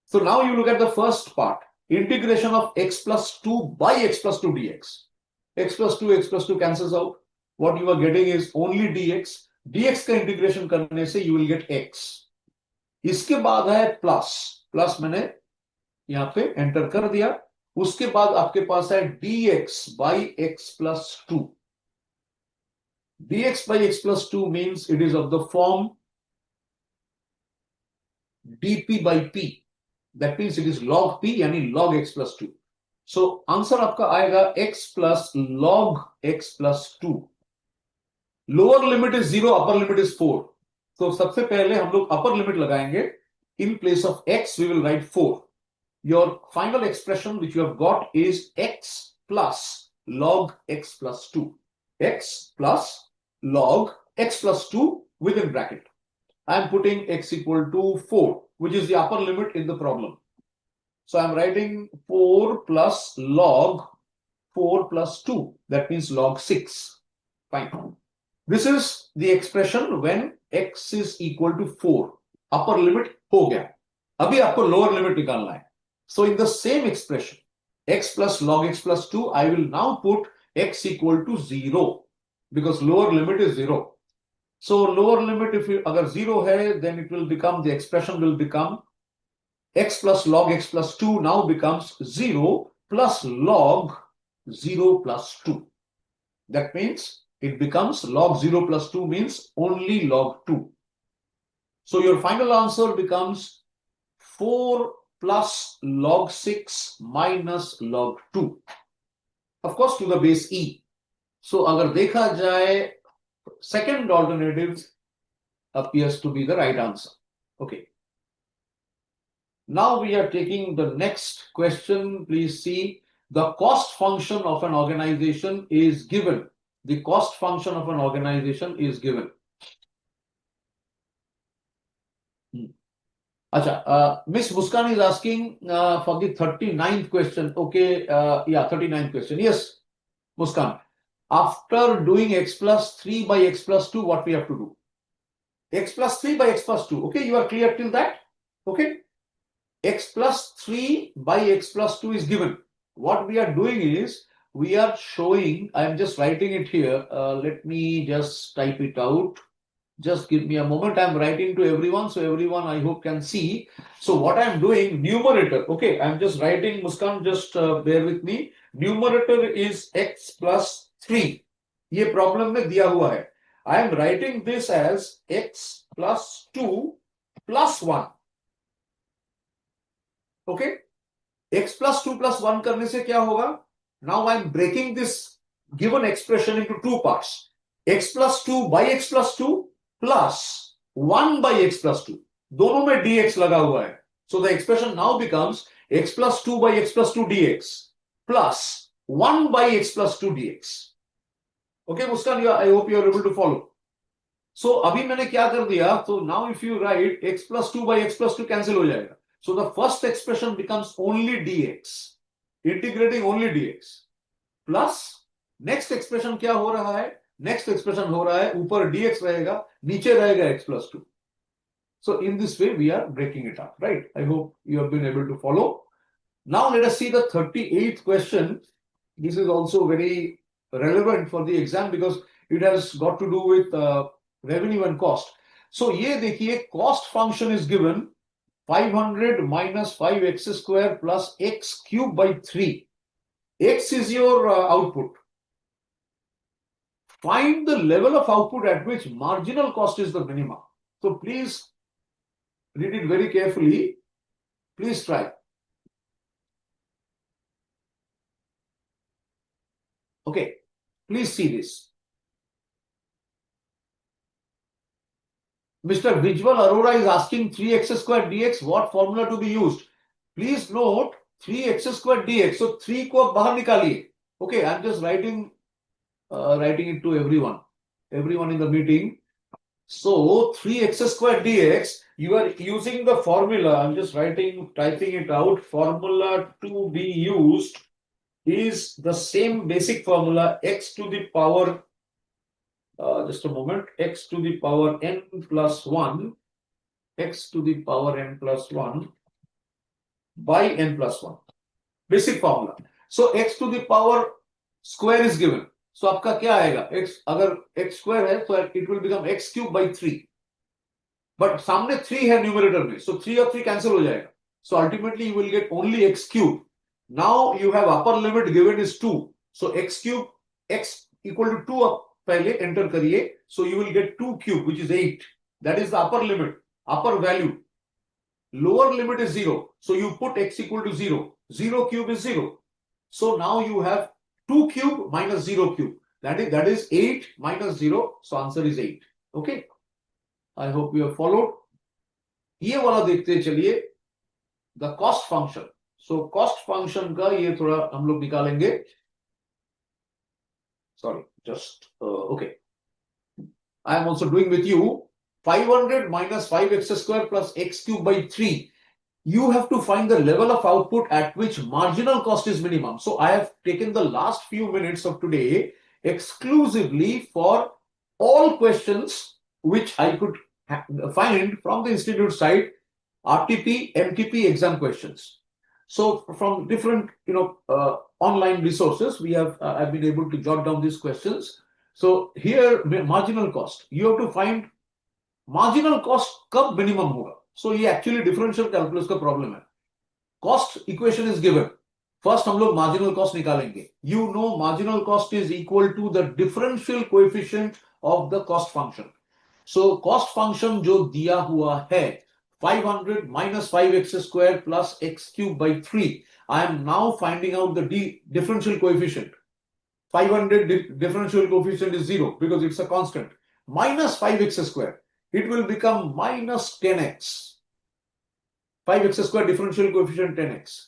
[SPEAKER 2] So now you look at the first part. Integration of x plus 2 by x plus 2 dx. x plus 2 cancels out. What you are getting is only dx. dx का integration करने से you will get x. इसके बाद है plus मैंने यहां पे enter कर दिया. उसके बाद आपके पास है dx by x plus 2. dx by x plus 2 means it is of the form dp by p. That means it is log p, यानी log x plus 2. So answer आपका आएगा x plus log x plus 2. Lower limit is 0, upper limit is 4. तो सबसे पहले हम लोग upper limit लगाएंगे. In place of x we will write 4. Your final expression which you have got is x plus log x plus 2. x plus log x plus 2 within bracket. I am putting x equal to 4, which is the upper limit in the problem. So I am writing 4 plus log 4 plus 2. That means log 6. Fine. This is the expression when x is equal to 4. Upper limit हो गया. अभी आपको lower limit निकालना है. So in the same expression, x plus log x plus 2, I will now put x equal to 0 because lower limit is 0. So lower limit, if you अगर 0 है, then it will become, the expression will become x plus log x plus 2 now becomes 0 plus log 0 plus 2. That means it becomes log 0 plus 2 means only log 2. So your final answer becomes 4 plus log 6 minus log 2, of course to the base e. So अगर देखा जाए, second alternative appears to be the right answer. Okay. Now we are taking the next question. Please see, the cost function of an organization is given. The cost function of an organization is given. Acha, Miss Muskan is asking for the 39th question. Okay, yeah, 39th question. Yes, Muskan. After doing x plus 3 by x plus 2, what we have to do? X plus 3 by x plus 2. Okay, you are clear till that? Okay. X plus 3 by x plus 2 is given. What we are doing is, we are showing, I am just writing it here. Let me just type it out. Just give me a moment. I am writing to everyone, so everyone I hope can see. So what I am doing, numerator. Okay, I am just writing, Muskan, just bear with me. Numerator is x plus 3. ये problem में दिया हुआ है. I am writing this as x plus 2 plus 1. Okay, x plus 2 plus 1 करने से क्या होगा? Now I am breaking this given expression into two parts. X plus 2 by x plus 2 plus 1 by x plus 2. दोनों में dx लगा हुआ है. So the expression now becomes x plus 2 by x plus 2 dx plus 1 by x plus 2 dx. Okay, Muskan, I hope you are able to follow. So अभी मैंने क्या कर दिया? So now if you write x plus 2 by x plus 2 cancel हो जाएगा. So the first expression becomes only dx, integrating only dx, plus next expression क्या हो रहा है? Next expression हो रहा है, ऊपर dx रहेगा, नीचे रहेगा x plus 2. So in this way we are breaking it up, right? I hope you have been able to follow. Now let us see the 38th question. This is also very relevant for the exam because it has got to do with revenue and cost. So ये देखिए, cost function is given 500 minus 5x square plus x cube by 3. X is your output. Find the level of output at which marginal cost is the minimum. So please read it very carefully. Please try. Okay, please see this. Mr. Vijwal Arora is asking 3x square dx, what formula to be used? Please note 3x square dx. So 3 को बाहर निकालिए. Okay, I'm just writing it to everyone in the meeting. So 3x square dx, you are using the formula. I'm just typing it out. Formula to be used is the same basic formula, x to the power, just a moment, x to the power n plus 1, x to the power n plus 1 by n plus 1. Basic formula. So x to the power square is given. So आपका क्या आएगा? x, अगर x square है, so it will become x cube by 3. But सामने 3 है numerator में. So 3 और 3 cancel हो जाएगा. So ultimately you will get only x cube. Now you have upper limit given is 2. So x cube, x equal to 2 up पहले enter करिए. So you will get 2 cube, which is 8. That is the upper limit, upper value. Lower limit is 0. So you put x equal to 0. 0 cube is 0. So now you have 2 cube minus 0 cube. That is 8 minus 0. So answer is 8. Okay. I hope you have followed. ये वाला देखते चलिए. The cost function. So cost function का ये थोड़ा हम लोग निकालेंगे. Sorry, just okay. I am also doing with you 500 minus 5x square plus x cube by 3. You have to find the level of output at which marginal cost is minimum. So I have taken the last few minutes of today exclusively for all questions which I could find from the institute side, RTP, MTP exam questions. So from different online resources, we have I've been able to jot down these questions. So here marginal cost, you have to find marginal cost कब minimum होगा. So ये actually differential calculus का problem है. Cost equation is given. First हम लोग marginal cost निकालेंगे. You know marginal cost is equal to the differential coefficient of the cost function. So cost function जो दिया हुआ है 500 minus 5x square plus x cube by 3. I am now finding out the differential coefficient. 500 differential coefficient is 0 because it's a constant. Minus 5x square. It will become minus 10x. 5x square differential coefficient 10x.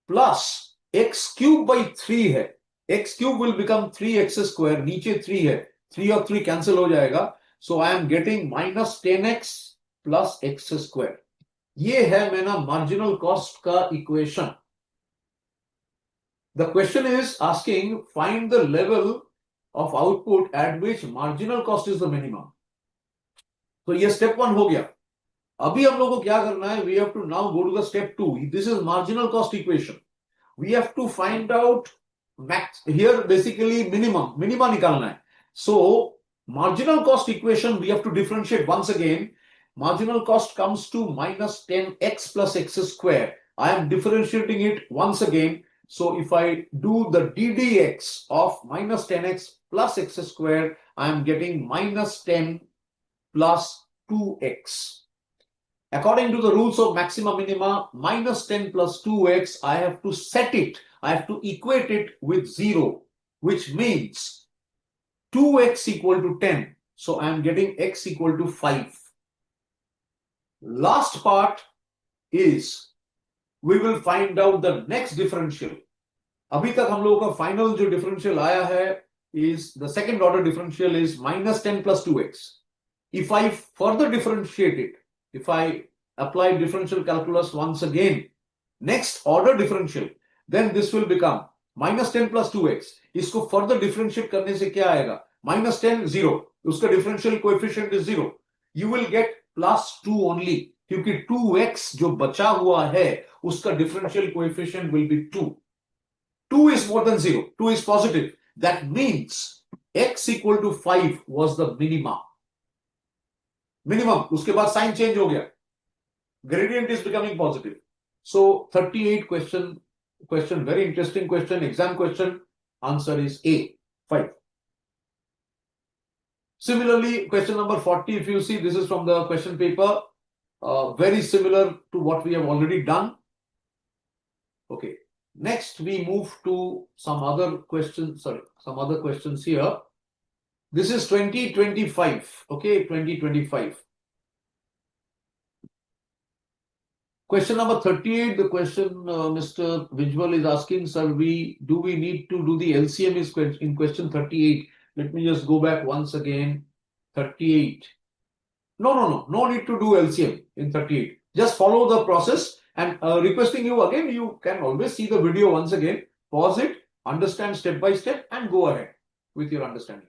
[SPEAKER 2] Plus x cube by 3 है. X cube will become 3x square. नीचे 3 है. 3 और 3 cancel हो जाएगा. So I am getting minus 10x plus x square. ये है मेरा marginal cost का equation. The question is asking find the level of output at which marginal cost is the minimum. तो ये step 1 हो गया. अभी हम लोगों को क्या करना है? We have to now go to the step 2. This is marginal cost equation. We have to find out max. Here basically minima निकालना है. So marginal cost equation we have to differentiate once again. Marginal cost comes to minus 10x plus x square. I am differentiating it once again. So if I do the ddx of minus 10x plus x square, I am getting minus 10 plus 2x. According to the rules of maxima minima, minus 10 plus 2x, I have to set it. I have to equate it with 0, which means 2x equal to 10. So I am getting x equal to 5. Last part is we will find out the next differential. अभी तक हम लोगों का final जो differential आया है is the second order differential is minus 10 plus 2x. If I further differentiate it, if I apply differential calculus once again, next order differential, then this will become minus 10 plus 2x. इसको further differentiate करने से क्या आएगा? Minus 10, 0. उसका differential coefficient is 0. You will get plus 2 only. क्योंकि 2x जो बचा हुआ है, उसका differential coefficient will be 2. 2 is more than 0. 2 is positive. That means x equal to 5 was the minimum. Minimum. उसके बाद sign change हो गया. Gradient is becoming positive. So 38 question, very interesting question, exam question. Answer is A, 5. Similarly, question number 40, if you see, this is from the question paper, very similar to what we have already done. Okay. Next, we move to some other questions. Some other questions here. This is 2025. Okay, 2025. Question number 38, the question Mr. Vijwal is asking, sir, do we need to do the LCM in question 38? Let me just go back once again. 38. No need to do LCM in 38. Just follow the process and requesting you again, you can always see the video once again, pause it, understand step by step and go ahead with your understanding.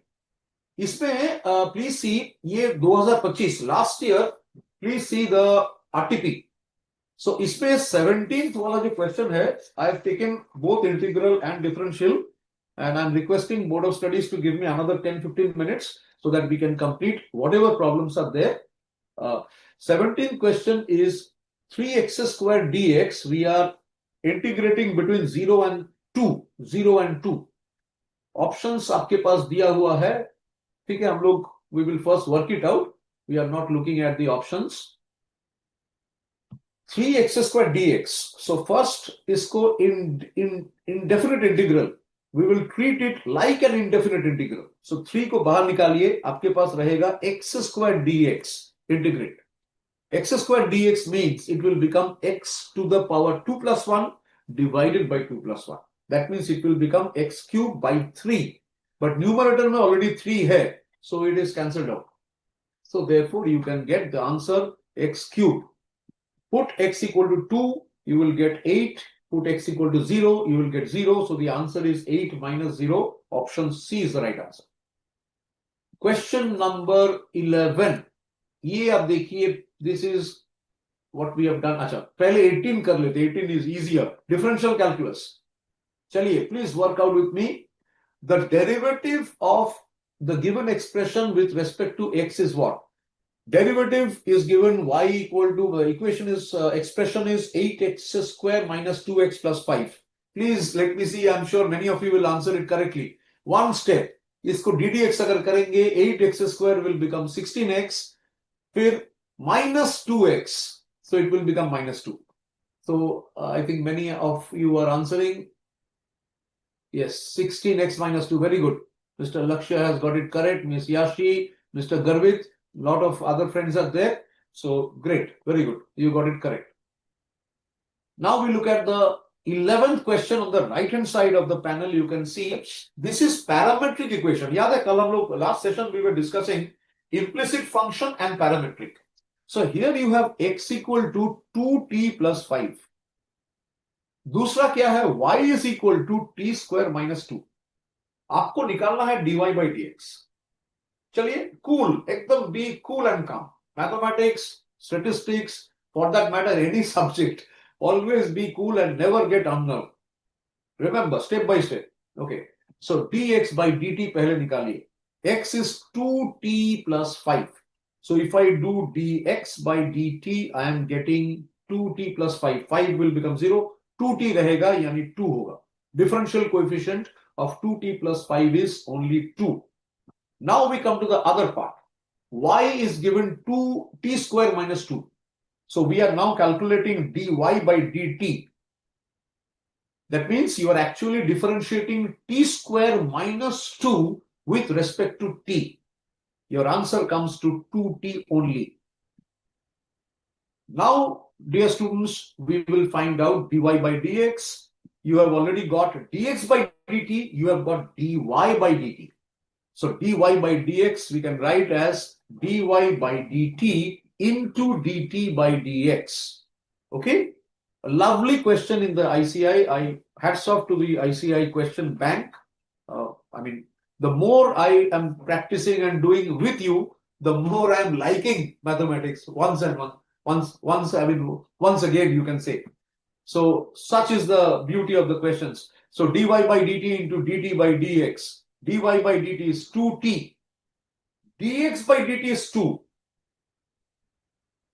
[SPEAKER 2] इसमें please see, ये 2025, last year, please see the RTP. So इसमें 17th वाला जो question है, I have taken both integral and differential and I'm requesting Board of Studies to give me another 10-15 minutes so that we can complete whatever problems are there. 17th question is 3x square dx. We are integrating between 0 and 2. 0 and 2. Options आपके पास दिया हुआ है. ठीक है, हम लोग we will first work it out. We are not looking at the options. 3x square dx. So first इसको indefinite integral. We will treat it like an indefinite integral. So 3 को बाहर निकालिए, आपके पास रहेगा x square dx. Integrate. X square dx means it will become x to the power 2 plus 1 divided by 2 plus 1. That means it will become x cube by 3. But numerator में already 3 है. So it is cancelled out. So therefore you can get the answer x cube. Put x equal to 2, you will get 8. Put x equal to 0, you will get 0. So the answer is 8 minus 0. Option C is the right answer. Question number 11. ये आप देखिए, this is what we have done. अच्छा, पहले 18 कर लेते. 18 is easier. Differential calculus. चलिए, please work out with me. The derivative of the given expression with respect to x is what? Derivative is given y equal to, the equation is, expression is 8x square minus 2x plus 5. Please let me see, I'm sure many of you will answer it correctly. One step, इसको ddx अगर करेंगे, 8x square will become 16x, फिर minus 2x, So it will become minus 2. So I think many of you are answering. Yes, 16x minus 2. Very good. Mr. Lakshya has got it correct. Ms. Yashi, Mr. Garvit, lot of other friends are there. So great. Very good. You got it correct. Now we look at the 11th question on the right hand side of the panel. You can see this is parametric equation. Yeah, last session we were discussing implicit function and parametric. So here you have x equal to 2t plus 5. दूसरा क्या है y is equal to t square minus 2. आपको निकालना है dy by dx. चलिए cool, एकदम be cool and calm. Mathematics, statistics, for that matter any subject, always be cool and never get unnerved. Remember, step by step. Okay, so dx by dt पहले निकालिए. X is 2t plus 5. So if I do dx by dt, I am getting 2t plus 5. 5 will become 0. 2t रहेगा यानी 2 होगा. Differential coefficient of 2t plus 5 is only 2. Now we come to the other part. Y is given 2t square minus 2. So we are now calculating dy by dt. That means you are actually differentiating t square minus 2 with respect to t. Your answer comes to 2t only. Now, dear students, we will find out dy by dx. You have already got dx by dt. You have got dy by dt. So dy by dx we can write as dy by dt into dt by dx. Okay? A lovely question in the ICAI. Hats off to the ICAI question bank. I mean, the more I am practicing and doing with you, the more I am liking mathematics once again, you can say. So such is the beauty of the questions. So dy by dt into dt by dx. dy by dt is 2t. dx by dt is 2.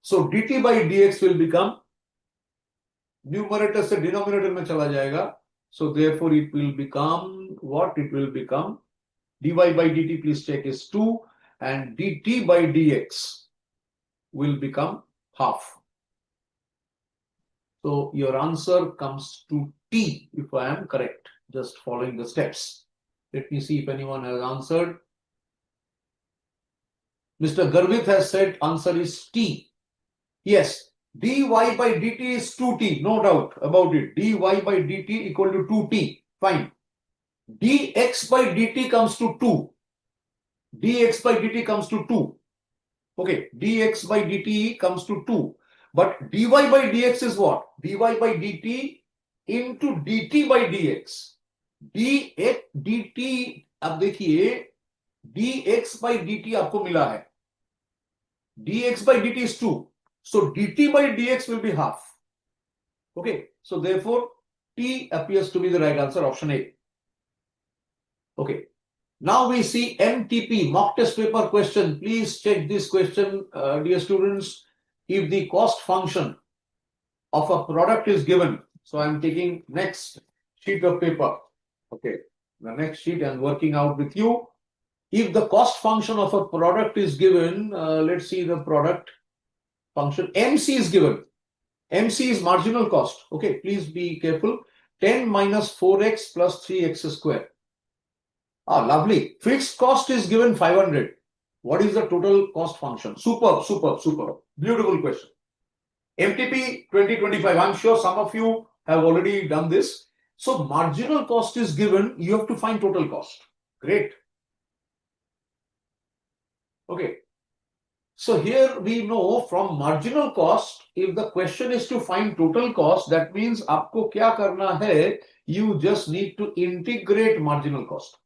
[SPEAKER 2] So dt by dx will become numerator से denominator में चला जाएगा. So therefore it will become what? It will become dy by dt, please check, is 2, and dt by dx will become half. So your answer comes to t if I am correct, just following the steps. Let me see if anyone has answered. Mr. Garvit has said answer is t. Yes, dy by dt is 2t, no doubt about it. dy by dt equal to 2t, fine. dx by dt comes to 2. dx by dt comes to 2. Okay, dx by dt comes to 2. But dy by dx is what? dy by dt into dt by dx. dt, अब देखिए, dx by dt आपको मिला है. dx by dt is 2. So dt by dx will be half. Okay, so therefore t appears to be the right answer, option A. Okay, now we see MTP, mock test paper question. Please check this question, dear students. If the cost function of a product is given, so I'm taking next sheet of paper. Okay, the next sheet I'm working out with you. If the cost function of a product is given, let's see the product function. MC is given. MC is marginal cost. Okay, please be careful. 10 minus 4x plus 3x square. Ah, lovely. Fixed cost is given 500. What is the total cost function? Superb, superb, superb. Beautiful question. MTP 2025. I'm sure some of you have already done this. So marginal cost is given. You have to find total cost. Great. Okay. So here we know from marginal cost, if the question is to find total cost, that means आपको क्या करना है? You just need to integrate marginal cost.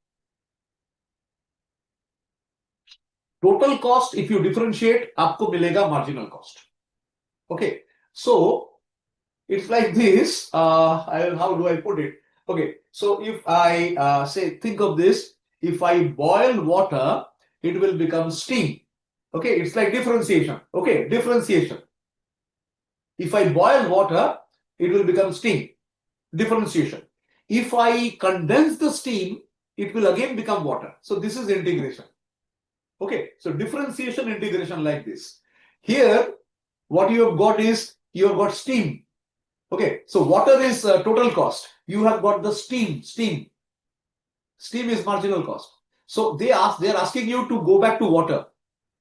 [SPEAKER 2] Total cost, if you differentiate, आपको मिलेगा marginal cost. Okay, so it's like this. How do I put it? Okay, so if I think of this, if I boil water, it will become steam. Okay, it's like differentiation. Okay, differentiation. If I boil water, it will become steam. Differentiation. If I condense the steam, it will again become water. So this is integration. Okay, so differentiation, integration like this. Here, what you have got is you have got steam. Okay, so water is total cost. You have got the steam. Steam is marginal cost. So they are asking you to go back to water.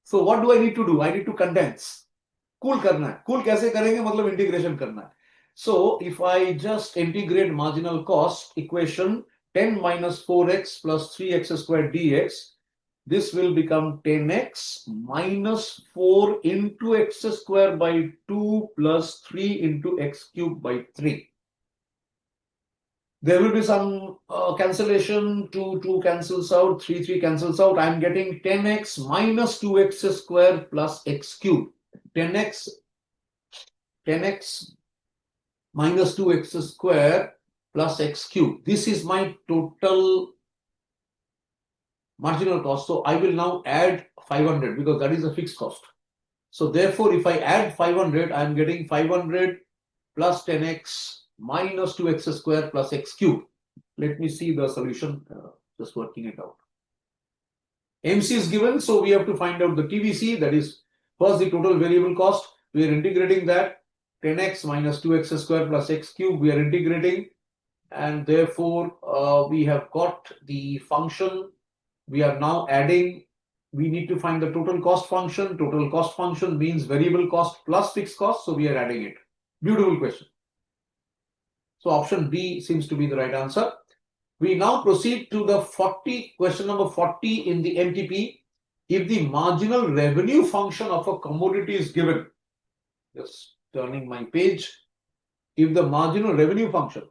[SPEAKER 2] So what do I need to do? I need to condense. Cool करना है. Cool कैसे करेंगे? मतलब integration करना है. So if I just integrate marginal cost equation 10 minus 4x plus 3x squared dx, this will become 10x minus 4 into x squared by 2 plus 3 into x cubed by 3. There will be some cancellation. 2 cancels out, 3 cancels out. I am getting 10x minus 2x squared plus x cubed. 10x minus 2x squared plus x cubed. This is my total marginal cost. So I will now add 500 because that is a fixed cost. So therefore, if I add 500, I am getting 500 plus 10x minus 2x squared plus x cubed. Let me see the solution, just working it out. MC is given, so we have to find out the TVC, that is first the total variable cost. We are integrating that. 10x minus 2x squared plus x cubed, we are integrating, and therefore we have got the function. We are now adding. We need to find the total cost function. Total cost function means variable cost plus fixed cost, so we are adding it. Beautiful question. So option B seems to be the right answer. We now proceed to the question number 40 in the MTP. If the marginal revenue function of a commodity is given, just turning my page. If the marginal revenue function,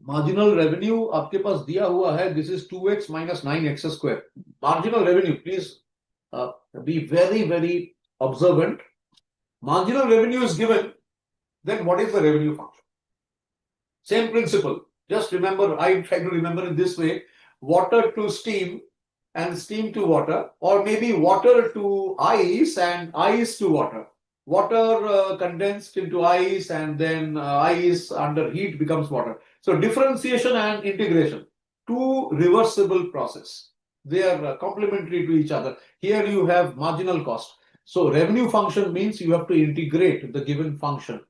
[SPEAKER 2] marginal revenue आपके पास दिया हुआ है, this is 2x minus 9x square. Marginal revenue, please be very, very observant. Marginal revenue is given, then what is the revenue function? Same principle. Just remember, I try to remember in this way, water to steam and steam to water, or maybe water to ice and ice to water. Water condensed into ice, and then ice under heat becomes water. So differentiation and integration, two reversible process. They are complementary to each other. Here you have marginal cost. So revenue function means you have to integrate the given function.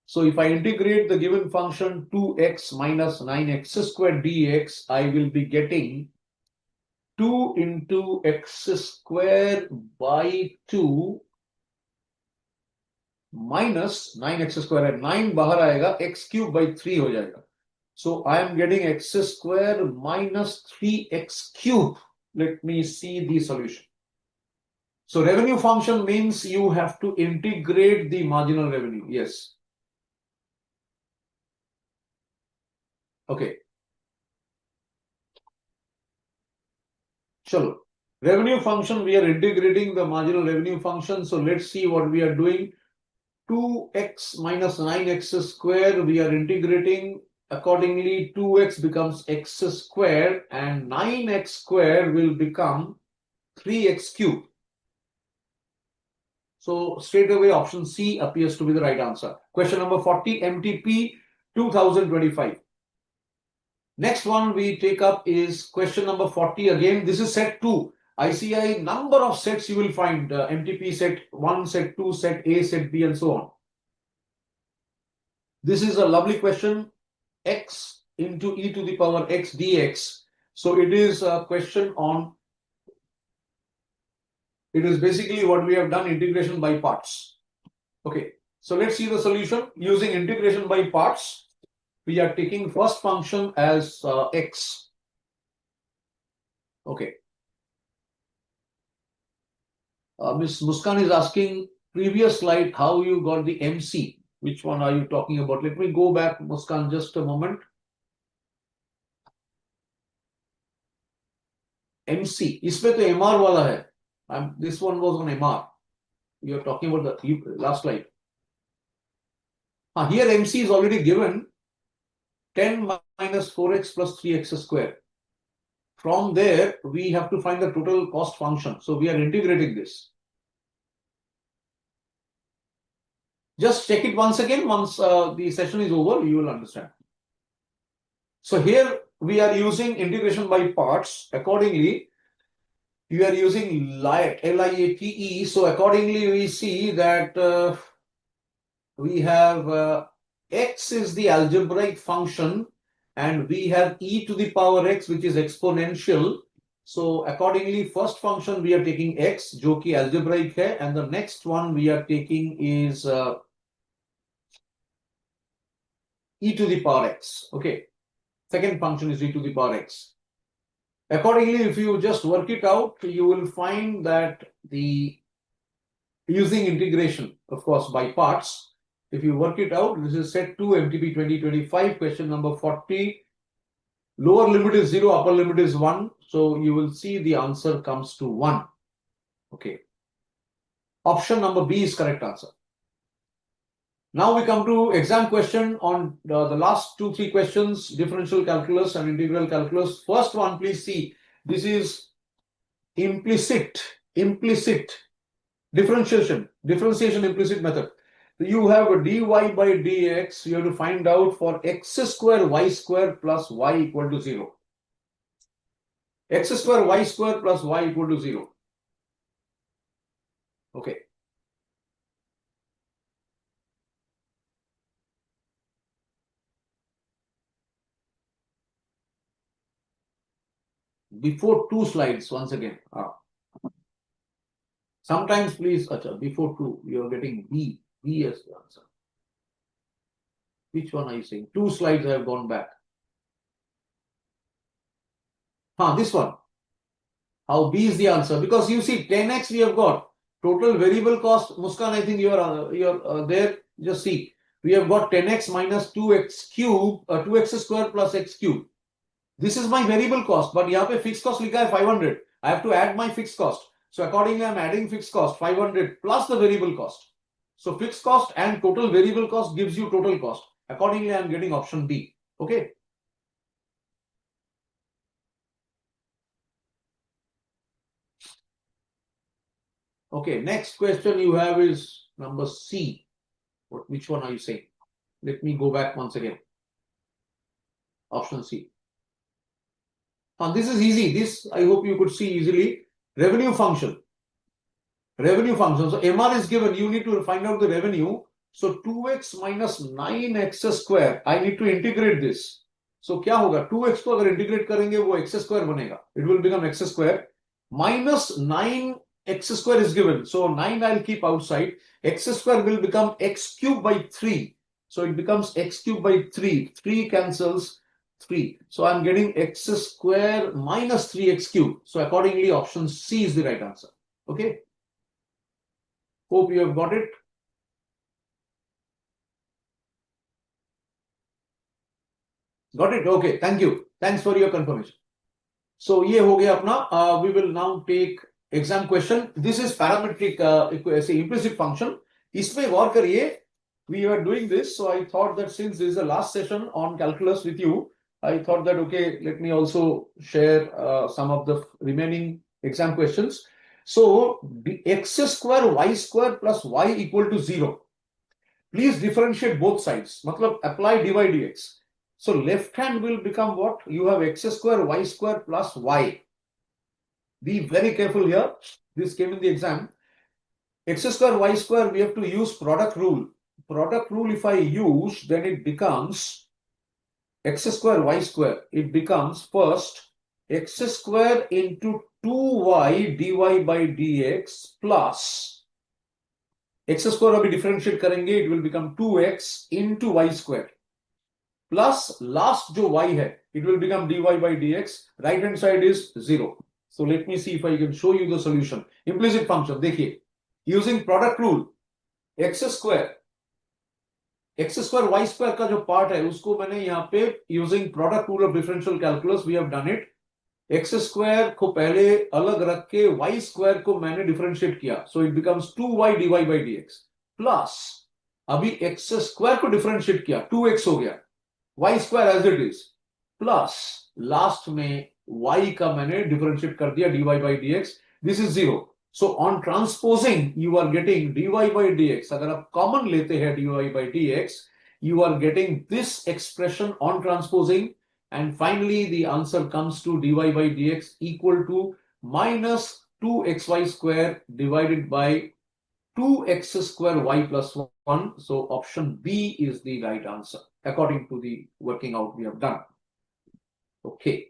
[SPEAKER 2] So if I integrate the given function 2x minus 9x squared dx, I will be getting 2 into x squared by 2 minus 9x squared, and 9 बाहर आएगा, x cube by 3 हो जाएगा. So I am getting x squared minus 3x cube. Let me see the solution. So revenue function means you have to integrate the marginal revenue. Yes. Okay. Chalo. Revenue function, we are integrating the marginal revenue function. So let's see what we are doing. 2x minus 9x squared, we are integrating. Accordingly, 2x becomes x squared and 9x squared will become 3x cubed. So straight away option C appears to be the right answer. Question number 40, MTP 2025. Next one we take up is question number 40 again. This is set 2. ICAI number of sets you will find. MTP set 1, set 2, set A, set B, and so on. This is a lovely question. X into e to the power x dx. So it is a question on, it is basically what we have done, integration by parts. Okay, so let's see the solution. Using integration by parts, we are taking first function as x. Okay. Ms. Muskan is asking, previous slide, how you got the MC? Which one are you talking about? Let me go back, Muskan, just a moment. MC, इसमें तो MR वाला है. This one was on MR. You are talking about the last slide. Here MC is already given. 10 minus 4x plus 3x squared. From there, we have to find the total cost function. So we are integrating this. Just check it once again. Once the session is over, you will understand. So here we are using integration by parts. Accordingly, we are using LIATE. So accordingly, we see that we have x is the algebraic function and we have e to the power x which is exponential. So accordingly, first function we are taking x, जो कि algebraic है, and the next one we are taking is e to the power x. Okay, second function is e to the power x. Accordingly, if you just work it out, you will find that using integration, of course, by parts, if you work it out, this is set 2 MTP 2025, question number 40. Lower limit is 0, upper limit is 1. So you will see the answer comes to 1. Okay. Option number B is correct answer. Now we come to exam question on the last 2-3 questions, differential calculus and integral calculus. First one, please see, this is implicit differentiation implicit method. You have a dy by dx, you have to find out for x square y square plus y equal to 0. X square y square plus y equal to 0. Okay. Before 2 slides, once again. Sometimes please, before 2, you are getting B. B as the answer. Which one are you saying? 2 slides I have gone back. This one. How B is the answer? Because you see 10x we have got. Total variable cost, Muskan, I think you are there. Just see. We have got 10x minus 2x cube, 2x square plus x cube. This is my variable cost, but यहाँ पे fixed cost लिखा है 500. I have to add my fixed cost. So accordingly, I am adding fixed cost 500 plus the variable cost. So fixed cost and total variable cost gives you total cost. Accordingly, I am getting option B. Okay. Okay, next question you have is number C. Which one are you saying? Let me go back once again. Option C. This is easy. This I hope you could see easily. Revenue function. Revenue function. So MR is given. You need to find out the revenue. So 2x minus 9x square. I need to integrate this. So क्या होगा? 2x को अगर integrate करेंगे वो x square बनेगा. It will become x square. Minus 9x square is given. So 9 I'll keep outside. X square will become x cube by 3. So it becomes x cube by 3. 3 cancels 3. So I'm getting x square minus 3x cube. So accordingly, option C is the right answer. Okay. Hope you have got it. Got it? Okay. Thank you. Thanks for your confirmation. So ये हो गया अपना. We will now take exam question. This is parametric implicit function. इसमें गौर करिए. We are doing this. So I thought that since this is the last session on calculus with you, I thought that, okay, let me also share some of the remaining exam questions. So the x square y square plus y equal to 0. Please differentiate both sides. Matlab apply dy dx. So left hand will become what? You have x square y square plus y. Be very careful here. This came in the exam. X square y square, we have to use product rule. Product rule if I use, then it becomes x square y square. It becomes first x square into 2y dy by dx plus x square अभी differentiate करेंगे, it will become 2x into y square plus last जो y है, it will become dy by dx. Right hand side is 0. So let me see if I can show you the solution. Implicit function, देखिए, using product rule, x square y square का जो part है उसको मैंने यहाँ पे using product rule of differential calculus we have done it. x square को पहले अलग रख के y square को मैंने differentiate किया. So it becomes 2y dy by dx plus अभी x square को differentiate किया, 2x हो गया, y square as it is plus last में y का मैंने differentiate कर दिया dy by dx. This is 0. So on transposing, you are getting dy by dx. अगर आप common लेते हैं dy by dx, you are getting this expression on transposing, and finally the answer comes to dy by dx equal to minus 2xy square divided by 2x square y plus 1. So option B is the right answer according to the working out we have done. Okay.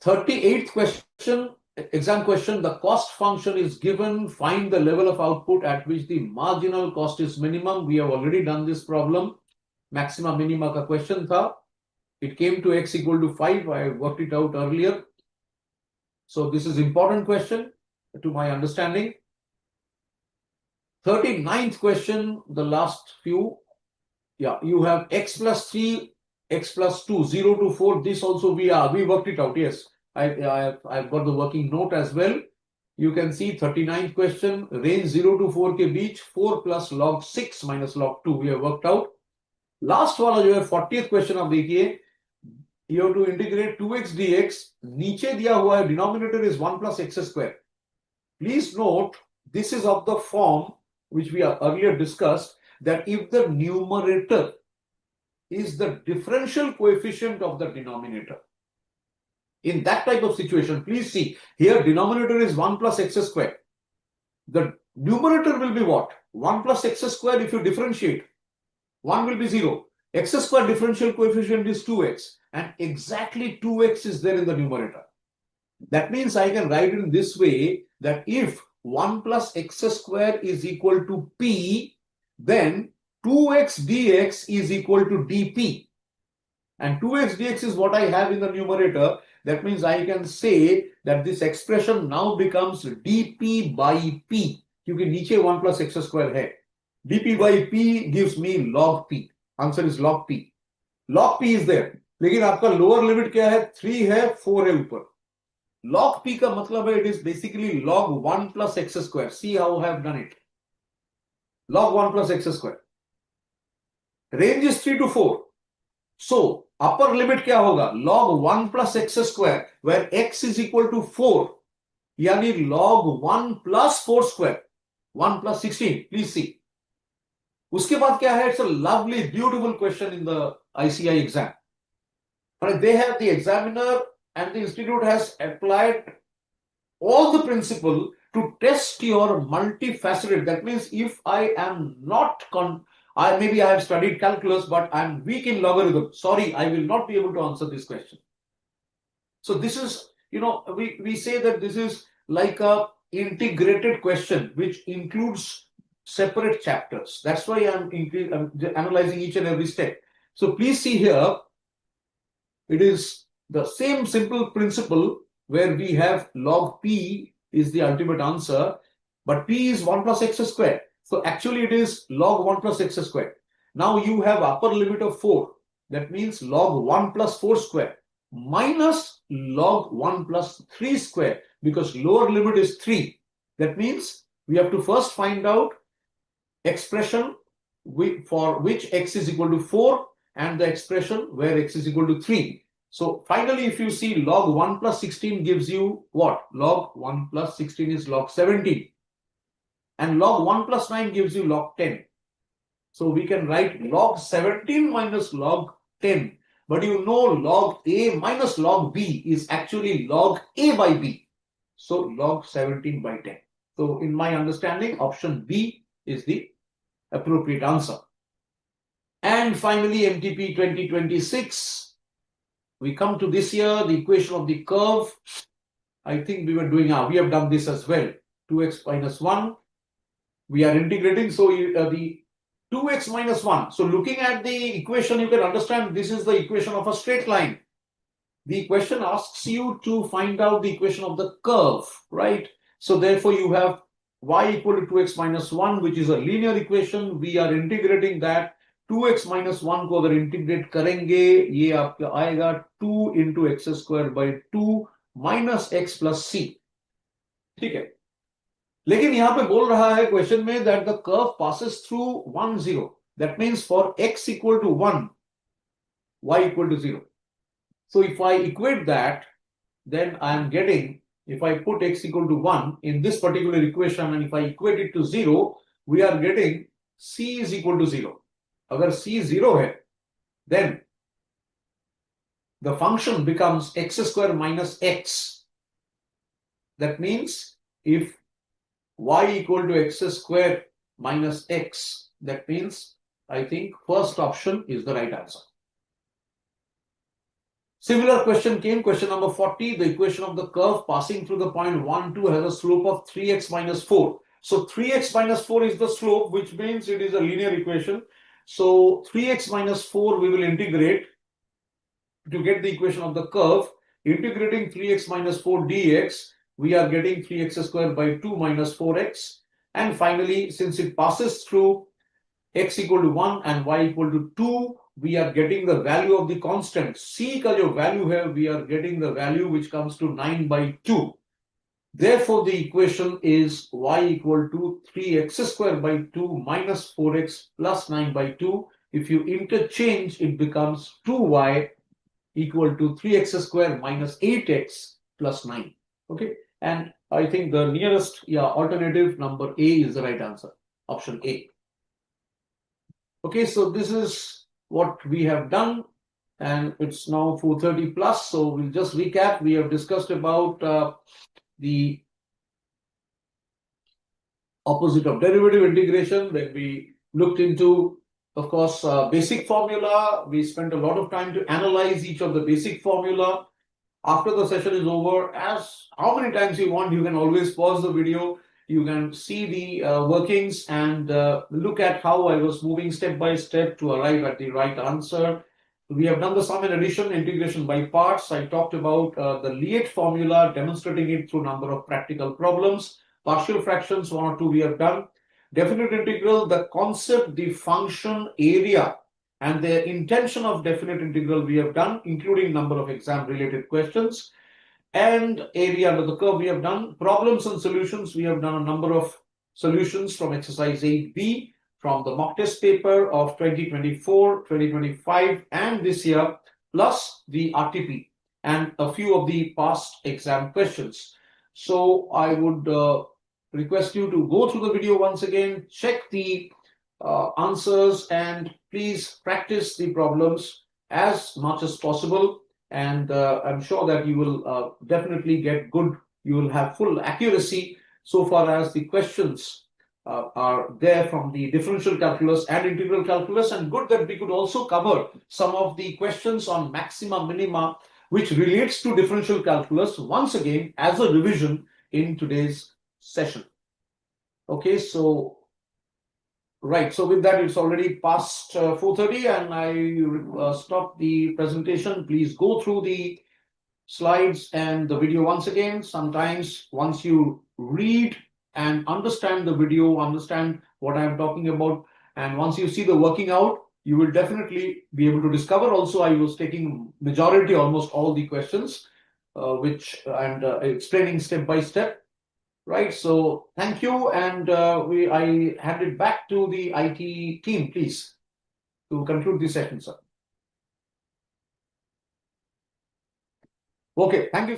[SPEAKER 2] 38th question, exam question. The cost function is given. Find the level of output at which the marginal cost is minimum. We have already done this problem. Maxima minima ka question tha. It came to x equal to 5. I worked it out earlier. So this is important question to my understanding. 39th question, the last few. Yeah, you have x plus 3, x plus 2, 0 to 4. This also we worked it out. Yes, I've got the working note as well. You can see 39th question, range 0 to 4 ke beach, 4 plus log 6 minus log 2. We have worked out. Last वाला जो है 40th question आप देखिए, you have to integrate 2x dx. नीचे दिया हुआ है denominator is 1 plus x square. Please note, this is of the form which we have earlier discussed, that if the numerator is the differential coefficient of the denominator, in that type of situation, please see, here denominator is 1 plus x square. The numerator will be what? 1 plus x square. If you differentiate, 1 will be 0. X square differential coefficient is 2x, and exactly 2x is there in the numerator. That means I can write it in this way, that if 1 plus x square is equal to p, then 2x dx is equal to dp. And 2x dx is what I have in the numerator. That means I can say that this expression now becomes dp by p. क्योंकि नीचे 1 plus x square है. dp by p gives me log p. Answer is log p. Log p is there. लेकिन आपका lower limit क्या है? 3 है, 4 है ऊपर. Log p का मतलब है, it is basically log 1 plus x square. See how I have done it. Log 1 plus x square. Range is 3 to 4. So upper limit क्या होगा? Log 1 plus x square, where x is equal to 4. यानी log 1 plus 4 square. 1 plus 16. Please see. उसके बाद क्या है? It's a lovely, beautiful question in the ICAI exam. But they have the examiner and the institute has applied all the principle to test your multifaceted. That means if I am not maybe I have studied calculus, but I'm weak in logarithm. Sorry, I will not be able to answer this question. So this is, we say that this is like a integrated question which includes separate chapters. That's why I'm analyzing each and every step. So please see here, it is the same simple principle where we have log p is the ultimate answer, but p is 1 plus x square. So actually it is log 1 plus x square. Now you have upper limit of 4. That means log 1 plus 4 square minus log 1 plus 3 square, because lower limit is 3. That means we have to first find out expression for which x is equal to 4 and the expression where x is equal to 3. So finally, if you see log 1 plus 16 gives you what? Log 1 plus 16 is log 17. And log 1 plus 9 gives you log 10. So we can write log 17 minus log 10. But you know log a minus log b is actually log a by b. So log 17 by 10. So in my understanding, option B is the appropriate answer. And finally, MTP 2026. We come to this year, the equation of the curve. I think we have done this as well. 2x minus 1. We are integrating. So the 2x minus 1. So looking at the equation, you can understand this is the equation of a straight line. The question asks you to find out the equation of the curve, right? So therefore you have y equal to 2x minus 1, which is a linear equation. We are integrating that. 2x minus 1 को अगर integrate करेंगे, ये आपका आएगा 2 into x square by 2 minus x plus c. ठीक है, लेकिन यहां पे बोल रहा है क्वेश्चन में that the curve passes through 1 0. That means for x equal to 1, y equal to 0. So if I equate that, then I am getting, if I put x equal to 1 in this particular equation and if I equate it to 0, we are getting c is equal to 0. अगर c 0 है, then the function becomes x square minus x. That means if y equal to x square minus x. That means I think first option is the right answer. Similar question came, question number 40. The equation of the curve passing through the point 1, 2 has a slope of 3x minus 4. So 3x minus 4 is the slope, which means it is a linear equation. So 3x minus 4 we will integrate to get the equation of the curve. Integrating 3x minus 4 dx, we are getting 3x squared by 2 minus 4x. And finally, since it passes through x equal to 1 and y equal to 2, we are getting the value of the constant. C ka jo value here, we are getting the value which comes to 9 by 2. Therefore, the equation is y equal to 3x squared by 2 minus 4x plus 9 by 2. If you interchange, it becomes 2y equal to 3x squared minus 8x plus 9. Okay, and I think the nearest alternative number A is the right answer, option A. Okay, so this is what we have done, and it's now 4:30 plus. So we'll just recap. We have discussed about the opposite of derivative integration. Then we looked into, of course, basic formula. We spent a lot of time to analyze each of the basic formula. After the session is over, as how many times you want, you can always pause the video. You can see the workings and look at how I was moving step by step to arrive at the right answer. We have done the sum and addition, integration by parts. I talked about the Ch8 formula, demonstrating it through a number of practical problems. Partial fractions, 1 or 2 we have done. Definite integral, the concept, the function, area, and the intention of definite integral we have done, including number of exam-related questions. And area under the curve we have done. Problems and solutions, we have done a number of solutions from exercise 8B, from the mock test paper of 2024, 2025, and this year, plus the RTP and a few of the past exam questions. So I would request you to go through the video once again, check the answers, and please practice the problems as much as possible. And I'm sure that you will definitely get good, you will have full accuracy so far as the questions are there from the differential calculus and integral calculus, and good that we could also cover some of the questions on maxima, minima, which relates to differential calculus once again as a revision in today's session. Okay, so right, so with that, it's already past 4:30 and I stop the presentation. Please go through the slides and the video once again. Sometimes once you read and understand the video, understand what I'm talking about, and once you see the working out, you will definitely be able to discover. Also, I was taking majority, almost all the questions, which I'm explaining step by step. Right, so thank you, and I hand it back to the IT team, please, to conclude this session, sir. Okay, thank you.